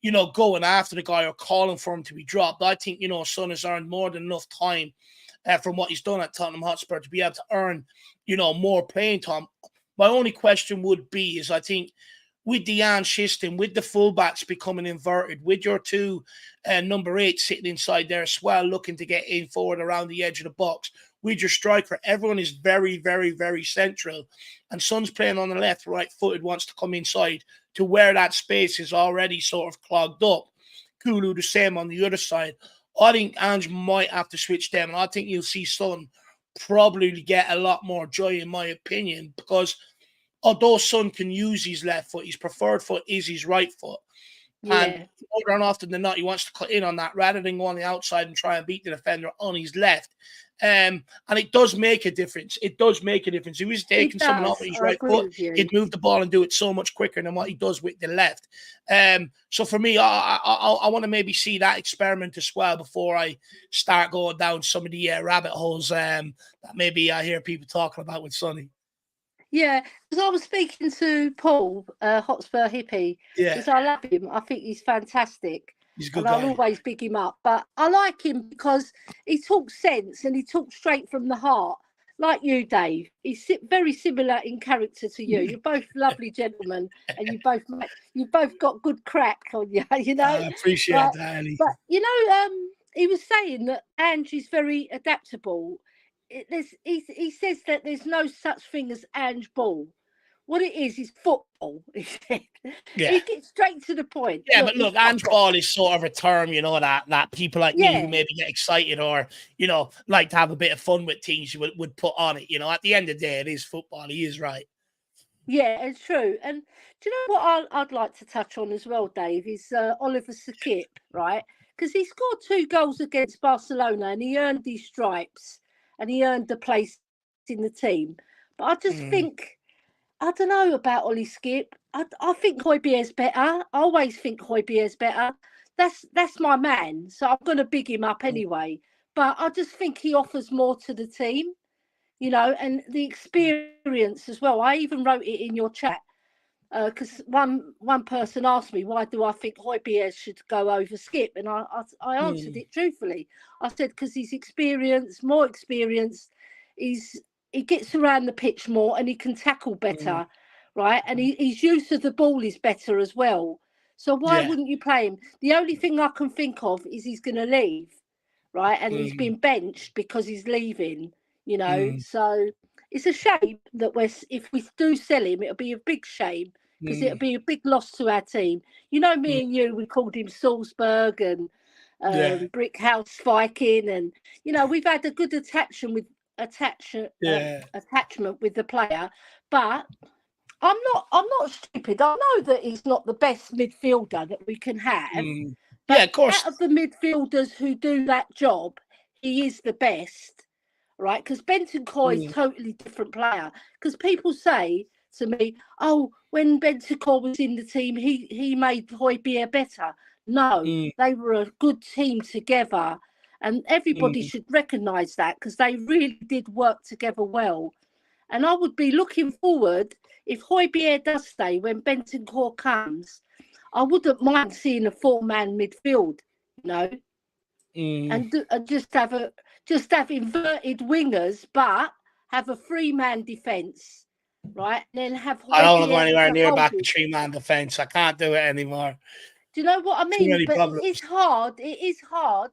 Speaker 1: you know, going after the guy or calling for him to be dropped. I think, you know, Son has earned more than enough time from what he's done at Tottenham Hotspur to be able to earn, you know, more playing time. My only question would be is, I think, with the Ange system, with the fullbacks becoming inverted, with your two number 8 sitting inside there as well, looking to get in forward around the edge of the box, with your striker, everyone is very, very, very central. And Son's playing on the left, right-footed, wants to come inside to where that space is already sort of clogged up. Kulu the same on the other side. I think Ange might have to switch them, and I think you'll see Son probably get a lot more joy, in my opinion, because although Son can use his left foot, his preferred foot is his right foot. And more than often than not, he wants to cut in on that rather than go on the outside and try and beat the defender on his left. And it does make a difference. It does make a difference. If he was taking someone off with his right foot, he'd move the ball and do it so much quicker than what he does with the left. So for me, I want to maybe see that experiment as well before I start going down some of the rabbit holes that maybe I hear people talking about with Sonny.
Speaker 6: Yeah, because I was speaking to Paul, Hotspur hippie, because I love him. I think he's fantastic.
Speaker 1: He's a good
Speaker 6: guy.
Speaker 1: I'll
Speaker 6: always big him up. But I like him because he talks sense and he talks straight from the heart. Like you, Dave. He's very similar in character to you. You're both lovely gentlemen, and you both got good crack on you. You know.
Speaker 1: I appreciate that, Ellie.
Speaker 6: But you know, he was saying that Ange is very adaptable. He says that there's no such thing as Ange ball. What it is football. He said. He gets straight to the point.
Speaker 1: Yeah, but look, Ange ball is sort of a term, you know, that people like me who maybe get excited or, you know, like to have a bit of fun with teams would put on it. You know, at the end of the day, it is football. He is right.
Speaker 6: Yeah, it's true. And do you know what I'd like to touch on as well, Dave, is Oliver Sakip, right? Because he scored 2 goals against Barcelona and he earned these stripes and he earned the place in the team. But I just think, I don't know about Ollie Skip. I think Højbjerg's better. I always think Højbjerg's better. That's my man. So I'm going to big him up anyway. But I just think he offers more to the team, you know, and the experience as well. I even wrote it in your chat. because one person asked me, why do I think Højbjerg should go over Skip? And I answered it truthfully. I said, because he's experienced, more experienced. He gets around the pitch more and he can tackle better, right? And his use of the ball is better as well. So why wouldn't you play him? The only thing I can think of is he's going to leave, right? And he's been benched because he's leaving, you know. So it's a shame that if we do sell him, it'll be a big shame because it'll be a big loss to our team. You know, me and you, we called him Salzburg and Brick House Viking, and you know, we've had a good attachment with the player, but I'm not stupid. I know that he's not the best midfielder that we can have. But
Speaker 1: of course.
Speaker 6: Out of the midfielders who do that job, he is the best, right? Because Bentancur is a totally different player. Because people say to me, "Oh, when Bentancur was in the team, he made Højbjerg better." No, they were a good team together, and everybody should recognise that because they really did work together well. And I would be looking forward, if Højbjerg does stay when Bentancur comes, I wouldn't mind seeing a 4-man midfield, you know, and just have inverted wingers, but have a 3-man defence, right? And then have Højbjerg.
Speaker 1: I don't want to go anywhere near back to 3-man defence. I can't do it anymore.
Speaker 6: Do you know what I mean? But
Speaker 1: problems.
Speaker 6: it's hard. It is hard,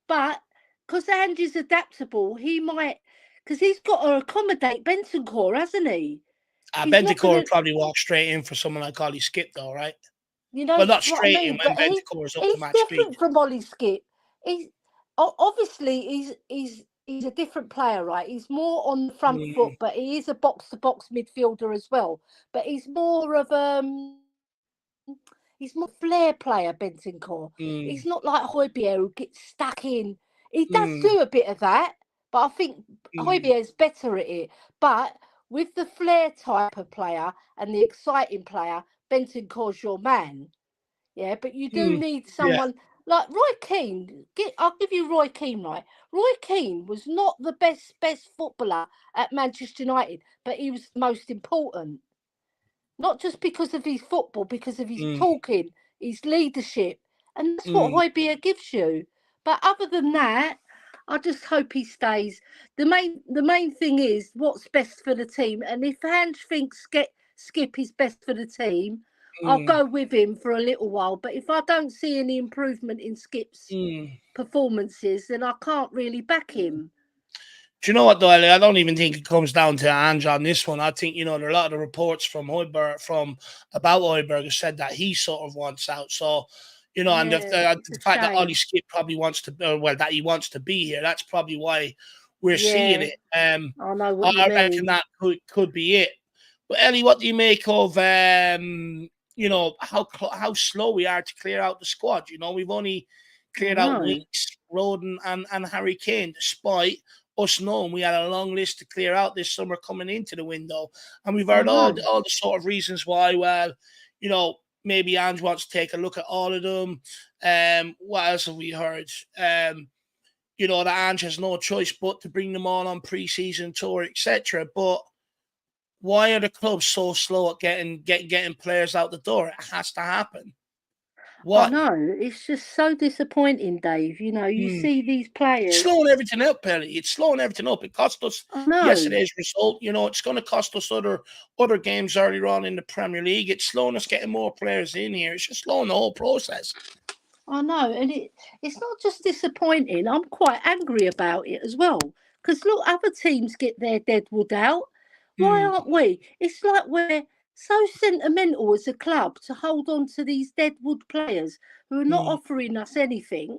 Speaker 6: but because Ange's adaptable, he might, because he's got to accommodate Bentancur, hasn't he?
Speaker 1: Bentancur would probably walk straight in for someone like Ollie Skip, though, right?
Speaker 6: You know,
Speaker 1: well, not straight in when
Speaker 6: Bentancur
Speaker 1: is up to match speed.
Speaker 6: He's different from Ollie Skip. He's obviously he's a different player, right? He's more on the front foot, but he is a box-to-box midfielder as well. But he's more of he's more flair player, Bentancur. He's not like Højbjerg who gets stuck in. He does do a bit of that, but I think Højbjerg is better at it. But with the flair type of player and the exciting player, Bentancur's your man. Yeah, but you do need someone like Roy Keane. I'll give you Roy Keane, right? Roy Keane was not the best footballer at Manchester United, but he was the most important. Not just because of his football, because of his talking, his leadership. And that's what Højbjerg gives you. But other than that, I just hope he stays. The main thing is what's best for the team. And if Ange thinks Skip is best for the team, I'll go with him for a little while. But if I don't see any improvement in Skip's performances, then I can't really back him.
Speaker 1: Do you know what, though, Ellie? I don't even think it comes down to Ange on this one. I think, you know, there are a lot of the reports from about Højbjerg have said that he sort of wants out. So, you know, and the fact that Ollie Skip probably wants to, that he wants to be here, that's probably why we're seeing it. I reckon that could be it. But Ellie, what do you make of, you know, how slow we are to clear out the squad? You know, we've only cleared out Winks, Roden, and Harry Kane, despite us knowing we had a long list to clear out this summer coming into the window. And we've heard all the sort of reasons why. Well, you know, maybe Ange wants to take a look at all of them. What else have we heard? You know, that Ange has no choice but to bring them all on pre-season tour, etc. But why are the clubs so slow at getting players out the door? It has to happen. What?
Speaker 6: I know, it's just so disappointing, Dave. You know, you see these players.
Speaker 1: It's slowing everything up, Ellie. It's slowing everything up. It cost us yesterday's result. You know, it's going to cost us other games earlier on in the Premier League. It's slowing us getting more players in here. It's just slowing the whole process.
Speaker 6: I know, and it's not just disappointing. I'm quite angry about it as well. Because look, other teams get their deadwood out. Why aren't we? It's like we're so sentimental as a club to hold on to these deadwood players who are not offering us anything,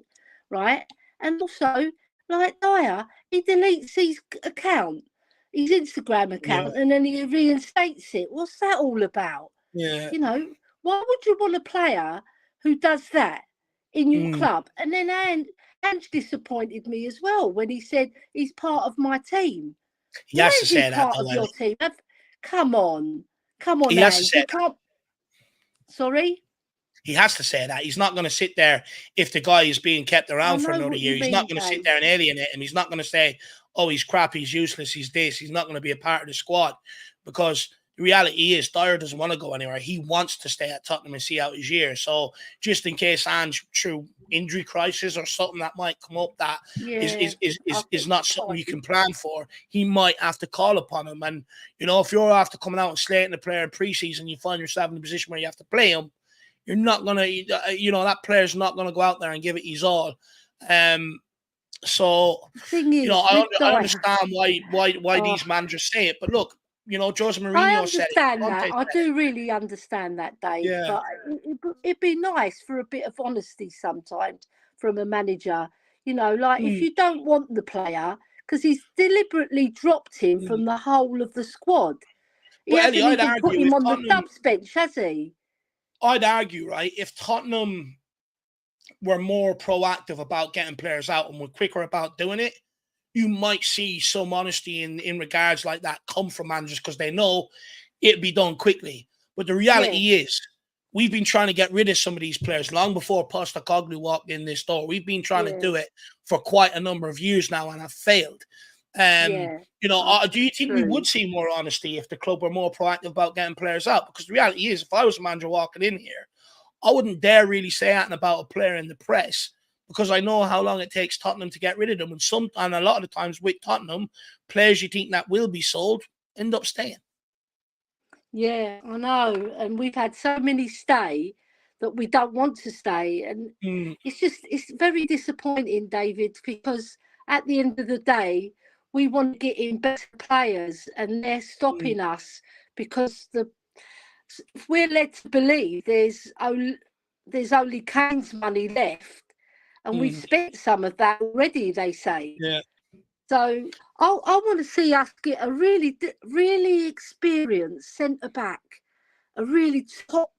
Speaker 6: right? And also, like Dyer, he deletes his account, his Instagram account, and then he reinstates it. What's that all about? Yeah. You know, why would you want a player who does that in your club? And then Ange disappointed me as well when he said he's part of my team.
Speaker 1: He has to say that,
Speaker 6: part of your team. Come on,
Speaker 1: he has to say
Speaker 6: that. Sorry?
Speaker 1: He has to say that. He's not going to sit there if the guy is being kept around for another year. He's not going to sit there and alienate him. He's not going to say, oh, he's crap, he's useless, he's this. He's not going to be a part of the squad because the reality is Dyer doesn't want to go anywhere. He wants to stay at Tottenham and see out his year. So just in case Ange, through injury crisis or something that might come up that is not something you can plan for, he might have to call upon him. And, you know, if you're after coming out and slating a player in preseason, you find yourself in a position where you have to play him, you're not going to, you know, that player's not going to go out there and give it his all. So, you know, I understand why these managers say it. But look, you know, Jose Mourinho said it.
Speaker 6: I understand that. I do really understand that, Dave. Yeah. But it'd be nice for a bit of honesty sometimes from a manager. You know, like if you don't want the player, because he's deliberately dropped him from the whole of the squad. He hasn't even put him on the subs bench, has he?
Speaker 1: I'd argue, right, if Tottenham were more proactive about getting players out and were quicker about doing it, you might see some honesty in regards like that come from managers because they know it'd be done quickly. But the reality is, we've been trying to get rid of some of these players long before Postecoglou walked in this door. We've been trying to do it for quite a number of years now and have failed. You know, do you think we would see more honesty if the club were more proactive about getting players out? Because the reality is, if I was a manager walking in here, I wouldn't dare really say anything about a player in the press because I know how long it takes Tottenham to get rid of them. And a lot of the times with Tottenham, players you think that will be sold end up staying.
Speaker 6: Yeah, I know. And we've had so many stay that we don't want to stay. And it's very disappointing, David, because at the end of the day, we want to get in better players and they're stopping us because if we're led to believe there's only Kane's money left and we've spent some of that already, they say.
Speaker 1: Yeah.
Speaker 6: So I want to see us get a really experienced centre-back, a really top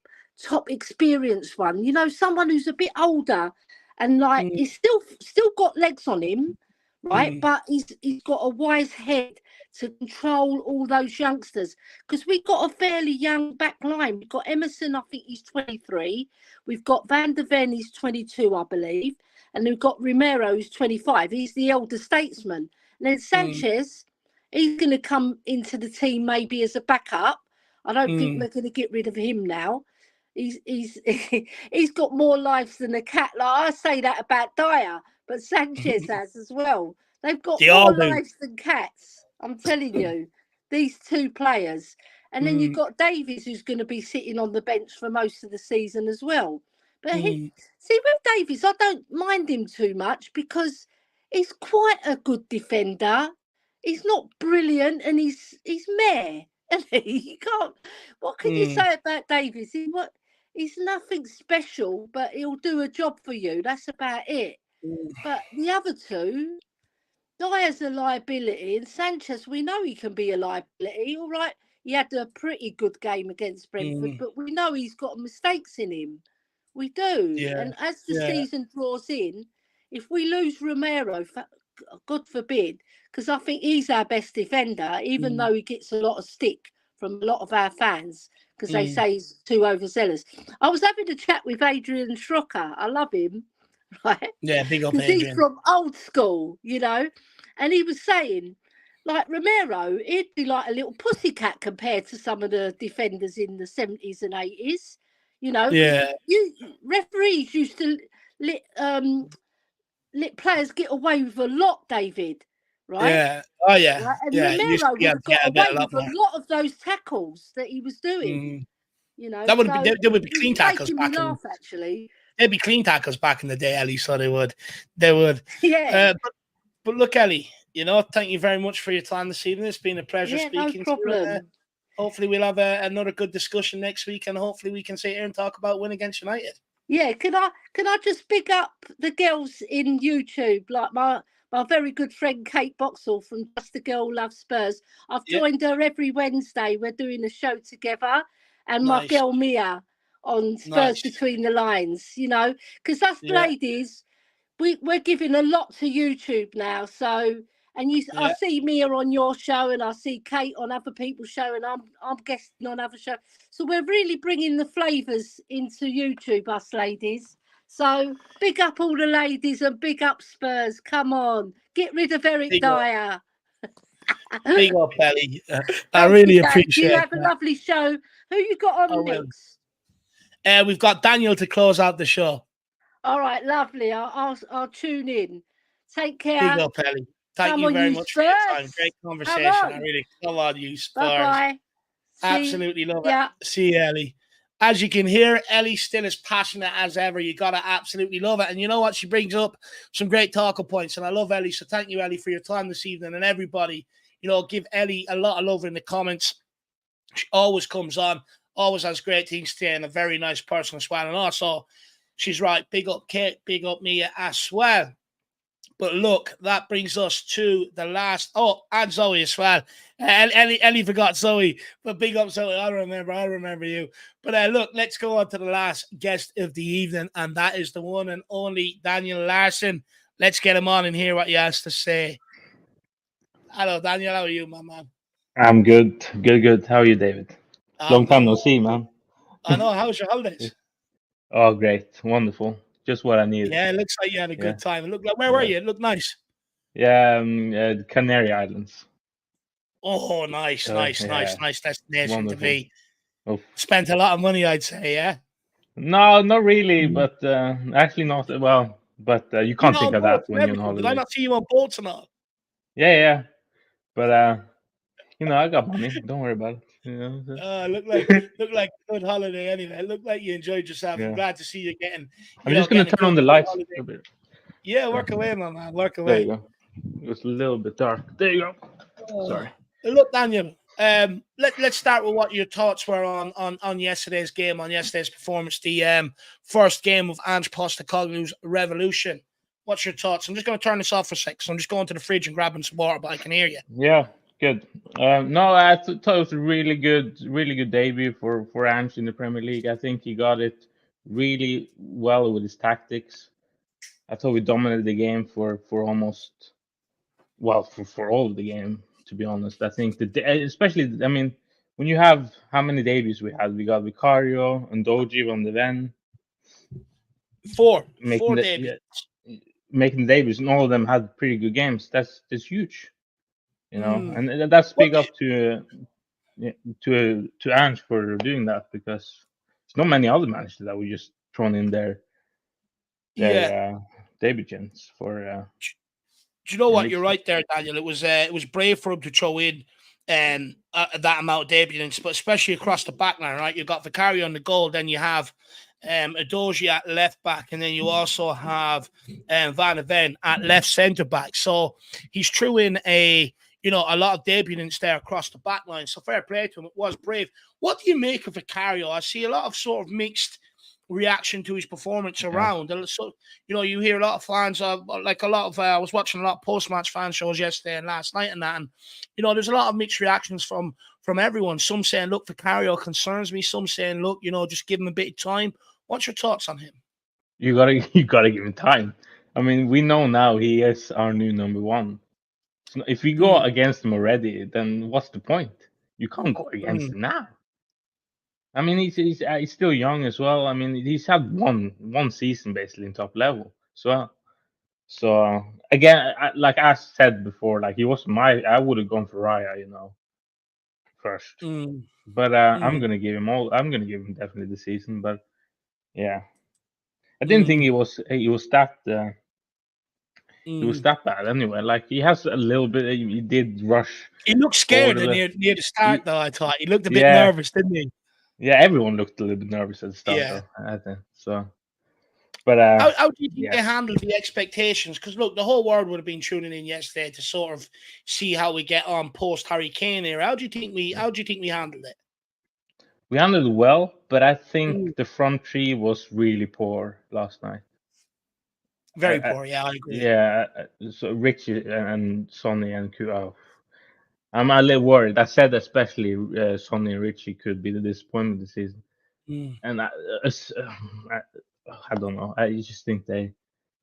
Speaker 6: experienced one. You know, someone who's a bit older and like he's still got legs on him, right? But he's got a wise head to control all those youngsters because we've got a fairly young back line. We've got Emerson, I think he's 23. We've got Van der Ven, he's 22, I believe. And we've got Romero, who's 25. He's the elder statesman. And then Sanchez, he's going to come into the team maybe as a backup. I don't think we're going to get rid of him now. He's got more lives than a cat. Like I say that about Dyer, but Sanchez has as well. They've got more lives than cats. I'm telling you, these two players. And then you've got Davies, who's going to be sitting on the bench for most of the season as well. But see, with Davies, I don't mind him too much because he's quite a good defender. He's not brilliant, and he's meh. You can't. What can you say about Davies? He's nothing special, but he'll do a job for you. That's about it. But the other two, Dyer's a liability, and Sanchez, we know he can be a liability. All right, he had a pretty good game against Brentford, but we know he's got mistakes in him. We do. Yeah. And as the season draws in, if we lose Romero, God forbid, because I think he's our best defender, even though he gets a lot of stick from a lot of our fans, because they say he's too overzealous. I was having a chat with Adrian Schrocker. I love him. Right?
Speaker 1: Yeah, big up Adrian.
Speaker 6: He's from old school, you know, and he was saying, like Romero, he'd be like a little pussycat compared to some of the defenders in the 70s and 80s, you know.
Speaker 1: Yeah.
Speaker 6: Referees used to let players get away with a lot, David, right?
Speaker 1: Yeah. Oh, yeah.
Speaker 6: Right? And Romero would have got away with a lot of those tackles that he was doing, you know.
Speaker 1: There would be clean tackles back
Speaker 6: in actually.
Speaker 1: There'd be clean tackles back in the day, Ellie, so they would.
Speaker 6: Yeah.
Speaker 1: But look, Ellie, you know, thank you very much for your time this evening. It's been a pleasure speaking
Speaker 6: to you.
Speaker 1: Hopefully we'll have another good discussion next week, and hopefully we can sit here and talk about win against United.
Speaker 6: Yeah, can I just big up the girls in YouTube, like my very good friend Kate Boxall from Just a Girl Loves Spurs. I've joined her every Wednesday. We're doing a show together, and my girl Mia on Spurs Between the Lines, you know, because us ladies, we're giving a lot to YouTube now. So, and I see Mia on your show, and I see Kate on other people's show, and I'm guesting on other shows. So we're really bringing the flavours into YouTube, us ladies. So big up all the ladies and big up Spurs. Come on, get rid of Eric Dyer.
Speaker 1: Big up, Ellie. I
Speaker 6: Thank
Speaker 1: really
Speaker 6: you, Dave.
Speaker 1: appreciate
Speaker 6: You have
Speaker 1: that.
Speaker 6: a lovely show. Who you got on next?
Speaker 1: We've got Daniel to close out the show.
Speaker 6: All right, lovely. I'll tune in. Take care.
Speaker 1: Big up, Ellie. Thank
Speaker 6: Come
Speaker 1: you
Speaker 6: on,
Speaker 1: very
Speaker 6: you
Speaker 1: much for your time.
Speaker 6: Spurs.
Speaker 1: Great
Speaker 6: Come
Speaker 1: conversation. I
Speaker 6: on.
Speaker 1: really come on, you Spurs.
Speaker 6: Bye-bye.
Speaker 1: Absolutely love
Speaker 6: Yeah.
Speaker 1: it. See you, Ellie. As you can hear, Ellie still as passionate as ever. You gotta absolutely love it. And you know what? She brings up some great talking points. And I love Ellie. So thank you, Ellie, for your time this evening. And everybody, give Ellie a lot of love in the comments. She always comes on, always has great things to say, and a very nice person as well. And also, she's right. Big up Kate, big up Mia as well. But look, that brings us to the last. Oh, and Zoe as well. Ellie forgot Zoe, but big up Zoe. I remember you. But look, let's go on to the last guest of the evening, and that is the one and only Daniel Larson. Let's get him on and hear what he has to say. Hello, Daniel. How are you, my man?
Speaker 7: I'm good. How are you, David? Long time no see, man.
Speaker 1: I know. How's your holidays?
Speaker 7: Oh, great. Wonderful. Just what I needed.
Speaker 1: Yeah, it looks like you had a good time. It looked like, where were you? It looked nice.
Speaker 7: Yeah, Canary Islands.
Speaker 1: Oh, nice destination
Speaker 7: Wonderful.
Speaker 1: to be.
Speaker 7: Oh.
Speaker 1: Spent a lot of money, I'd say, yeah?
Speaker 7: No, not really, but actually not. Well, but you can't think of that when you're on holiday.
Speaker 1: Did I not see you on boats and all?
Speaker 7: Yeah. But, I got money. Don't worry about it.
Speaker 1: Look like a good holiday anyway. It looked like you enjoyed yourself.
Speaker 7: Yeah.
Speaker 1: I'm glad to see you getting.
Speaker 7: I'm just going to turn on the lights a bit.
Speaker 1: Yeah, work away, my man. Work away.
Speaker 7: There you go. It was a little bit dark. There you go. Sorry.
Speaker 1: Look, Daniel, let's start with what your thoughts were on yesterday's game, on yesterday's performance, the first game of Ange Postecoglou's Revolution. What's your thoughts? I'm just going to turn this off for a sec, so I'm just going to the fridge and grabbing some water, but I can hear you.
Speaker 7: Yeah, good. No, I thought it was a really good debut for Ange in the Premier League. I think he got it really well with his tactics. I thought we dominated the game for almost, well, for all of the game, to be honest. I think especially, I mean, when you have how many debuts we had, we got Vicario and Doji on the Ven.
Speaker 1: Four debuts.
Speaker 7: Making the debuts, and all of them had pretty good games. That's huge, and that's big up to Ange for doing that, because there's not many other managers that we just thrown in their debuts for.
Speaker 1: Do you know what? You're right there, Daniel. It was brave for him to throw in that amount of debuts, but especially across the back line, right? You've got Vicario on the goal, then you have Adoji at left back, and then you also have Van Ven at left centre back. So he's threw in a lot of debuts there across the back line. So fair play to him. It was brave. What do you make of Vicario? I see a lot of sort of mixed reaction to his performance around. So, you hear a lot of fans, I was watching a lot of post-match fan shows yesterday and last night and that, and, there's a lot of mixed reactions from everyone. Some saying, look, Vicario concerns me. Some saying, look, just give him a bit of time. What's your thoughts on him?
Speaker 7: You gotta give him time. I mean, we know now he is our new number one. So if we go against him already, then what's the point? You can't go against him now. I mean, he's still young as well. I mean, he's had one season basically in top level. So again, like I said before, like he was I would have gone for Raya, first. But I'm gonna give him definitely the season. But yeah, I didn't think he was that. He was that bad anyway. Like he has a little bit. He did rush.
Speaker 1: He looked scared near the start, though. I thought he looked a bit nervous, didn't he?
Speaker 7: Yeah, everyone looked a little bit nervous at the start, though, I think. So, but
Speaker 1: how do you think they handled the expectations? Because look, the whole world would have been tuning in yesterday to sort of see how we get on post Harry Kane here. How do you think we handled it?
Speaker 7: We handled it well, but I think the front three was really poor last night.
Speaker 1: Very poor, yeah, I agree.
Speaker 7: Yeah, so Richie and Sonny and Kulu. I'm a little worried. I said especially Sonny and Richie could be the disappointment this season. And I don't know. I just think they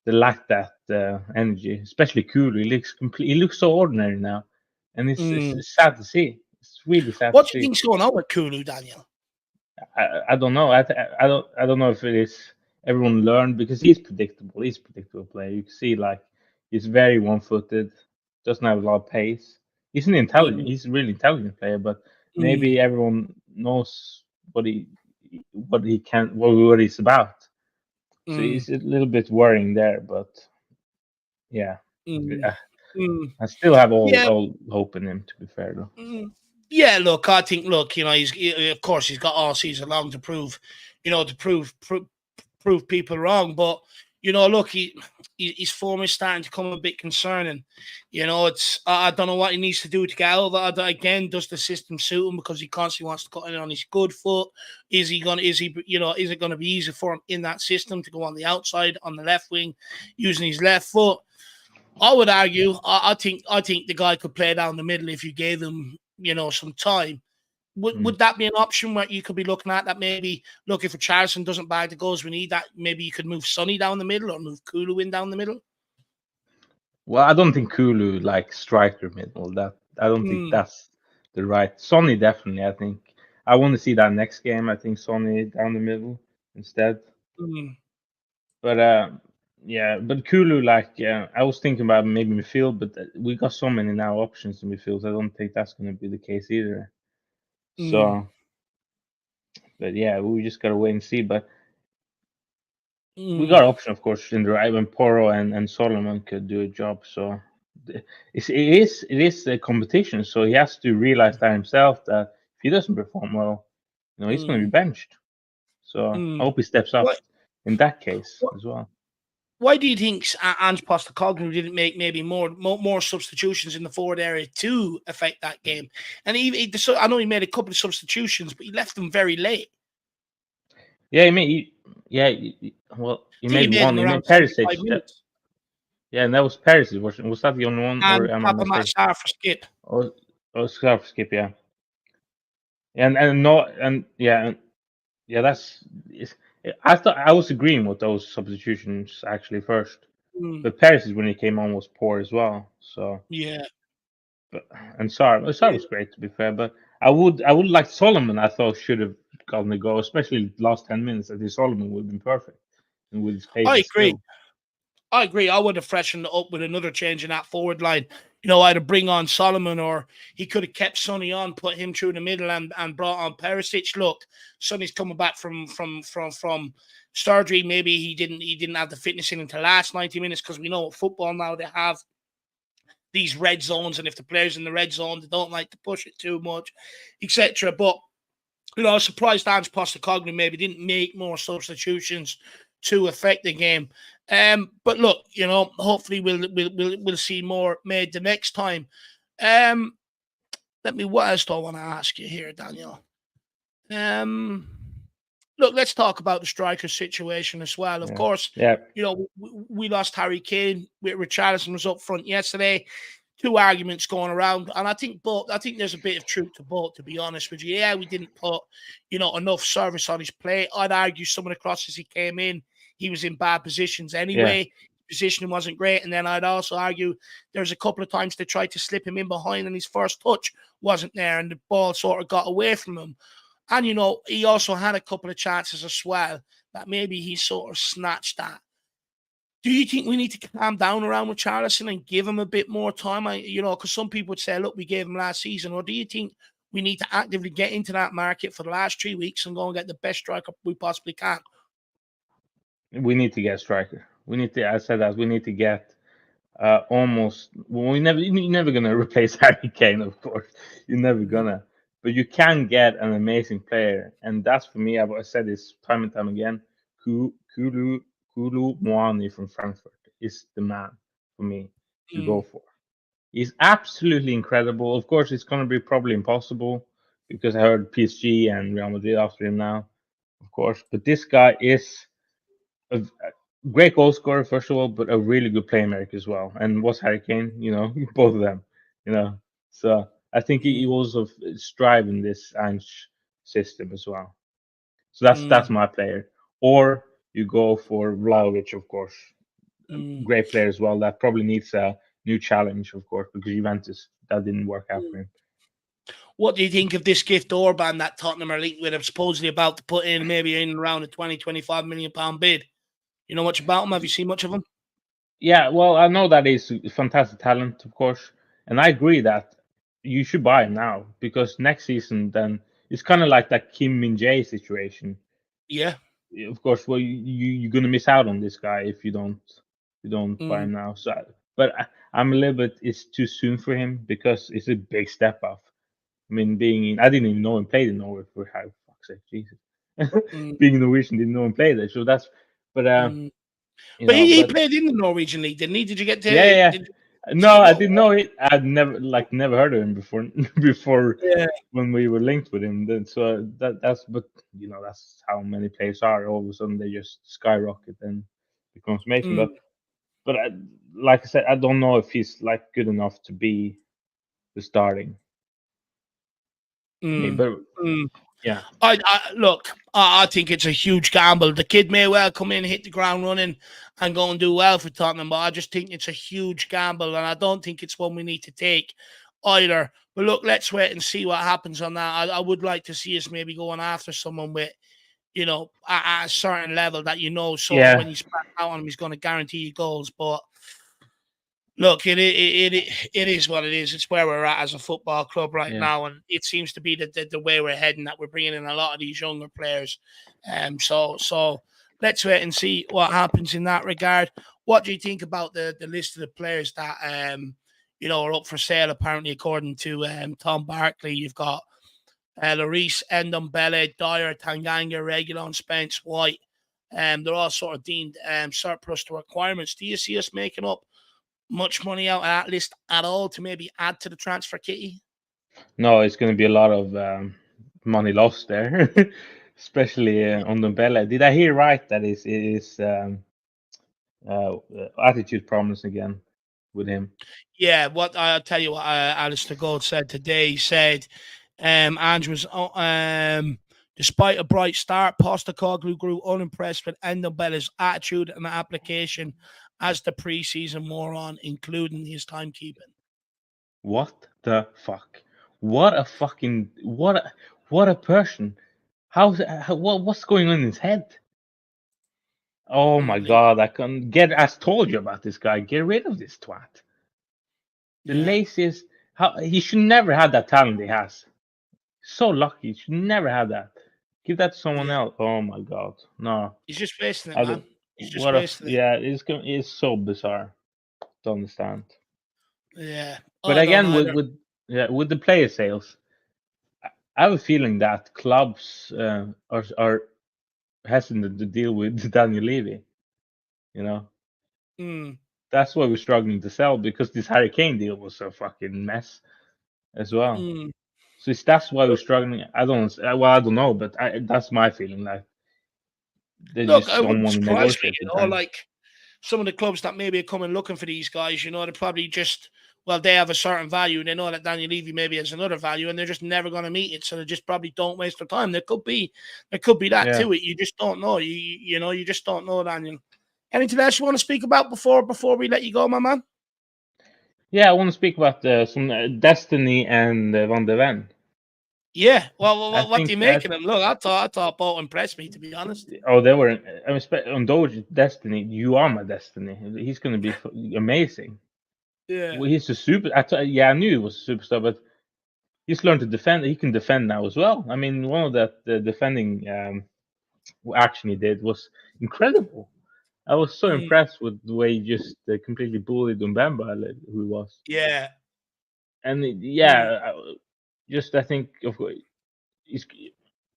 Speaker 7: lack that energy, especially Kulu. He looks so ordinary now, and it's sad to see. It's really sad.
Speaker 1: What do you think's going on with Kulu, Daniel?
Speaker 7: I don't know. I don't know if it is everyone learned, because he's predictable. He's a predictable player. You can see like he's very one-footed, doesn't have a lot of pace. He's an intelligent. He's a really intelligent player, but maybe everyone knows what he's about. So it's a little bit worrying there, but yeah. I still have all hope in him, to be fair, though.
Speaker 1: Yeah, look, I think, of course he's got all season long to prove, to prove people wrong. But look, his form is starting to become a bit concerning. I don't know what he needs to do to get out of that. Again, does the system suit him because he constantly wants to cut in on his good foot? Is it going to be easy for him in that system to go on the outside on the left wing using his left foot? I would argue, I think the guy could play down the middle if you gave him, some time. Would that be an option where you could be looking at that? Maybe look, if Richarlison doesn't bag the goals we need, that maybe you could move Sonny down the middle or move Kulu in down the middle.
Speaker 7: Well, I don't think Kulu striker middle. I don't think that's the right. Sonny definitely. I think I want to see that next game. I think Sonny down the middle instead. But yeah, but Kulu, I was thinking about maybe midfield, but we got so many now options in midfield. I don't think that's going to be the case either. So, but yeah, we just gotta wait and see. But we got option, of course, in the right when Porro and Solomon could do a job. So it is a competition. So he has to realize that himself that if he doesn't perform well, he's going to be benched. So I hope he steps up in that case as well.
Speaker 1: Why do you think Ange Postecoglou didn't make maybe more substitutions in the forward area to affect that game? And I know he made a couple of substitutions, but he left them very late.
Speaker 7: Yeah, he made one. He made Perisic. Yeah, and that was Perisic. Was that the only one?
Speaker 1: And Captaincy for Skip.
Speaker 7: Oh, for Skip, yeah. I was agreeing with those substitutions actually first, but Perisic when he came on was poor as well. So
Speaker 1: yeah,
Speaker 7: and Sarr was great, to be fair, but I would like Solomon. I thought should have gotten the goal, especially the last 10 minutes. I think Solomon would have been perfect, and with his pace.
Speaker 1: I agree. I would have freshened up with another change in that forward line. Either bring on Solomon or he could have kept Sonny on, put him through the middle, and brought on Perisic. Look, Sonny's coming back from surgery. Maybe he didn't have the fitness in the last 90 minutes because we know at football now they have these red zones, and if the player's in the red zone, they don't like to push it too much, etc. But I was surprised Ange Postecoglou maybe didn't make more substitutions to affect the game. But look, hopefully we'll see more made the next time. What else do I want to ask you here, Daniel? Look, let's talk about the striker situation as well. Of course, we lost Harry Kane. Richarlison was up front yesterday. Two arguments going around, and I think there's a bit of truth to both, to be honest with you. Yeah, we didn't put, enough service on his play. I'd argue some of the crosses he came in, he was in bad positions anyway. Positioning wasn't great. And then I'd also argue there's a couple of times they tried to slip him in behind and his first touch wasn't there and the ball sort of got away from him. And, he also had a couple of chances as well that maybe he sort of snatched at. Do you think we need to calm down around with Richarlison and give him a bit more time? Because some people would say, look, we gave him last season. Or do you think we need to actively get into that market for the last 3 weeks and go and get the best striker we possibly can?
Speaker 7: We need to get a striker. We need to get almost. Well, you're never gonna replace Harry Kane, of course. You're never gonna. But you can get an amazing player, and that's for me. I've said this time and time again. Kulu Muani from Frankfurt is the man for me to go for. He's absolutely incredible. Of course, it's gonna be probably impossible because I heard PSG and Real Madrid after him now, of course. But this guy is a great goal scorer, first of all, but a really good playmaker as well. And what's Harry Kane? Both of them. So I think he also strive in this Ange system as well. So that's my player. Or you go for Vlahovic, of course. Great player as well. That probably needs a new challenge, of course, because Juventus, that didn't work out for him.
Speaker 1: What do you think of this gift Orban that Tottenham are linked with? I'm supposedly about to put in maybe in around a 20-25 million pound bid. You know much about him? Have you seen much of him?
Speaker 7: Yeah, well, I know that he's a fantastic talent, of course. And I agree that you should buy him now, because next season then it's kind of like that Kim Min-jae situation.
Speaker 1: Yeah.
Speaker 7: Of course, well, you're gonna miss out on this guy if you don't buy him now. So, but I'm a little bit. It's too soon for him because it's a big step up. I mean, I didn't even know him played in Norway for how fuck's sake, Jesus. Being Norwegian, didn't know him play there. So that's, but you
Speaker 1: But
Speaker 7: know,
Speaker 1: he
Speaker 7: but
Speaker 1: played in the Norwegian league, didn't he? Did you get to?
Speaker 7: yeah.
Speaker 1: Did
Speaker 7: No,
Speaker 1: you
Speaker 7: I
Speaker 1: know?
Speaker 7: didn't know it. I'd never heard of him before before
Speaker 1: Yeah.
Speaker 7: when we were linked with him. Then so that's but you know that's how many players are. All of a sudden they just skyrocket and become amazing. But like I said, I don't know if he's like good enough to be the starting. But yeah.
Speaker 1: I think it's a huge gamble. The kid may well come in, hit the ground running, and go and do well for Tottenham, but I just think it's a huge gamble, and I don't think it's one we need to take either. But look, let's wait and see what happens on that. I would like to see us maybe going after someone with, you know, at a certain level that when you smack out on him, he's going to guarantee you goals. But look, it is what it is. It's where we're at as a football club right now, and it seems to be the way we're heading. That we're bringing in a lot of these younger players, so let's wait and see what happens in that regard. What do you think about the list of the players that are up for sale? Apparently, according to Tom Barkley, you've got Lloris, Ndombele, Dyer, Tanganga, Reguilon, Spence, White. They're all sort of deemed surplus to requirements. Do you see us making up much money out of that list at all to maybe add to the transfer kitty?
Speaker 7: No, it's going to be a lot of money lost there, especially on the Bella. Did I hear right that it is attitude problems again with him?
Speaker 1: Yeah, I'll tell you what Alistair Gold said today. He said Andrews, despite a bright start, Postecoglou grew unimpressed with Ndombele's attitude and application as the preseason wore on, including his timekeeping.
Speaker 7: What the fuck? What a fucking what a person! What's going on in his head? Oh my god! I can get. I told you about this guy. Get rid of this twat. The laziest. He should never have that talent he has. So lucky. He should never have that. Give that to someone else. Oh my god, no.
Speaker 1: He's just wasting it, man. He's just wasting it.
Speaker 7: Yeah, it's so bizarre to understand.
Speaker 1: Yeah.
Speaker 7: But again, with the player sales, I have a feeling that clubs are hesitant to deal with Daniel Levy. You know, that's why we're struggling to sell, because this Harry Kane deal was a fucking mess as well. So that's why we're struggling. I don't know, but that's my feeling. Like they just don't want to negotiate.
Speaker 1: Like some of the clubs that maybe are coming looking for these guys, they're probably just, they have a certain value, and they know that Daniel Levy maybe has another value, and they're just never going to meet it. So they just probably don't waste their time. There could be that to it. You just don't know. You just don't know, Daniel. Anything else you want to speak about before we let you go, my man?
Speaker 7: Yeah, I want to speak about some Destiny and Van de Ven.
Speaker 1: Yeah, well, what do you make of them? Look, I thought both impressed me, to be honest.
Speaker 7: Oh, they were. On Doge Destiny. You are my destiny. He's going to be amazing.
Speaker 1: Yeah,
Speaker 7: well, he's a super. I knew he was a superstar, but he's learned to defend. He can defend now as well. I mean, one of the defending action he did was incredible. I was so impressed with the way he just completely bullied Mbemba, who he was.
Speaker 1: Yeah,
Speaker 7: and I think of course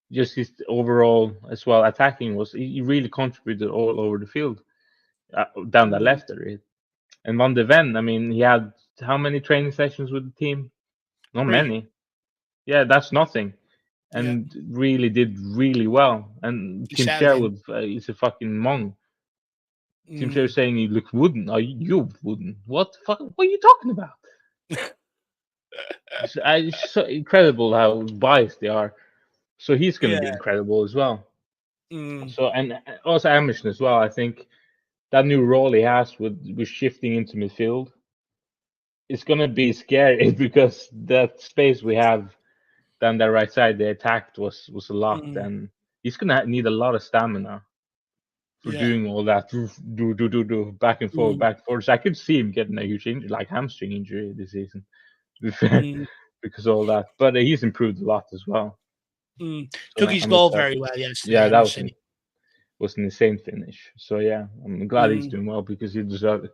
Speaker 7: just his overall as well attacking was he really contributed all over the field down the left area. And Van de Ven, I mean, he had how many training sessions with the team? Not many. Yeah, that's nothing. And really did really well. And Tim Sherwood is a fucking mong. Tim Sherwood saying he looks wooden. Are you wooden? What the fuck? What are you talking about? It's so incredible how biased they are. So he's going to be incredible as well. So, and also Emerson as well. I think that new role he has with shifting into midfield, it's going to be scary because that space we have down the right side they attacked was a lot, and he's going to need a lot of stamina for doing all that do back and forth. So I could see him getting a huge injury, like hamstring injury this season. Because because of all that. But he's improved a lot as well.
Speaker 1: Took his goal very well yesterday.
Speaker 7: Yeah, that was an insane finish. So yeah, I'm glad he's doing well because he deserved it.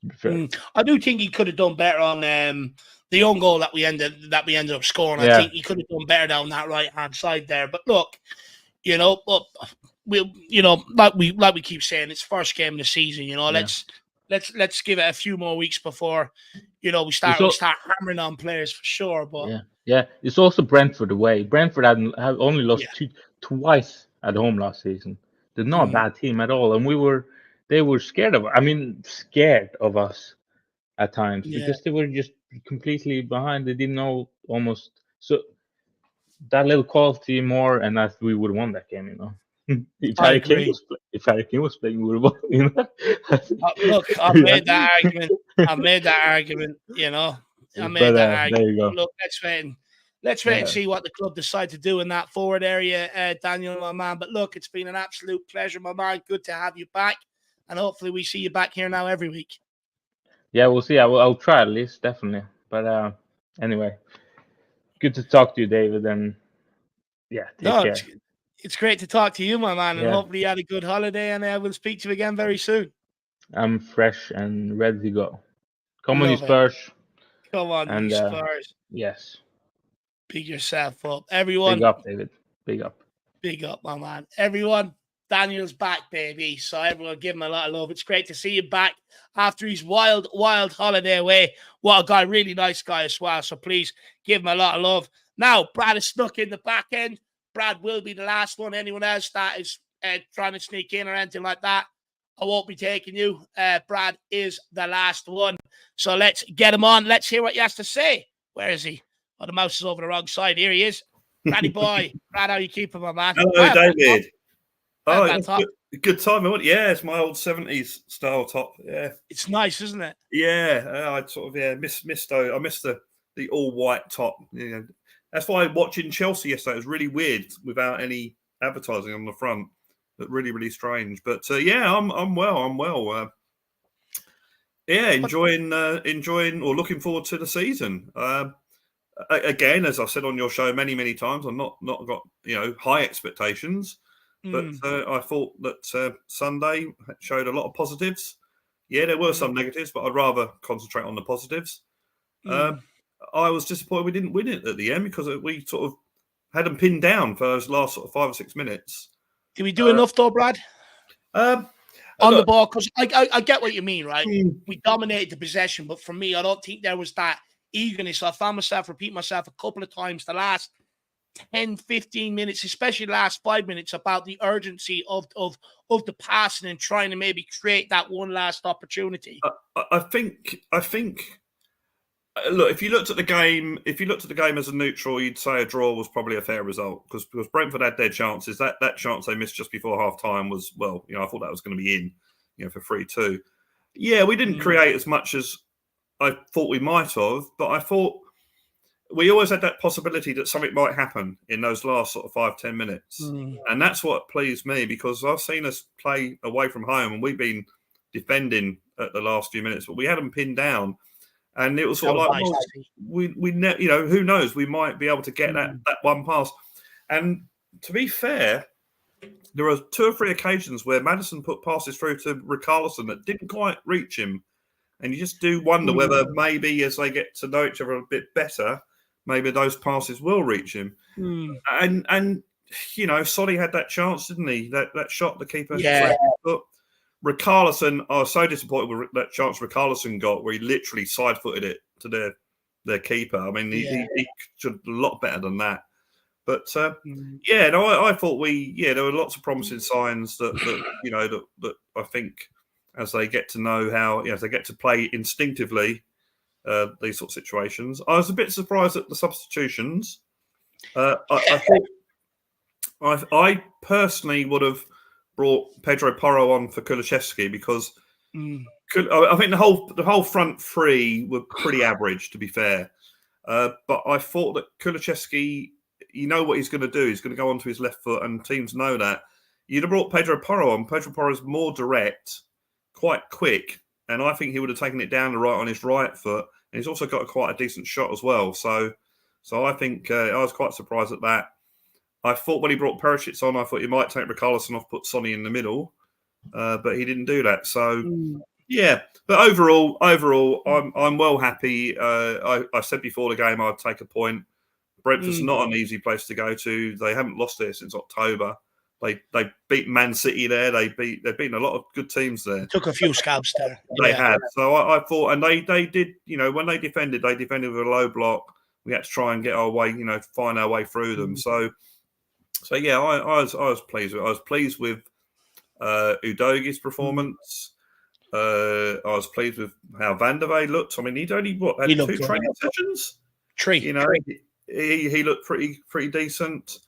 Speaker 7: To be fair.
Speaker 1: I do think he could have done better on the own goal that we ended up scoring.
Speaker 7: Yeah.
Speaker 1: I think he could have done better down that right hand side there. But look, like we keep saying, it's first game of the season. Let's give it a few more weeks before we start hammering on players for sure. But
Speaker 7: yeah, it's also Brentford away. Brentford have only lost twice at home last season. They're not a bad team at all, and they were scared of us at times because they were just completely behind. They didn't know almost so that little quality more, and that we would have won that game. If Harry Kane was playing, we would have won.
Speaker 1: Look, I've made that argument. I made that argument. There you go. Look, let's wait and see what the club decide to do in that forward area, Daniel, my man. But look, it's been an absolute pleasure, my man. Good to have you back, and hopefully we see you back here now every week.
Speaker 7: Yeah, we'll see. I'll try at least, definitely. But anyway, good to talk to you, David, and take care.
Speaker 1: It's great to talk to you, my man, and hopefully you had a good holiday, and we'll speak to you again very soon.
Speaker 7: I'm fresh and ready to go. Come on, you Spurs.
Speaker 1: Come on, you Spurs.
Speaker 7: Yes.
Speaker 1: Big yourself up. Everyone.
Speaker 7: Big up, David. Big up.
Speaker 1: Big up, my man. Everyone, Daniel's back, baby. So everyone give him a lot of love. It's great to see you back after his wild holiday away. What a guy, really nice guy as well. So please give him a lot of love. Now, Brad is stuck in the back end. Brad will be the last one. Anyone else that is trying to sneak in or anything like that, I won't be taking you. Brad is the last one. So let's get him on. Let's hear what he has to say. Where is he? Oh, the mouse is over the wrong side. Here he is. Braddy boy. Brad, how you keeping, my man?
Speaker 8: Hello, David. Good time. Yeah, it's my old 70s style top. Yeah.
Speaker 1: It's nice, isn't it?
Speaker 8: Yeah. I sort of missed the all white top. That's why watching Chelsea yesterday was really weird without any advertising on the front. But really, really strange. But I'm well. I'm well. Enjoying or looking forward to the season. Again, as I've said on your show many times, I'm not got high expectations, but I thought that Sunday showed a lot of positives. Yeah, there were some negatives, but I'd rather concentrate on the positives. I was disappointed we didn't win it at the end because we sort of had them pinned down for those last sort of 5 or 6 minutes.
Speaker 1: Did we do enough though, Brad? On the ball, because I get what you mean, right? We dominated the possession, but for me, I don't think there was that eagerness. I found myself repeating myself a couple of times the last 10, 15 minutes, especially the last 5 minutes, about the urgency of the passing and trying to maybe create that one last opportunity.
Speaker 8: I think. Look, if you looked at the game as a neutral, you'd say a draw was probably a fair result because Brentford had their chances. That chance they missed just before half time was I thought that was going to be in, for 3-2. Yeah, we didn't create as much as I thought we might have, but I thought we always had that possibility that something might happen in those last sort of 5-10 minutes, and that's what pleased me because I've seen us play away from home and we've been defending at the last few minutes, but we had them pinned down. And it was sort of like, who knows? We might be able to get that one pass. And to be fair, there were 2 or 3 occasions where Maddison put passes through to Richarlison that didn't quite reach him. And you just do wonder whether maybe as they get to know each other a bit better, maybe those passes will reach him. And Solly had that chance, didn't he? That shot the keeper.
Speaker 1: Yeah.
Speaker 8: But Richarlison, I was so disappointed with that chance Richarlison got where he literally side-footed it to their keeper. I mean, he should a lot better than that. But, I thought there were lots of promising signs that I think as they get to know how, as they get to play instinctively these sort of situations. I was a bit surprised at the substitutions. I personally would have brought Pedro Porro on for Kulusevski because I think the whole front three were pretty average, to be fair. But I thought that Kulusevski, what he's going to do. He's going to go onto his left foot, and teams know that. You'd have brought Pedro Porro on. Pedro Porro is more direct, quite quick, and I think he would have taken it down the right on his right foot. And he's also got quite a decent shot as well. So So I think I was quite surprised at that. I thought when he brought Perisic on, I thought he might take Richarlison off, put Sonny in the middle, but he didn't do that. So yeah, but overall, I'm well happy. I said before the game I'd take a point. Brentford's not an easy place to go to. They haven't lost there since October. They beat Man City there. They've beaten a lot of good teams there.
Speaker 1: Took a few scabs there.
Speaker 8: They had. So I thought, and they did. When they defended with a low block. We had to try and get our way, find our way through them. So yeah, I was pleased with it. I was pleased with Udogie's performance. I was pleased with how Van der Vaart looked. I mean, he'd only had 2 training sessions.
Speaker 1: Three.
Speaker 8: He looked pretty decent.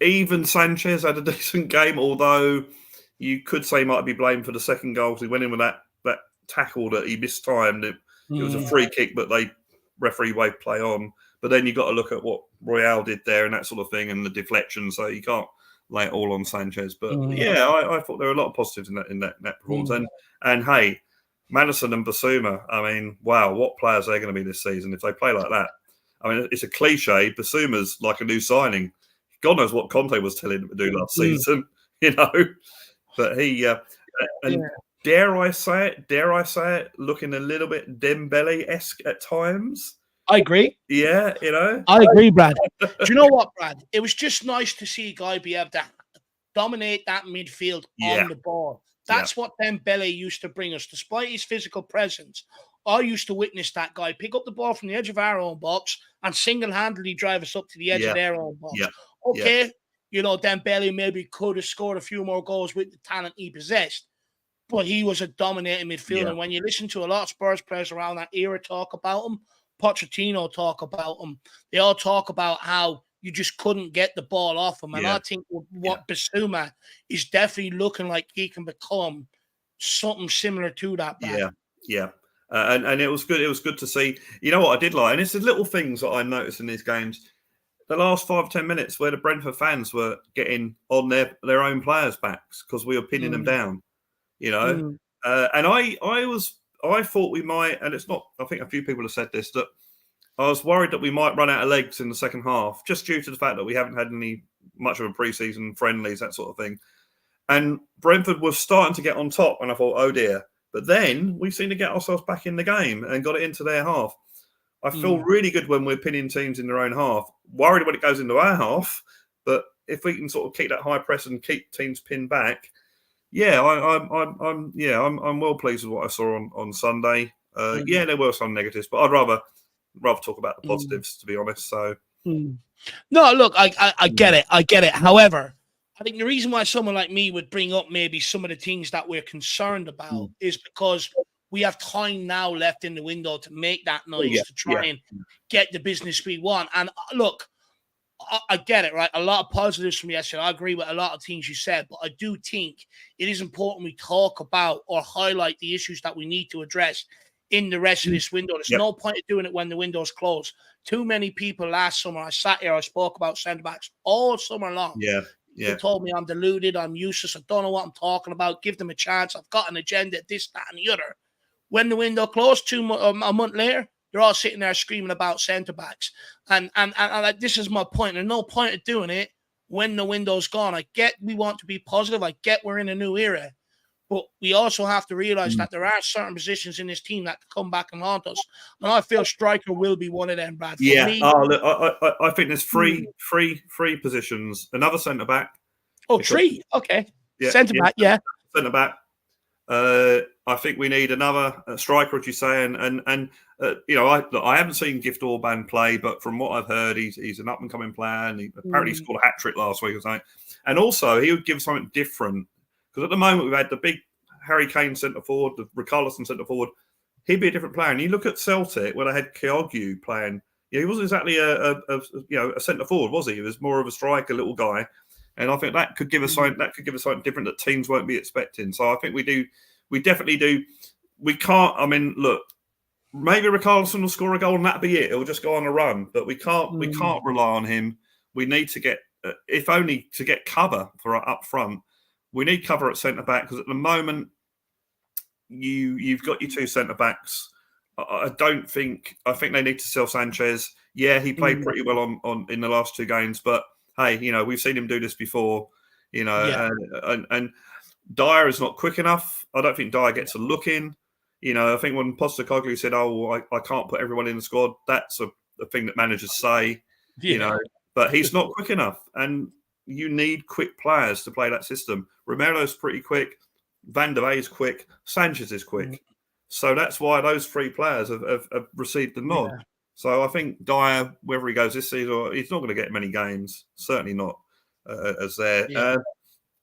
Speaker 8: Even Sanchez had a decent game, although you could say he might be blamed for the second goal because he went in with that tackle that he mistimed. It was a free kick, but they referee waved play on. But then you got to look at what Royale did there and that sort of thing, and the deflection. So you can't lay it all on Sanchez. But I thought there were a lot of positives in that performance. And hey, Maddison and Basuma. I mean, wow, what players they're going to be this season if they play like that. I mean, it's a cliche. Basuma's like a new signing. God knows what Conte was telling him to do last season, But he dare I say it, looking a little bit Dembele-esque at times.
Speaker 1: I agree.
Speaker 8: Yeah,
Speaker 1: I agree, Brad. Do you know what, Brad? It was just nice to see a guy be able to dominate that midfield on the ball. That's what Dembele used to bring us. Despite his physical presence, I used to witness that guy pick up the ball from the edge of our own box and single-handedly drive us up to the edge of their own box. Okay, Dembele maybe could have scored a few more goals with the talent he possessed, but he was a dominating midfielder. And when you listen to a lot of Spurs players around that era talk about him, Pochettino talk about him, they all talk about how you just couldn't get the ball off him. And I think what Basuma is definitely looking like he can become something similar to that. Brad.
Speaker 8: Yeah. And it was good. It was good to see. You know what I did like, and it's the little things that I noticed in these games. The last 5-10 minutes where the Brentford fans were getting on their own players' backs because we were pinning them down, And I thought we might, and it's not. I think a few people have said this, that I was worried that we might run out of legs in the second half just due to the fact that we haven't had much of a pre-season friendlies, that sort of thing. And Brentford was starting to get on top, and I thought, oh dear. But then we seemed to get ourselves back in the game and got it into their half. I feel really good when we're pinning teams in their own half. Worried when it goes into our half, but if we can sort of keep that high press and keep teams pinned back, I'm well pleased with what I saw on Sunday. There were some negatives, but I'd rather talk about the positives, to be honest. So
Speaker 1: no, look, I get it. I get it. However, I think the reason why someone like me would bring up maybe some of the things that we're concerned about is because we have time now left in the window to make that noise, to try and get the business we want. And look, I get it, right? A lot of positives from yesterday. I agree with a lot of things you said, but I do think it is important we talk about or highlight the issues that we need to address in the rest of this window. There's no point in doing it when the window's closed. Too many people last summer, I sat here, I spoke about centre-backs all summer long. They told me I'm deluded, I'm useless, I don't know what I'm talking about, give them a chance, I've got an agenda, this, that, and the other. When the window closed a month later, they're all sitting there screaming about centre-backs. And this is my point. There's no point of doing it when the window's gone. I get we want to be positive. I get we're in a new era. But we also have to realize that there are certain positions in this team that can come back and haunt us. And I feel striker will be one of them, Brad. For me,
Speaker 8: I think there's three positions. Another centre-back.
Speaker 1: Oh, three. Okay. Centre-back,
Speaker 8: Centre-back. I think we need another striker, as you say, and I haven't seen Gift Orban play, but from what I've heard, he's an up and coming player, and he apparently scored a hat trick last week or something. And also, he would give something different because at the moment we've had the big Harry Kane centre forward, the Richarlison centre forward. He'd be a different player. And you look at Celtic when I had Kyogu playing. He wasn't exactly a centre forward, was he? He was more of a striker, little guy. And I think that could give us something. That could give us something different that teams won't be expecting. So I think we do. We definitely do. We can't. I mean, look. Maybe Richarlison will score a goal and that'll be it. It'll just go on a run. But we can't. We can't rely on him. We need to get, if only to get cover for up front. We need cover at centre back because at the moment, you've got your two centre backs. I think they need to sell Sanchez. Yeah, he played pretty well on in the last 2 games, but hey, we've seen him do this before. And Dyer is not quick enough. I don't think Dyer gets a look in. I think when Postecoglou said, "Oh, I can't put everyone in the squad," that's a thing that managers say. But he's not quick enough, and you need quick players to play that system. Romero's pretty quick. Van der Veer is quick. Sanchez is quick. So that's why those 3 players have received the nod.
Speaker 1: Yeah.
Speaker 8: So I think Dyer, whether he goes this season, he's not going to get many games. Certainly not as there.
Speaker 1: Yeah.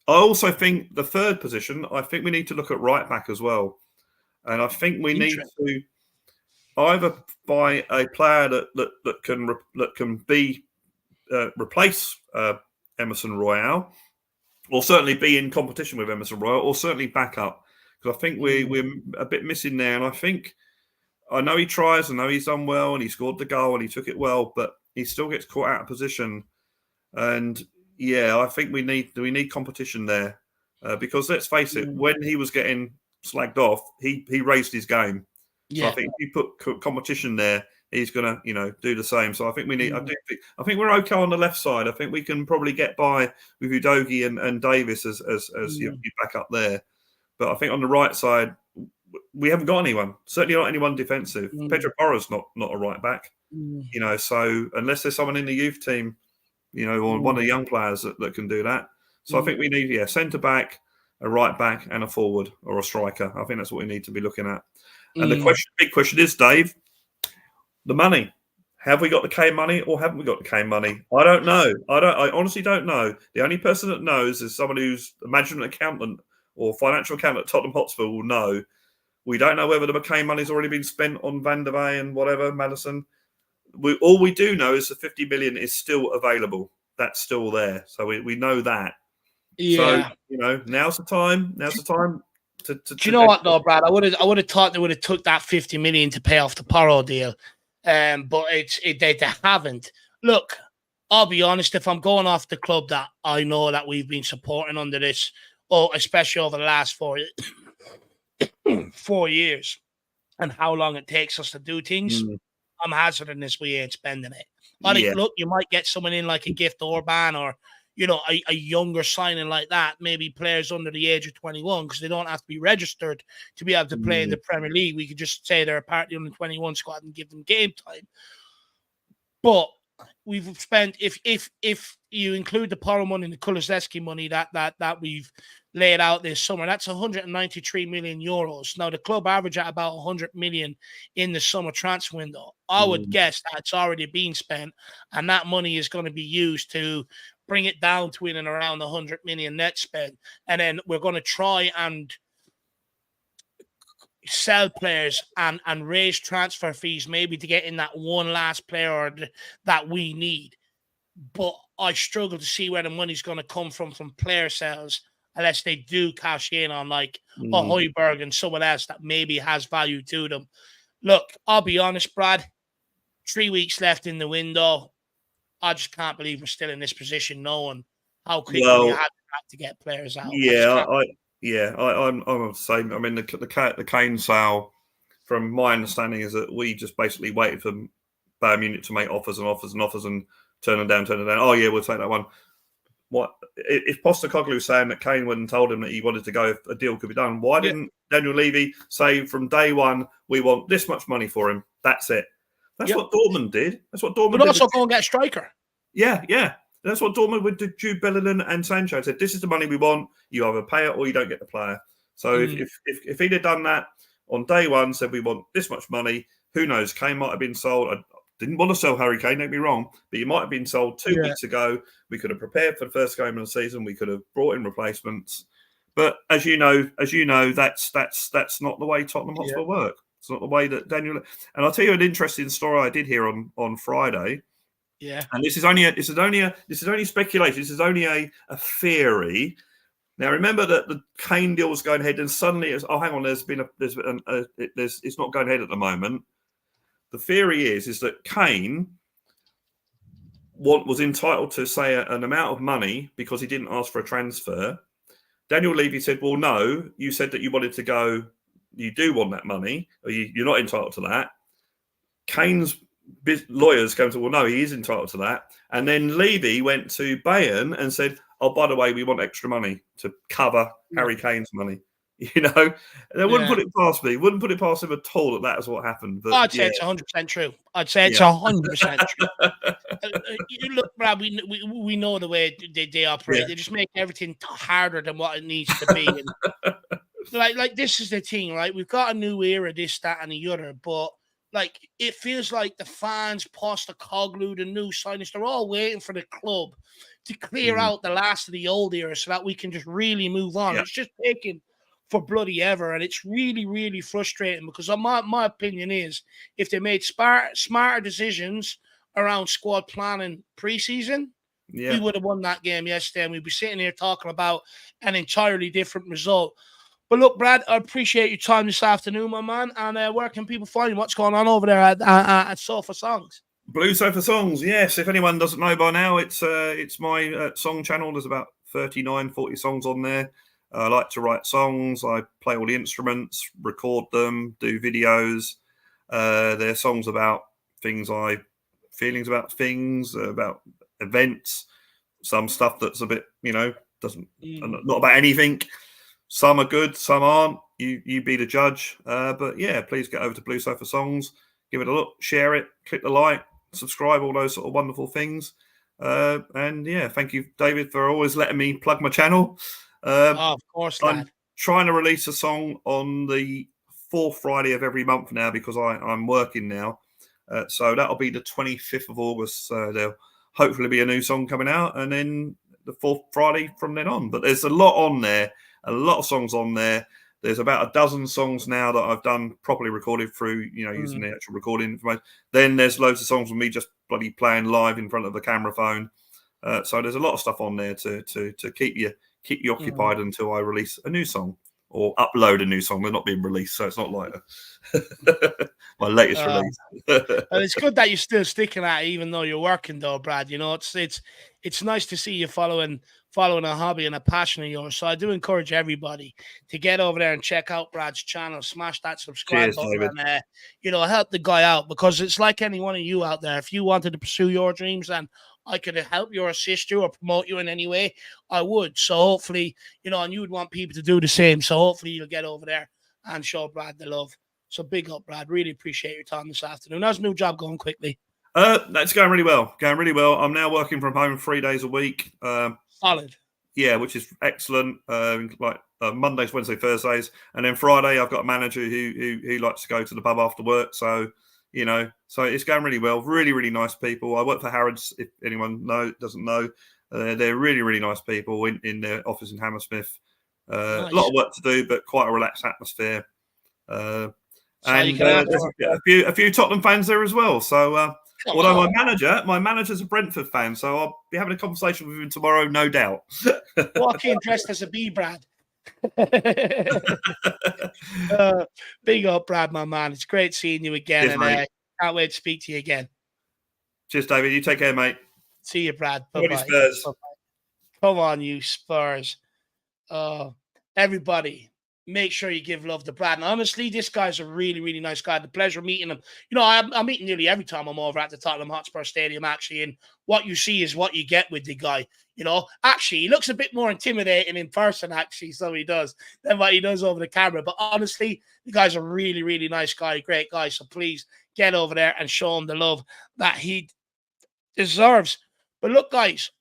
Speaker 8: I also think the 3rd position, I think we need to look at right back as well. And I think we need to either buy a player that can be replace Emerson Royale, or certainly be in competition with Emerson Royale, or certainly back up. Because I think we're a bit missing there. And I know he tries, I know he's done well, and he scored the goal and he took it well, but he still gets caught out of position. And yeah, I think we need competition there. Because let's face it, when he was getting slagged off, he raised his game. So I think if you put competition there, he's going to do the same. So I think we need. I think we're okay on the left side. I think we can probably get by with Udogie and Davis as you back up there. But I think on the right side, we haven't got anyone. Certainly not anyone defensive. Pedro Porro's not a right back. So unless there's someone in the youth team, or one of the young players that can do that. So I think we need centre back, a right back, and a forward or a striker. I think that's what we need to be looking at. And the big question is, Dave, the money. Have we got the Kane money or haven't we got the Kane money? I don't know. I honestly don't know. The only person that knows is someone who's a management accountant or financial accountant at Tottenham Hotspur will know. We don't know whether the McCain money's already been spent on Van der Veer and whatever, Madison. All we do know is the 50 million is still available. That's still there. So we know that.
Speaker 1: Yeah.
Speaker 8: So, now's the time. Do
Speaker 1: you know what though, Brad? I would have thought they would have took that 50 million to pay off the Porro deal. But they haven't. Look, I'll be honest, if I'm going off the club that I know that we've been supporting under this, especially over the last 4 years, and how long it takes us to do things, I'm hazarding this, we ain't spending it. I think, look, you might get someone in like a gift Orban or, a younger signing like that, maybe players under the age of 21, because they don't have to be registered to be able to play in the Premier League. We could just say they're a part of the under 21 squad and give them game time. But we've spent, if you include the Porro money and the Kulusevski money that we've laid out this summer, that's 193 million euros. Now the club average at about 100 million in the summer transfer window. I would guess that it's already been spent, and that money is going to be used to bring it down to in and around 100 million net spend. And then we're going to try and sell players and raise transfer fees, maybe to get in that one last player that we need. But I struggle to see where the money's going to come from player sales, unless they do cash in on like a Højbjerg and someone else that maybe has value to them. Look, I'll be honest, Brad, 3 weeks left in the window. I just can't believe we're still in this position, knowing how quickly we had to get players out.
Speaker 8: I'm the same. I mean, the Kane sale, from my understanding, is that we just basically waited for Bayern Munich to make offers and turn them down. Oh yeah, we'll take that one. What if Postecoglou saying that Kane went and told him that he wanted to go if a deal could be done? Why didn't Daniel Levy say from day one, we want this much money for him? That's it. That's what Dortmund did. That's what Dortmund did.
Speaker 1: But also go and get a striker.
Speaker 8: Yeah. That's what Dortmund would do. Jude Bellingham and Sancho said, this is the money we want. You either pay it or you don't get the player. So if he'd have done that on day one, said we want this much money, who knows? Kane might have been sold. I didn't want to sell Harry Kane, don't be wrong, but he might have been sold 2 weeks ago. We could have prepared for the first game of the season. We could have brought in replacements. But as you know, that's not the way Tottenham Hotspur work. It's not the way that Daniel. And I'll tell you an interesting story I did hear on Friday.
Speaker 1: Yeah. And
Speaker 8: this is only speculation. This is only a theory. Now remember that the Kane deal was going ahead, and suddenly it's hang on. It's not going ahead at the moment. The theory is that Kane was entitled to say an amount of money because he didn't ask for a transfer. Daniel Levy said, "Well, no, you said that you wanted to go you do want that money, or you're not entitled to that. Kane's lawyers came to, well, no, he is entitled to that. And then Levy went to Bayern and said, oh, by the way, we want extra money to cover Harry Kane's money. You know, and I wouldn't put it past me. Wouldn't put it past him at all that is what happened. But
Speaker 1: I'd say it's 100% true. I'd say it's 100% true. You look, Brad, we know the way they operate.
Speaker 8: Yeah.
Speaker 1: They just make everything harder than what it needs to be. And like this is the thing, right? We've got a new era, this, that, and the other, but like it feels like the fans, Postecoglou, the new signings, they're all waiting for the club to clear out the last of the old era so that we can just really move on. It's just taking for bloody ever, and it's really, really frustrating because my opinion is if they made smarter decisions around squad planning pre-season, we would have won that game yesterday, and we'd be sitting here talking about an entirely different result. But look, Brad, I appreciate your time this afternoon, my man, and where can people find you? What's going on over there at Sofa Songs?
Speaker 8: Blue Sofa Songs, yes. If anyone doesn't know by now, it's my song channel. There's about 39, 40 songs on there. I like to write songs. I play all the instruments, record them, do videos. They're songs about feelings about things, about events. Some stuff that's a bit, not about anything. Some are good, some aren't. You be the judge. But yeah, please get over to Blue Sofa Songs, give it a look, share it, click the like, subscribe, all those sort of wonderful things. And yeah, thank you, David, for always letting me plug my channel.
Speaker 1: Of course, lad.
Speaker 8: I'm trying to release a song on the 4th Friday of every month now because I'm working now. So that'll be the 25th of August. There'll hopefully be a new song coming out, and then the 4th Friday from then on. But there's a lot on there, a lot of songs on there. There's about a dozen songs now that I've done properly recorded through, using the actual recording information. Then there's loads of songs with me just bloody playing live in front of the camera phone. So there's a lot of stuff on there to keep you occupied until I release a new song or upload a new song. They're not being released, so it's not like my latest release.
Speaker 1: And it's good that you're still sticking at it, even though you're working, though, Brad. It's nice to see you following a hobby and a passion of yours. So I do encourage everybody to get over there and check out Brad's channel, smash that subscribe button, and help the guy out, because it's like any one of you out there. If you wanted to pursue your dreams and I could help you or assist you or promote you in any way, I would. So hopefully, and you would want people to do the same. So hopefully you'll get over there and show Brad the love. So big up, Brad. Really appreciate your time this afternoon. How's the new job going quickly?
Speaker 8: That's going really well. I'm now working from home 3 days a week.
Speaker 1: Solid.
Speaker 8: Yeah, which is excellent. Mondays, Wednesdays, Thursdays. And then Friday, I've got a manager who likes to go to the pub after work. So, so it's going really well. Really, really nice people. I work for Harrods, if anyone doesn't know. They're really, really nice people in their office in Hammersmith.
Speaker 1: Nice.
Speaker 8: A lot of work to do, but quite a relaxed atmosphere.
Speaker 1: So
Speaker 8: and there's a few Tottenham fans there as well. So, although my manager's a Brentford fan, so I'll be having a conversation with him tomorrow, no doubt.
Speaker 1: Walking dressed as a bee, Brad. Big up, Brad, my man. It's great seeing you again.
Speaker 8: Cheers,
Speaker 1: and can't wait to speak to you again.
Speaker 8: Cheers, David. You take care, mate.
Speaker 1: See you, Brad. Bye-bye.
Speaker 8: Spurs.
Speaker 1: Bye-bye. Come on, you Spurs. Everybody, make sure you give love to Brad. And honestly, this guy's a really, really nice guy. The pleasure of meeting him. I'm meeting nearly every time I'm over at the Tottenham Hotspur Stadium, actually. And what you see is what you get with the guy. Actually, he looks a bit more intimidating in person, actually, so he does, than what he does over the camera. But honestly, the guy's a really, really nice guy, great guy. So please get over there and show him the love that he deserves. But look, guys,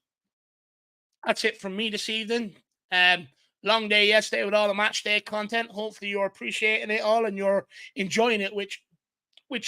Speaker 1: that's it from me this evening. Long day yesterday with all the match day content. Hopefully you're appreciating it all and you're enjoying it, which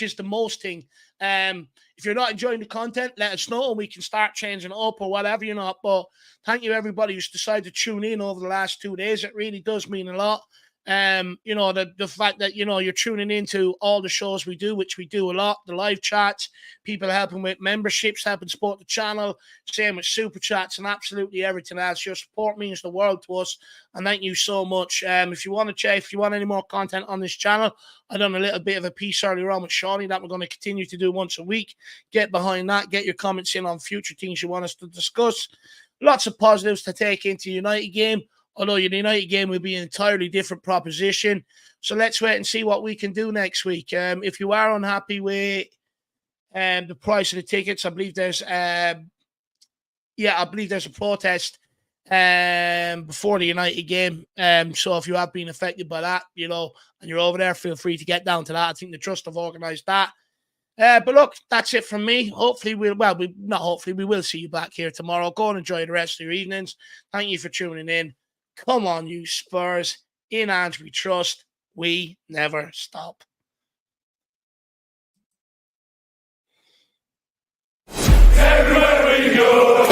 Speaker 1: is the most thing. If you're not enjoying the content, let us know and we can start changing it up or whatever, But thank you, everybody who's decided to tune in over the last 2 days. It really does mean a lot. The fact that, you're tuning into all the shows we do, which we do a lot, the live chats, people helping with memberships, helping support the channel, same with super chats and absolutely everything else. Your support means the world to us, and thank you so much. If you want to check, if you want any more content on this channel, I done a little bit of a piece earlier on with Shawnee that we're going to continue to do once a week. Get behind that, get your comments in on future things you want us to discuss. Lots of positives to take into United game. Although the United game will be an entirely different proposition. So let's wait and see what we can do next week. If you are unhappy with the price of the tickets, I believe there's a protest before the United game. So if you have been affected by that, and you're over there, feel free to get down to that. I think the Trust have organised that. But look, that's it from me. Hopefully we will see you back here tomorrow. Go and enjoy the rest of your evenings. Thank you for tuning in. Come on, you Spurs. In Ange we trust. We never stop. Everywhere we go.